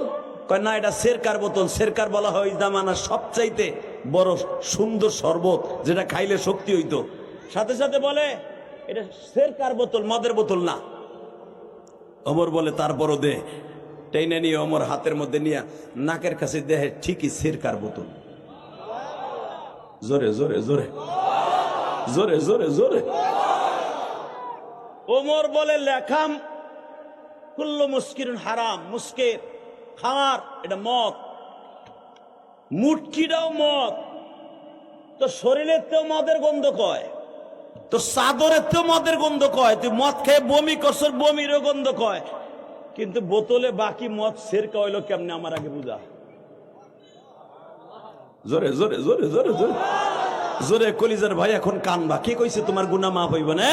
কয় না এটা সিরকার বোতল। সিরকার বলা হয় জামানার সবচাইতে বড় সুন্দর শরবত, যেটা খাইলে শক্তি হইতো। সাথে সাথে বলে এটা সিরকার বোতল, মদের বোতল না। ওমর বলে তারপরও দে। টেনে নিয়ে ওমর হাতের মধ্যে নিয়ে নাকের কাছে দেহে ঠিকই সিরকার বোতল। জোরে জোরে জোরে জোরে জোরে জোরে। ওমর বলে লেখাম কুল্লু মুস্কিরুন হারাম, মুস্কির খামার এটা মদ, মুটকিটাও মদ। তো শরীরের তেও মদের গন্ধ কয়, তো চাদরের তেও মদের গন্ধ কয়। তুই মদ খেয়ে বমি করছর, বমিরও গন্ধ কয়। কিন্তু বোতলে বাকি মদ সিরকা হইলো কেমনে আমার আগে বুঝা। জোরে জোরে জোরে জোরে জোরে জোরে। কলিজার ভাই এখন কানবা। কে কইছে তোমার গুনাহ মাফ হইব না?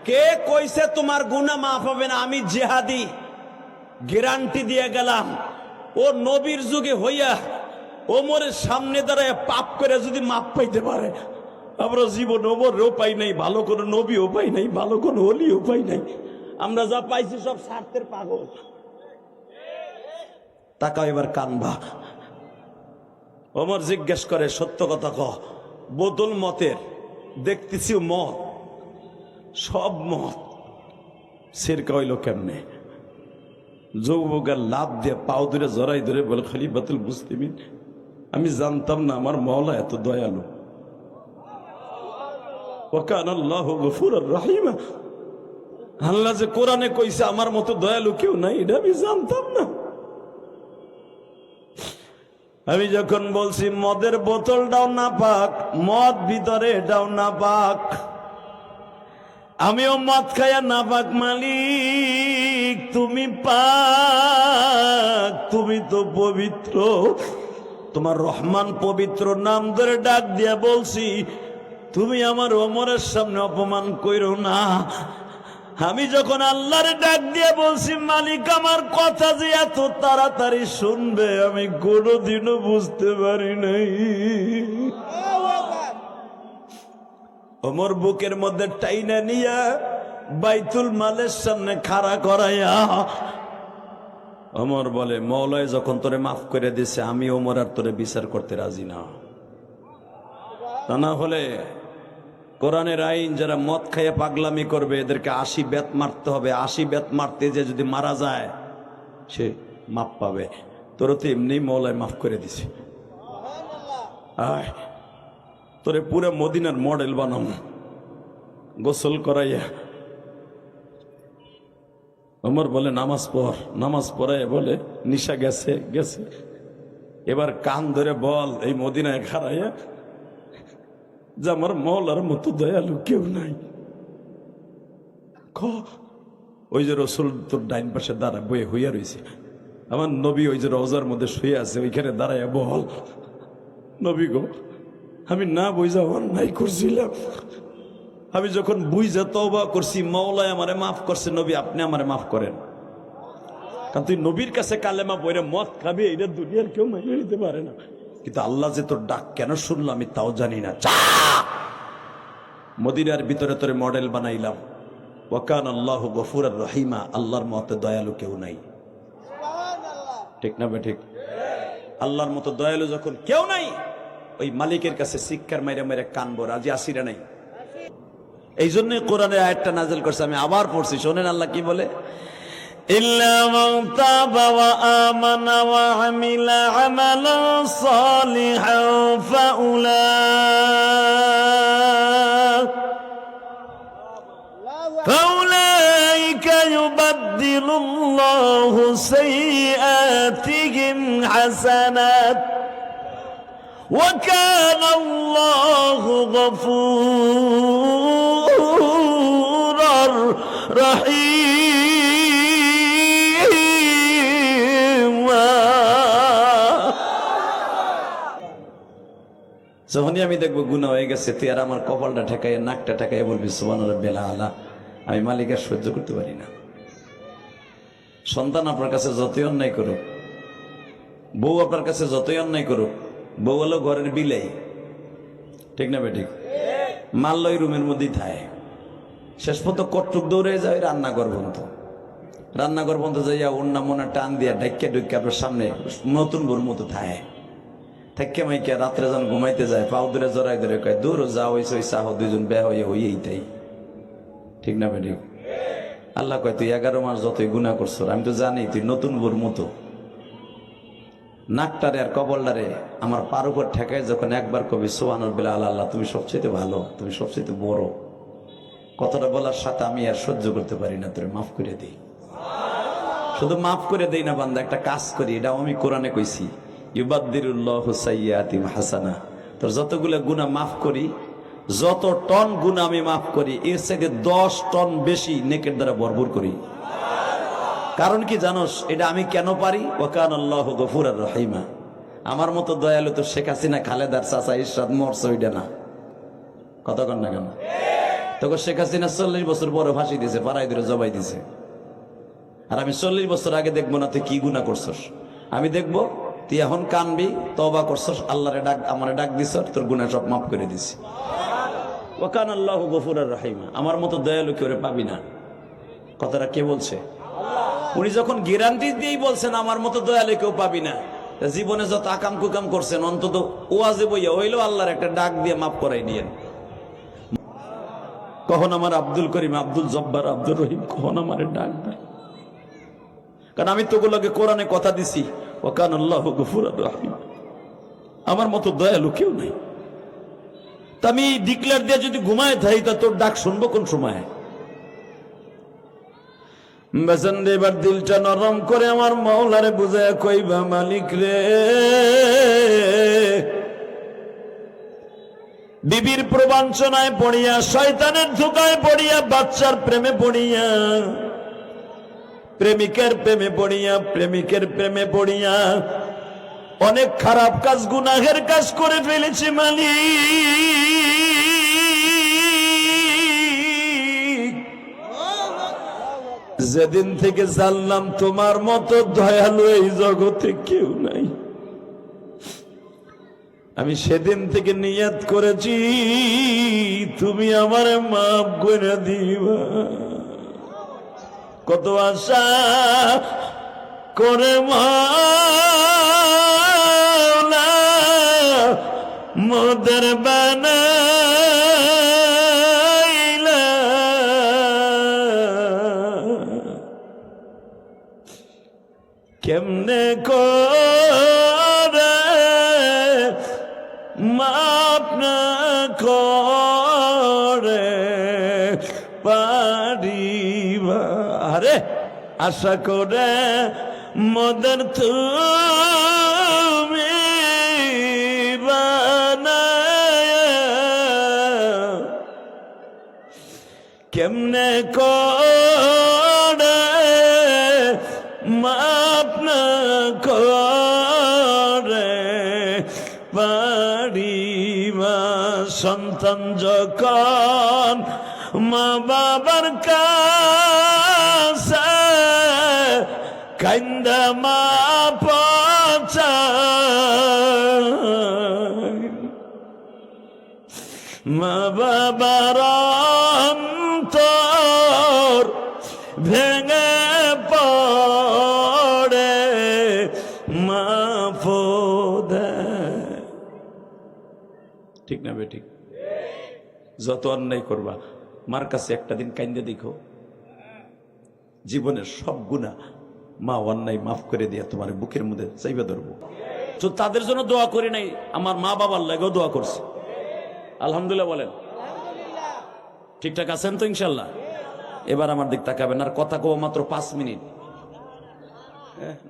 কে কইছে তোমার গুনাহ মাফ হবে না? আমি জিহাদি গ্যারান্টি দিয়ে গেলাম। ও নবীর যুগে হইয়া ওমরের সামনে দাঁড়ায় পাপ করে যদি মাপ পাইতে পারে, আমরা জীবন ওমরও পাই নাই, ভালো কোনো নবীও পাই নাই, ভালো কোনো ওলিও পাই নাই। আমরা যা পাইছি সব স্বার্থের পাগল। টাকা এবার কানবা। ওমর জিজ্ঞেস করে সত্য কথা ক, বোতল মতের দেখতেছি মদ, সব মদ, সিরকা হইল কেমনে? যুবকের লাভ দিয়ে পাও ধরে জড়াই ধরে বলে খলিফাতুল মুসলিমিন, আমি জানতাম না আমার মওলা এত দয়ালু। ওয়া কানা আল্লাহু গফুরুর রহিম। আল্লাহ যে কোরআনে কইছে আমার মতো দয়ালু কেউ নাই, এটা আমি জানতাম না। আমি যখন বলছি মদের বোতলটাও না পাক, মদ ভিতরে এটাও না পাক, আমিও মদ খায়া না পাক। মালিক তুমি পাক, তুমি তো পবিত্র, তোমার রহমান পবিত্র নাম ধরে ডাক দিয়া বলছি, তুমি আমার ওমরের সামনে অপমান কইরো না। আমি যখন আল্লাহর ডাক দিয়ে বলছি মালিক আমার কথা যে এত তাড়াতাড়ি শুনবে আমি কোনোদিনও বুঝতে পারি নাই। ওমর বুকের মধ্যে টাইনা নিয়া বাইতুল মালের সামনে খাড়া করাইয়া ওমর বলে, মওলায় যখন তোরে মাফ করে দিছে আমি ওমর আর তোরে বিচার করতে রাজি না। তা না হলে কোরআনের আইন যারা মদ খাইয়ে পাগলামি করবে এদেরকে 80 বেত মারতে হবে। 80 বেত মারতে যে যদি মারা যায় সে মাপ পাবে। তোর তো এমনি মওলায় মাফ করে দিছে। আয় তোরে পুরো মদিনার মডেল বানাম, গোসল করাইয়া। ওমর বলে নামাজ পড়, নামাজ পড়াইয়া বলে নিশা গেছে গেছে, এবার কান ধরে বল এই মদিনায় খাড়াইয়া যে আমার মওলার মতো দয়ালু কেউ নাই। ওই যে রসুল তোর ডাইন পাশে দাঁড়া বয়ে হইয়া রয়েছে, আমার নবী ওই যে রওজার মধ্যে শুয়ে আছে ওইখানে দাঁড়াইয়া বল, নবী গো আমি না বুঝা অন্যায় করছিলাম, আমি যখন বুঝা তওবা করছি মওলায় আমারে মাফ করছে, নবী আপনি আমারে মাফ করেন। কারণ তুই নবীর কাছে কালেমা পড়ে মদ খাবি, এটা দুনিয়ার কেউ মেনে নিতে পারে না। কিন্তু আল্লাহ যে তোর ডাক কেন শুনলো আমি তাও জানি না। মদিনার ভিতরে তোরে মডেল বানাইলাম। ওয়াকান আল্লাহু গফুরার রহিমা, আল্লাহর মতো দয়ালু কেউ নাই। ঠিক না ঠিক? আল্লাহর মতো দয়ালু যখন কেউ নাই, ওই মালিকের কাছে শিক্ষার মাইরা মাইরা কানবো, রাজি আসিরা নাই। এই জন্যই কোরআনের আয়াতটা নাযিল করছে, আমি আবার পড়ছি, শোনেন আল্লাহ কি বলে, ইল্লা মান তাবা ওয়া আমানা ওয়া আমিলা আমালান সালিহান ফাউলাইকা ইউবাদদিলুল্লাহু সাইয়্যাতিহিম হাসানাত ওয়া কানা আল্লাহু গফুরার রহিম। যখনই আমি দেখবো গুনাহ হয়ে গেছে, তুই আর আমার কপালটা ঠেকাই, নাকটা ঠেকাই বলবি সুবহানাল্লাহ বেলা আলা, আমি মালিকের সহ্য করতে পারি না। সন্তান আপনার কাছে যতই অন্যায় করুক, বউ আপনার কাছে যতই অন্যায় করুক, বউ হলো ঘরের বিলাই, ঠিক না বেঠিক? মারল ওই রুমের মধ্যেই থাকে, শেষ পর্যন্ত কটুক দৌড়ে যায় রান্নাঘর পর্যন্ত। রান্নাঘর পর্যন্ত যাইয়া অন্য মনে টান দিয়া ডাইকা ডুইকা আপনার সামনে নতুন বোর মতো থাকে, থাকে মাইকা রাত্রে যখন ঘুমাইতে যায় পাও দূরে জড়াই ধরে কয় দূর যা হয়েছে ওই চাহ, দুইজন বেয়া হইয়া হইয়েই তাই, ঠিক না বেঠিক? আল্লাহ কয় তুই 11 মাস যতই গুনাহ করছো, আমি তো জানি তুই নতুন বোর মতো। নাকটারে আর কবলটারে আমার পার উপর ঠেকায় যখন একবার কবি সুবহানাল্লাহ, আল্লাহ তুমি সবচেয়ে ভালো, তুমি সবচেয়ে বড়, কথাটা বলার সাথে আমি আর সহ্য করতে পারি না, তোরে মাফ করে দিই। শুধু মাফ করে দেই না বান্দা, একটা কাজ করি, এটাও আমি কোরআনে কইছি, ইউবাদদিলুল্লাহু সাইয়্যাতিহিম হাসানা। তোর যতগুলো গুনাহ মাফ করি, যত টন গুনাহ আমি মাফ করি, এর চাইতে 10 টন বেশি নেকের দ্বারা ভরপুর করি। কারণ কি জানোস এটা আমি কেন পারি? ওয়াকান আল্লাহু গফুরার রহিমা। আমার মতো দয়ালু তো শেখ হাসিনা, খালেদার চাচা ইরশাদ মরছে, ওইটা না। কতক্ষণ না কেন তোকে শেখ হাসিনা 40 বছর পরে ফাঁসি দিয়েছে, পাড়ায় ধরে জবাই দিছে। আর আমি 40 বছর আগে দেখবো না তুই কি গুনাহ করছস, আমি দেখবো তুই এখন কানবি, তওবা করছস, আল্লাহরে ডাক, আমারে ডাক দিছ, তোর গুনাহ সব মাফ করে দিছি। ওয়াকান আল্লাহু গফুরার রহিমা। আমার মতো দয়ালু কেউ পাবি না। কথাটা কে বলছে? উনি যখন গ্যারান্টি দিয়েই বলছেন আমার মতো দয়ালু কেউ পাবি না, জীবনে যত আকাম কুকাম করছেন অন্তত ওয়াজে বইয়া হইলেও আল্লাহর একটা ডাক দিয়ে মাফ করাই নিয়েন। কখন আমার আব্দুল করিম, আব্দুল জব্বার, আব্দুর রহিম কখন আমার ডাক দেয়? কারণ আমি তোগুলোকে কোরআনে কথা দিছি, ওয়াকান আল্লাহু গফুরার রহিম। আমার মতো দয়ালু কেউ নাই। তা আমি ডিক্লেয়ার দিয়ে যদি ঘুমায় থাই, তা তোর ডাক শুনবো কোন সময়? এবার দিলটা নরম করে আমার মাওলারে বুঝায় কইবা, মালিক রে, বিবির প্রবঞ্চনায় পড়িয়া, শয়তানের ধোঁকায় পড়িয়া, বাচ্চার প্রেমে পড়িয়া, প্রেমিকের প্রেমে পড়িয়া, প্রেমিকের প্রেমে পড়িয়া অনেক খারাপ কাজ, গুনাহের কাজ করে ফেলেছি মালিক। যেদিন থেকে জানলাম তোমার মতো দয়ালু এই জগতে কেউ নাই, আমি সেদিন থেকে নিয়ত করেছি তুমি আমারে মাফ করে দিবা। কত আশা করে মাওলা মোদের বানাইলা, কেমনে করে মাপ না করে পারিবা। আরে আশা করে মোদের তুমি বানায়া, কেমনে করে মাপ না করে পারিবা। সন্তান যখন মা বাবার কাছে কান্দা মা পচায় মা বাবার অন্তর ভেঙে পড়ে মা ফোদায়। ঠিক না বেঠিক? যত অন্যায় করবা মার কাছে একটা দিন কাইন্দে দেখো, জীবনের সব গুনাহ মা অন্যায় মাফ করে দিয়া তোমার বুকের মধ্যে চাইবে ধরবো। তো তাদের জন্য দোয়া করি নাই, আমার মা বাবার লাগেও দোয়া করছি। আলহামদুলিল্লাহ বলেন। ঠিকঠাক আছেন তো ইনশাল্লাহ? এবার আমার দিক তাকাবেন, আর কথা কব মাত্র 5 মিনিট।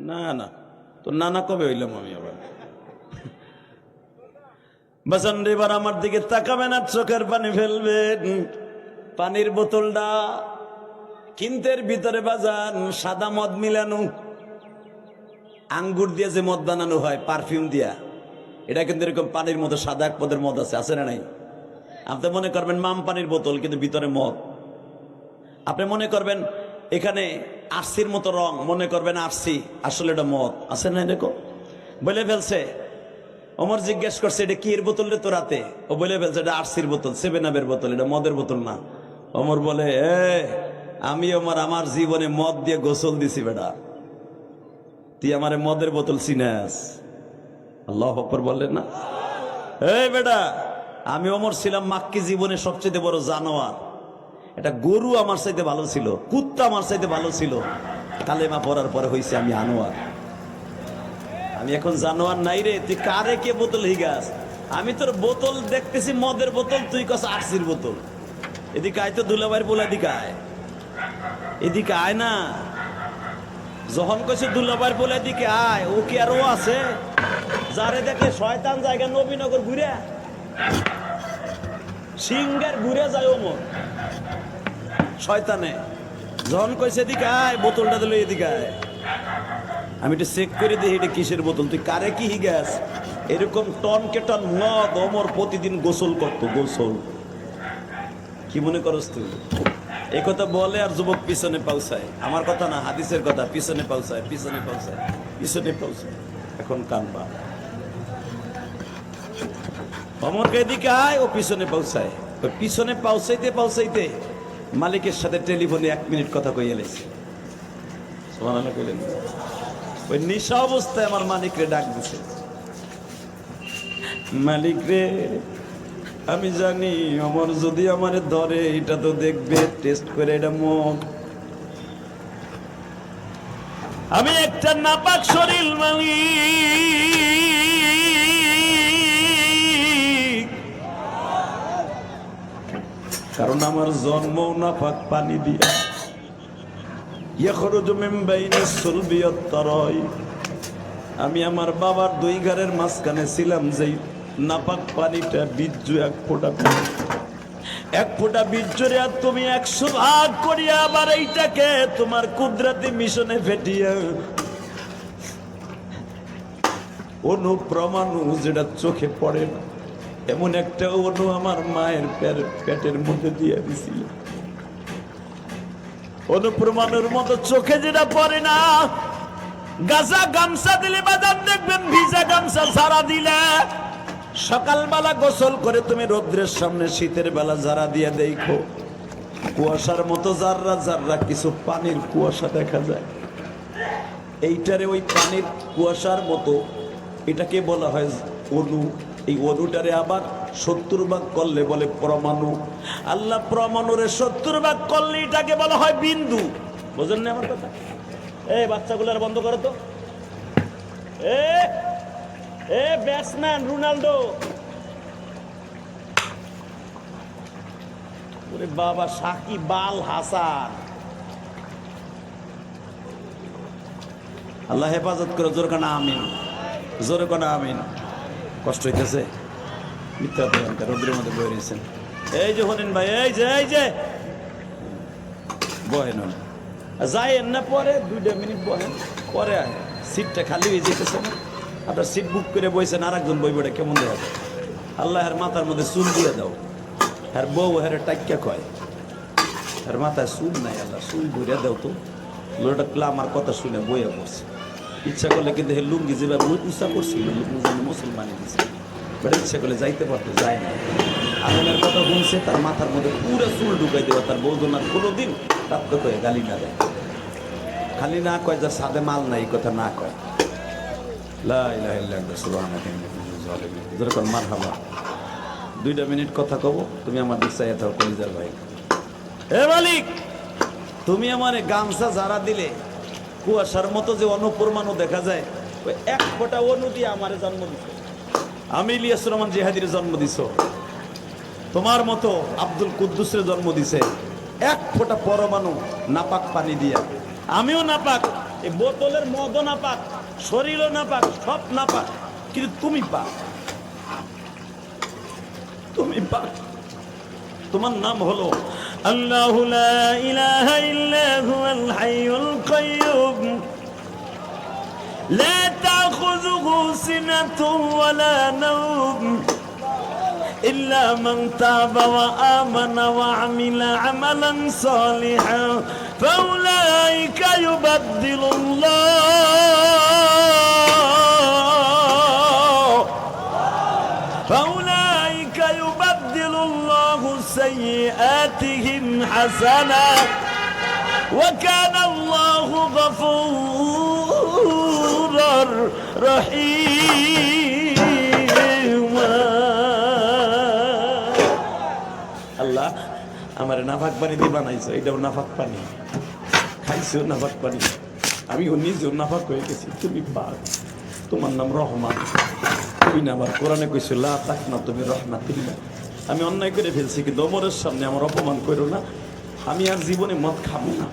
না না তো নানা কবে হইলাম আমি আবার? বাজান এবার আমার দিকে তাকাবেন আর চোখের পানি ফেলবেন। পানির বোতলটা কিন্তের ভিতরে বাজান সাদা মদ মিলানো, আঙ্গুর দিয়ে যে মদ বানানো হয় পারফিউম দিয়া, এটা কিন্তু এরকম পানির মতো সাদা এক পদের মদ আছে না নাই? আপনি মনে করবেন মাম পানির বোতল, কিন্তু ভিতরে মদ। আপনি মনে করবেন এখানে আরসির মতো রং, মনে করবেন আরসি, আসলে এটা মদ। আছে না? দেখো বলে ফেলছে। ওমর জিজ্ঞেস করছে এটা কি এর বোতল রে তোরাতে? ও বলে ফেলছে এটা আরসির বোতল, 7-আপের বোতল, এটা মদের বোতল না। ওমর বলে আমি আমার জীবনে মদ দিয়ে গোসল দিছি বেটা, তুই আমারে মদের বোতল চিনাস? আল্লাহু আকবার বললেন না? বেটা আমি ওমর ছিলাম মাক্কি জীবনে সবচেয়ে বড় জানোয়ার। এটা গরু আমার চাইতে ভালো ছিল, কুত্তা আমার চাইতে ভালো ছিল। কালেমা পড়ার পরে হয়েছে আমি আনোয়ার। আমি এখন জানোয়ার নাই রে। তুই কারে কে বোতল হিগাস? আমি তোর বোতল দেখতেছি মদের বোতল, তুই কস আরসির বোতল। এদিকে আয় তো দুলাভাইয়ের বলে, এদিকে আয়, এদিকে আয় না। যখন কইছে দুলাভাইয়ের বলে এদিকে আয়, ও কি আর ও আছে যারে দেখলে শয়তান জায়গা নবীনগর ঘুরে সিঙ্গার ঘুরে যায় ওমর শয়তানে। যখন কইছে এদিকে আয়, বোতলটা দিল এদিকে আয়। আমি একটু চেক করে দিই এটা কিসের বোতল, তুই কারে কি হিগাস? এরকম টন কে টন মদ ওমর প্রতিদিন গোসল করতো, গোসল। কি মনে করস তুই? এই কথা বলে আর যুবক পিছনে পৌঁছায়। আমার কথা না, হাদিসের কথা। পিছনে পৌঁছায়, পিছনে পৌঁছায়, পিছনে পৌঁছায়। এখন কানবা অমরকে এদিকে আয়, ও পিছনে পৌঁছায়। ওই পিছনে পৌঁছাইতে পৌঁছাইতে মালিকের সাথে টেলিফোনে 1 মিনিট কথা কই এলেছে। সুবহানাল্লাহ কইলেন। ওই নিশা অবস্থায় আমার মালিক রে ডাক দিছে, মালিক রে আমি জানি অমর যদি আমারে ধরে এটা তো দেখবে টেস্ট করে এটা মদ। আমি একটা নাপাক শরীর মালিক, কারণ আমার জন্ম নাপাক পানি দিয়া। ইয়াখরুজু মিন বাইনিস সুলবি ওয়াত তারাই। আমি আমার বাবার 2 ঘরের মাঝখানে ছিলাম, যেই নাপাক পানিটা বীর্য 1 ফোঁটা, 1 ফোঁটা বীর্যরে আর তুমি 100 ভাগ করিয়া আবার এইটাকে তোমার কুদরতি মিশনে ফেটিয়া অনুপ্রমাণু যেটা চোখে পড়ে না এমন একটা অনু আমার মায়ের পেটের মধ্যে দিয়ে দিছিল। অনুপ্রমাণের মতো চোখে যেটা পড়ে না, গাছা গামছা দিলে বাজার দেখবেন ভিজা গামছা সারা দিলে সকালবেলা গোসল করে তুমি রৌদ্রের সামনে শীতের বেলা যারা দিয়ে দেখো কুয়াশার মতো জাররা জাররা কিছু পানির কুয়াশা দেখা যায়। এইটারে ওই পানির কুয়াশার মতো এটাকে বলা হয় অনু। এই অনুটারে আবার 70 ভাগ করলে বলে পরমাণু। আল্লাহ পরমাণুরে 70 ভাগ করলে এটাকে বলা হয় বিন্দু। বুঝেন না আমার কথা? এই বাচ্চাগুলার বন্ধ করো তো। ব্যাটসম্যান রোনাল্ডো, ওরে বাবা সাকিব আল হাসান, আল্লাহ হেফাজত করে। জোর কানা আমিন, জোরে কানা আমিন। কষ্ট হইতেছে, মিথ্যা রোদ্রের মধ্যে বয়ে রয়েছেন। এই যে হলেন ভাই, এই যে বহেন যাইয়েন না, পরে 2 মিনিট বহেন, পরে আয়। সিটটা খালি হয়ে যেতেছে না, আপনার সিট বুক করে বইছেন, আর একজন বইবটা কেমন দেখা যায়? আল্লাহর মাথার মধ্যে চুল দিয়ে দাও। হ্যার বউ হ্যারে টাইকা কয়, হ্যার মাথায় চুল নাই, আল্লাহ চুল ঘুরে দাও তো। লোকটা ক্লা আমার কথা শুনে বইয়া পড়ছে। ইচ্ছা করলে কিন্তু হে লুঙ্গি যেভাবে উঁচা করছিল মুসলমানি দিচ্ছে, বাট ইচ্ছা করলে যাইতে পারতো, যায় না। আগুনের কথা শুনছে, তার মাথার মধ্যে পুরো চুল ঢুকাই দেওয়া, তার বৌদনার কোনোদিন প্রাপ্ত করে গালি না দেয়, খালি না কয় যার সাদে মাল নাই, এই কথা না কয়। যেরকম মার হাবা 2 মিনিট কথা কব, তুমি আমার দিক চাইয়া থাকো কলিজার ভাই। হে মালিক, তুমি আমারে গামছা যারা দিলে, কুয়াশার মতো যে অনুপরমাণু দেখা যায়, ওই এক ফোঁটা অনু দিয়ে আমারে জন্ম দিছো। আমি ইলিয়াস রহমান জিহাদির জন্ম দিছো, তোমার মতো আব্দুল কুদ্দুসের জন্ম দিছে এক ফোঁটা পরমাণু নাপাক পানি দিয়া। আমিও নাপাক, এই বোতলের মদও নাপাক, শরীরও নাপাক, সব নাপাক, কিন্তু তুমি পাক, তুমি পাক। তোমার নাম হলো আল্লাহু লা ইলাহা ইল্লা হুয়াল হাইয়ুল কাইয়্যুম লা তাখুযুহু সিনাতুন ওয়ালা নাওম ইল্লা মান তাবা ওয়া আমানা ওয়া আমিলা আমালান সালিহান ফাউলাইকা ইউবাদদিলুল্লাহু سيئاتهم حسنا وكان الله غفورا رحيما। আল্লাহ আমার নাফাক পানি দিয়ে বানাইছো, এটাও নাফাক পানি, খাইছো নাফাক পানি, আমিও নিজেও নাফাক হয়ে গেছি, তুমি পাক। তোমার নাম রহমান, তুমি না আবার কোরআনে কইছো লা তাকনা তুমি রহমাতুল্লাহ। আমি অন্যায় করে ফেলছি, কিন্তু ওমরের সামনে আমার অপমান করো না, আমি আর জীবনে মদ খাবো না।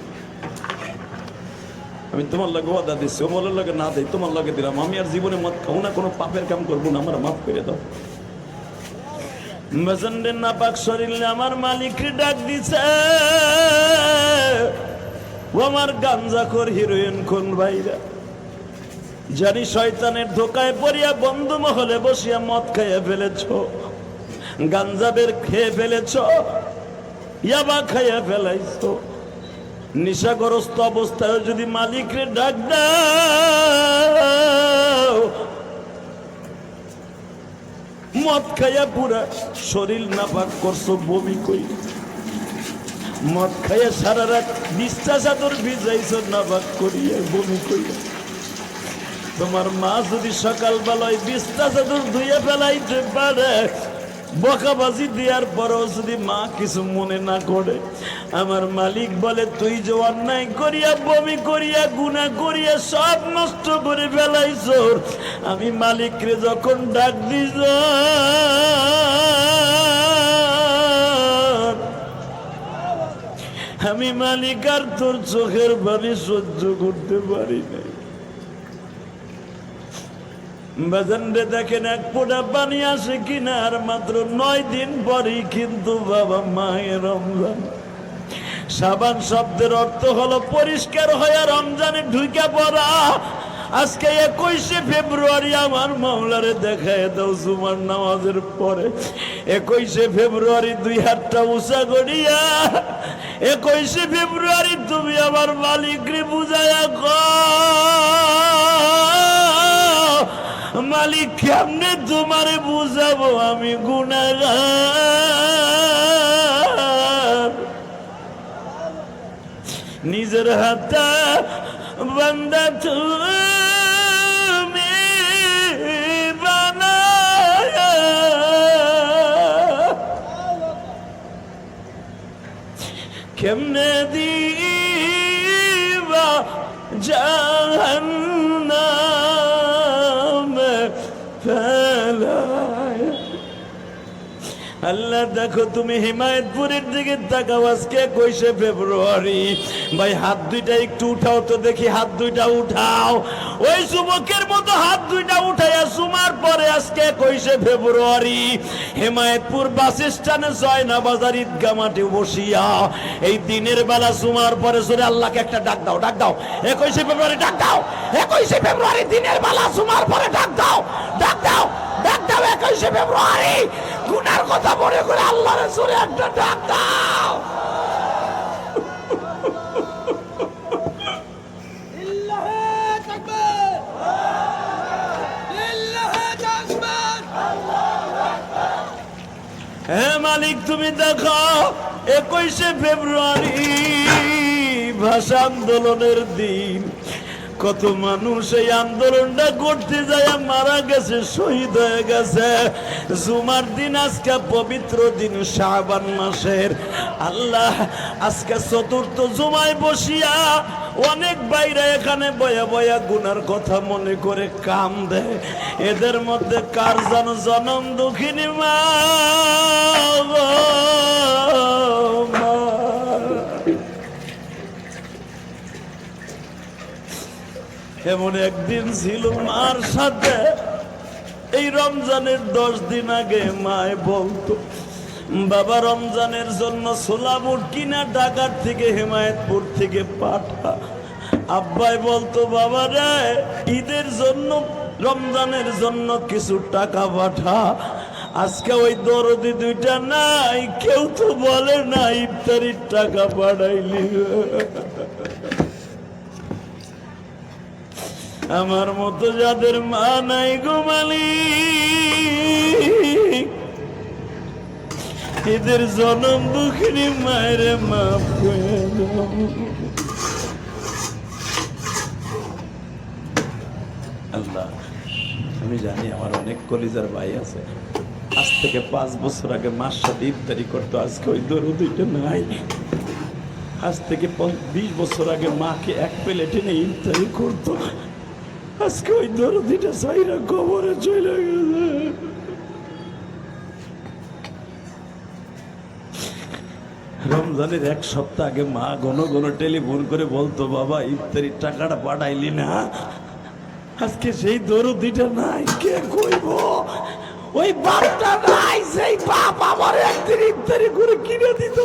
আমি তোমার লগে ওয়াদা দিচ্ছি, ওমরের লগে না দেই, তোমার লগে দিলাম, আমি আর জীবনে মদ খাবো না, কোনো পাপের কাম করবো না, আমার মাফ করে দাও। মেজেন্ডের নাপাক শরীরে আমার মালিক ডাক দিছে, ও আমার গাঞ্জাখোর হিরোইন কোন ভাইরা, জানি শয়তানের ধোকায় পড়িয়া বন্ধু মহলে বসিয়া মদ খাইয়া ফেলেছ, গাঞ্জাবের খেয়ে ফেলেছ, ইয়াবা খাইয়া ফেলাইছ, নিশাগ্রস্ত অবস্থায় যদি মালিকরে ডাক দাও, মদ খাইয়া পুরা শরীর নাপাক করছো, বমি কই মদ খাইয়া সারা রাত বিছনা চাদর ভিজাইছ নাপাক করিয়া, বমি কইয়া। তোমার মা যদি সকালবেলায় বিছনা চাদর ধুয়ে ফেলাইতে পারে, বকাবাজি দেওয়ার পরও যদি মা কিছু মনে না করে, আমার মালিক বলে তুই যে অন্যায় করিয়া বমি করিয়া গুনাহ করিয়া সব নষ্ট করে ফেলাইছ, আমি মালিকরে যখন ডাক দিছ, আমি মালিক আর তোর চোখের পানি সহ্য করতে পারি নাই। বাজানরে দেখেন এক ফোঁটা পানি আসে কিনা, আর মাত্র 9 দিন পরেই কিন্তু বাবা মায়ের রমজান। সাবান শব্দের অর্থ হলো পরিষ্কার হয়ে রমজানে ঢুকে পড়া। আজকে 21শে ফেব্রুয়ারি আমার মাওলারে দেখায় দাও জুমার নামাজের পরে। 21শে ফেব্রুয়ারি 2 হাতটা উঁচা করিয়া 21শে ফেব্রুয়ারি তুমি আমার মালিকরে বুঝায়া মালিক কেমনে তোমারে বুঝাবো আমি গুনাহগার। নিজের হাতে বান্দা তুমি বানায়া কেমনে দিবা জাহান্নামে ফেলায়া। আল্লাহ দেখো তুমি হিমায়তপুরের দিকে তাকাও, আজকে 21শে ফেব্রুয়ারি। ভাই হাত দুইটা একটু উঠাও তো দেখি, হাত দুইটা উঠাও, ওই যুবকের মতো হাত দুইটা উঠাইয়া সুমার পরে আজকে 21শে ফেব্রুয়ারি হিমায়তপুর বাস স্ট্যান্ডে জয়না বাজার ঈদগাহ মাঠে বসিয়া এই দিনের বেলা সুমার পরে সরে আল্লাহকে একটা ডাক দাও, ডাক দাও 21শে ফেব্রুয়ারি, ডাক দাও 21শে ফেব্রুয়ারি দিনের বেলা সুমার পরে ডাক দাও, ডাক দাও, ডাক দাও 21শে ফেব্রুয়ারি গুনার কথা মনে করে আল্লাহর রাসূলে একটা ডাক দাও। মালিক তুমি দেখো 21শে ফেব্রুয়ারি ভাষা আন্দোলনের দিন কত মানুষ এই আন্দোলনটা করতে যায় মারা গেছে, শহীদ হয়ে গেছে। জুমার দিন আজকে পবিত্র দিন শাবান মাসের, আল্লাহ আজকে চতুর্থ জুমায় বসিয়া অনেক বাইরে এখানে বয়া বয়া গুনার কথা মনে করে কাম দেয়। এদের মধ্যে কার যেন জনম দুঃখিনী মা গো, মা। এমন একদিন ছিল মার সাথে, এই রমজানের 10 দিন আগে মায় বলতো, বাবা রমজানের জন্য ছোলা বুট কিনা ঢাকার থেকে হেমায়েতপুর থেকে পাঠা। আব্বাই বলতো, বাবা রে ঈদের জন্য রমজানের জন্য কিছু টাকা পাঠা। আজকে ওই দরদি দুইটা নাই, কেউ তো বলে না ইফতারির টাকা পাঠাইলি। আমার মতো যাদের মা নাই গো মালিক, এদের জনম দুঃখিনী মায়ের মাফ করে দাও। আল্লাহ, আমি জানি আমার অনেক কলিজার ভাই আছে, আজ থেকে 5 বছর আগে মার সাথে ইফতারি করতো, আজকে ওই দরদিটা নাই। আজ থেকে 20 বছর আগে মাকে এক প্লেট এনে ইফতারি করতো, আজকে ওই দরদিটা সাইরা কবরে চলে গেছে। রমজানের 1 সপ্তাহ আগে মা ঘন ঘন টেলিফোন করে বলতো, বাবা ইফতারির টাকাটা পাঠাইলি না। আজকে সেই দরদিটা নাই, কে কইব? ওই বাপটা নাই, সেই বাপ আমার একদিন ইফতারি করে কিনে দিত।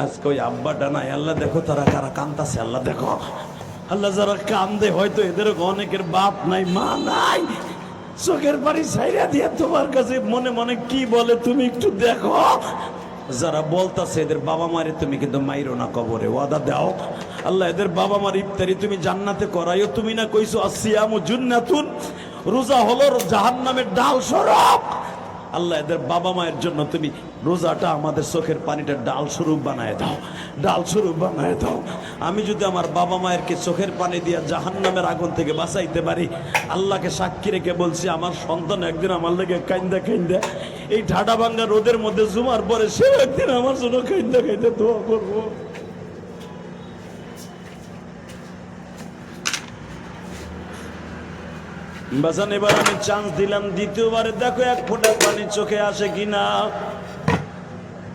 আজকে ওই আব্বাটা নাই। আল্লাহ দেখো তারা কারা কান্দাছে, আল্লাহ দেখো। আল্লাহ যারা কান্দে হয়তো এদের অনেকের বাপ নাই, মা নাই, চোখের পানি ছাইরা দিয়ে তোমার কাছে মনে মনে কি বলে তুমি একটু দেখো। যারা বলতাছে এদের বাবা মারে তুমি কিন্তু মাইরো না, কবরে ওয়াদা দাও। আল্লাহ এদের বাবা মার ইফতারি তুমি জান্নাতে করাইও। তুমি না কইছো আসিয়ামু জুন্নাতুন, রোজা হলো জাহান্নামের ডাল স্বরূপ। আল্লাহ এদের বাবা মায়ের জন্য তুমি রোজাটা আমাদের চোখের পানিটা ডাল স্বরূপ বানায় দাও, ডাল স্বরূপ বানায় দাও। আমি যদি আমার বাবা মায়েরকে চোখের পানি দিয়া জাহান্নামের আগুন থেকে বাঁচাইতে পারি, আল্লাহকে সাক্ষী রেখে বলছি, আমার সন্তান একদিন আমার লেগে কাইন্দা কাইন্দা এই ঢাডা ভাঙ্গা রোদের মধ্যে জুমার পরে সে একদিন আমার জন্য কাইন্দা কাইন্দা দোয়া করবো। বাজান এবার আমি চান্স দিলাম, দ্বিতীয়বারে দেখো 1 ফোঁটা পানি চোখে আসে কিনা।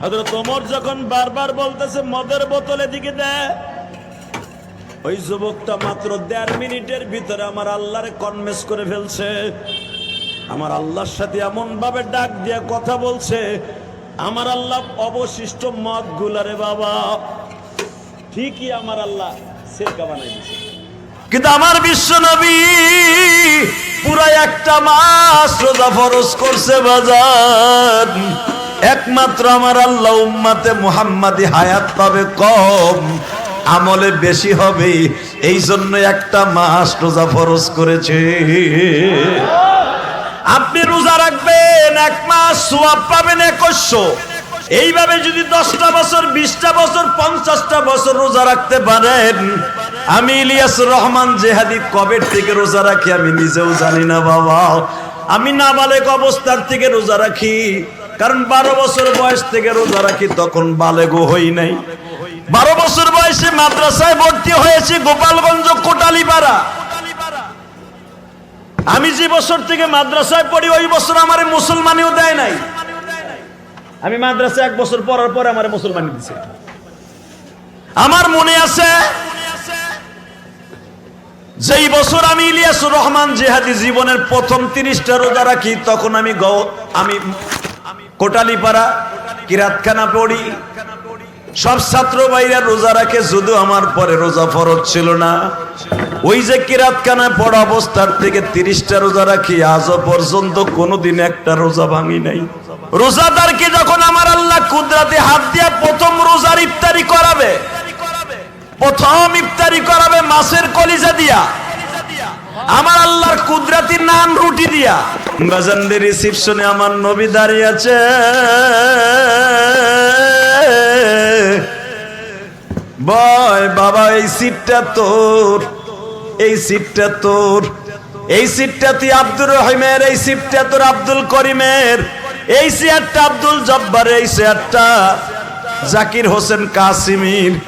হযরত ওমর যখন বারবার বলতেছে মদের বোতল এদিকে দে, ওই যুবকটা মাত্র 1.5 মিনিটের ভিতরে আমার আল্লাহরে কনভিন্স করে ফেলছে। আমার আল্লাহর সাথে এমন ভাবে ডাক দিয়ে কথা বলছে, আমার আল্লাহ অবশিষ্ট মদ গুলারে বাবা ঠিকই আমার আল্লাহ সেরকা বানাই দিছে। কিন্তু আমার বিশ্ব নবী পুরা 1 মাস রোজা ফরজ করছে বাজার। একমাত্র আমার আল্লাহ উম্মতে মুহাম্মাদি হায়াত পাবে কম, আমলে বেশি হবে, এই জন্য 1 মাস রোজা ফরজ করেছে। আপনি রোজা রাখবেন 1 মাস, সওয়াব পাবেন 2100। এইভাবে যদি 10টা বছর, 20টা বছর, 50টা বছর রোজা রাখতে পারেন, আমি ইলিয়াসুর রহমান জেহাদি কবে থেকে রোজা রাখি আমি নিজেও জানি না বাবা। আমি নাবালেগ অবস্থার থেকে রোজা রাখি, কারণ 12 বছর বয়স থেকে রোজা রাখি, তখন বালেগও হই নাই। 12 বছর বয়সে মাদ্রাসায় ভর্তি হয়েছি গোপালগঞ্জ কোটালীপাড়া। আমি যে বছর থেকে মাদ্রাসায় পড়ি ওই বছর আমারে মুসলমানিও দেয় নাই। আমি মাদ্রাসা 1 বছর পড়ার পরে আমারে মুসলমানি দিছে। আমার মনে আছে যেই বছর আমি ইলিয়াসুর রহমান জেহাদি জীবনের প্রথম 30টা রোজা রাখি, তখন আমি কোটালীপাড়া কিরাতখানা পড়ি। সব ছাত্র ভাইরা রোজা রাখে, শুধু আমার পরে রোজা ফরজ ছিল না। ওই যে কিরাতখানায় পড়া অবস্থার থেকে 30টা রোজা রাখি, আজও পর্যন্ত কোনোদিন একটা রোজা ভাঙি নাই। রোজাদারকে যখন আমার আল্লাহ কুদরতে হাত দিয়া প্রথম রোজার ইফতারি করাবে, প্রথম ইফতারি করাবে মাছের কলিজা দিয়া। আমার আল্লাহর কুদরতি নান রুটি দিয়া বাজানদের রিসিপশনে আমার নবী দাঁড়িয়ে আছে। বয় বাবা, এই সিটটা তোর, এই সিটটা তোর, এই সিটটা তুই আব্দুর রহিমের, এই সিটটা তোর আব্দুল করিমের, এই চেয়ারটা আব্দুল জব্বারের, এই চেয়ারটা জাকির হোসেন কাসিমির।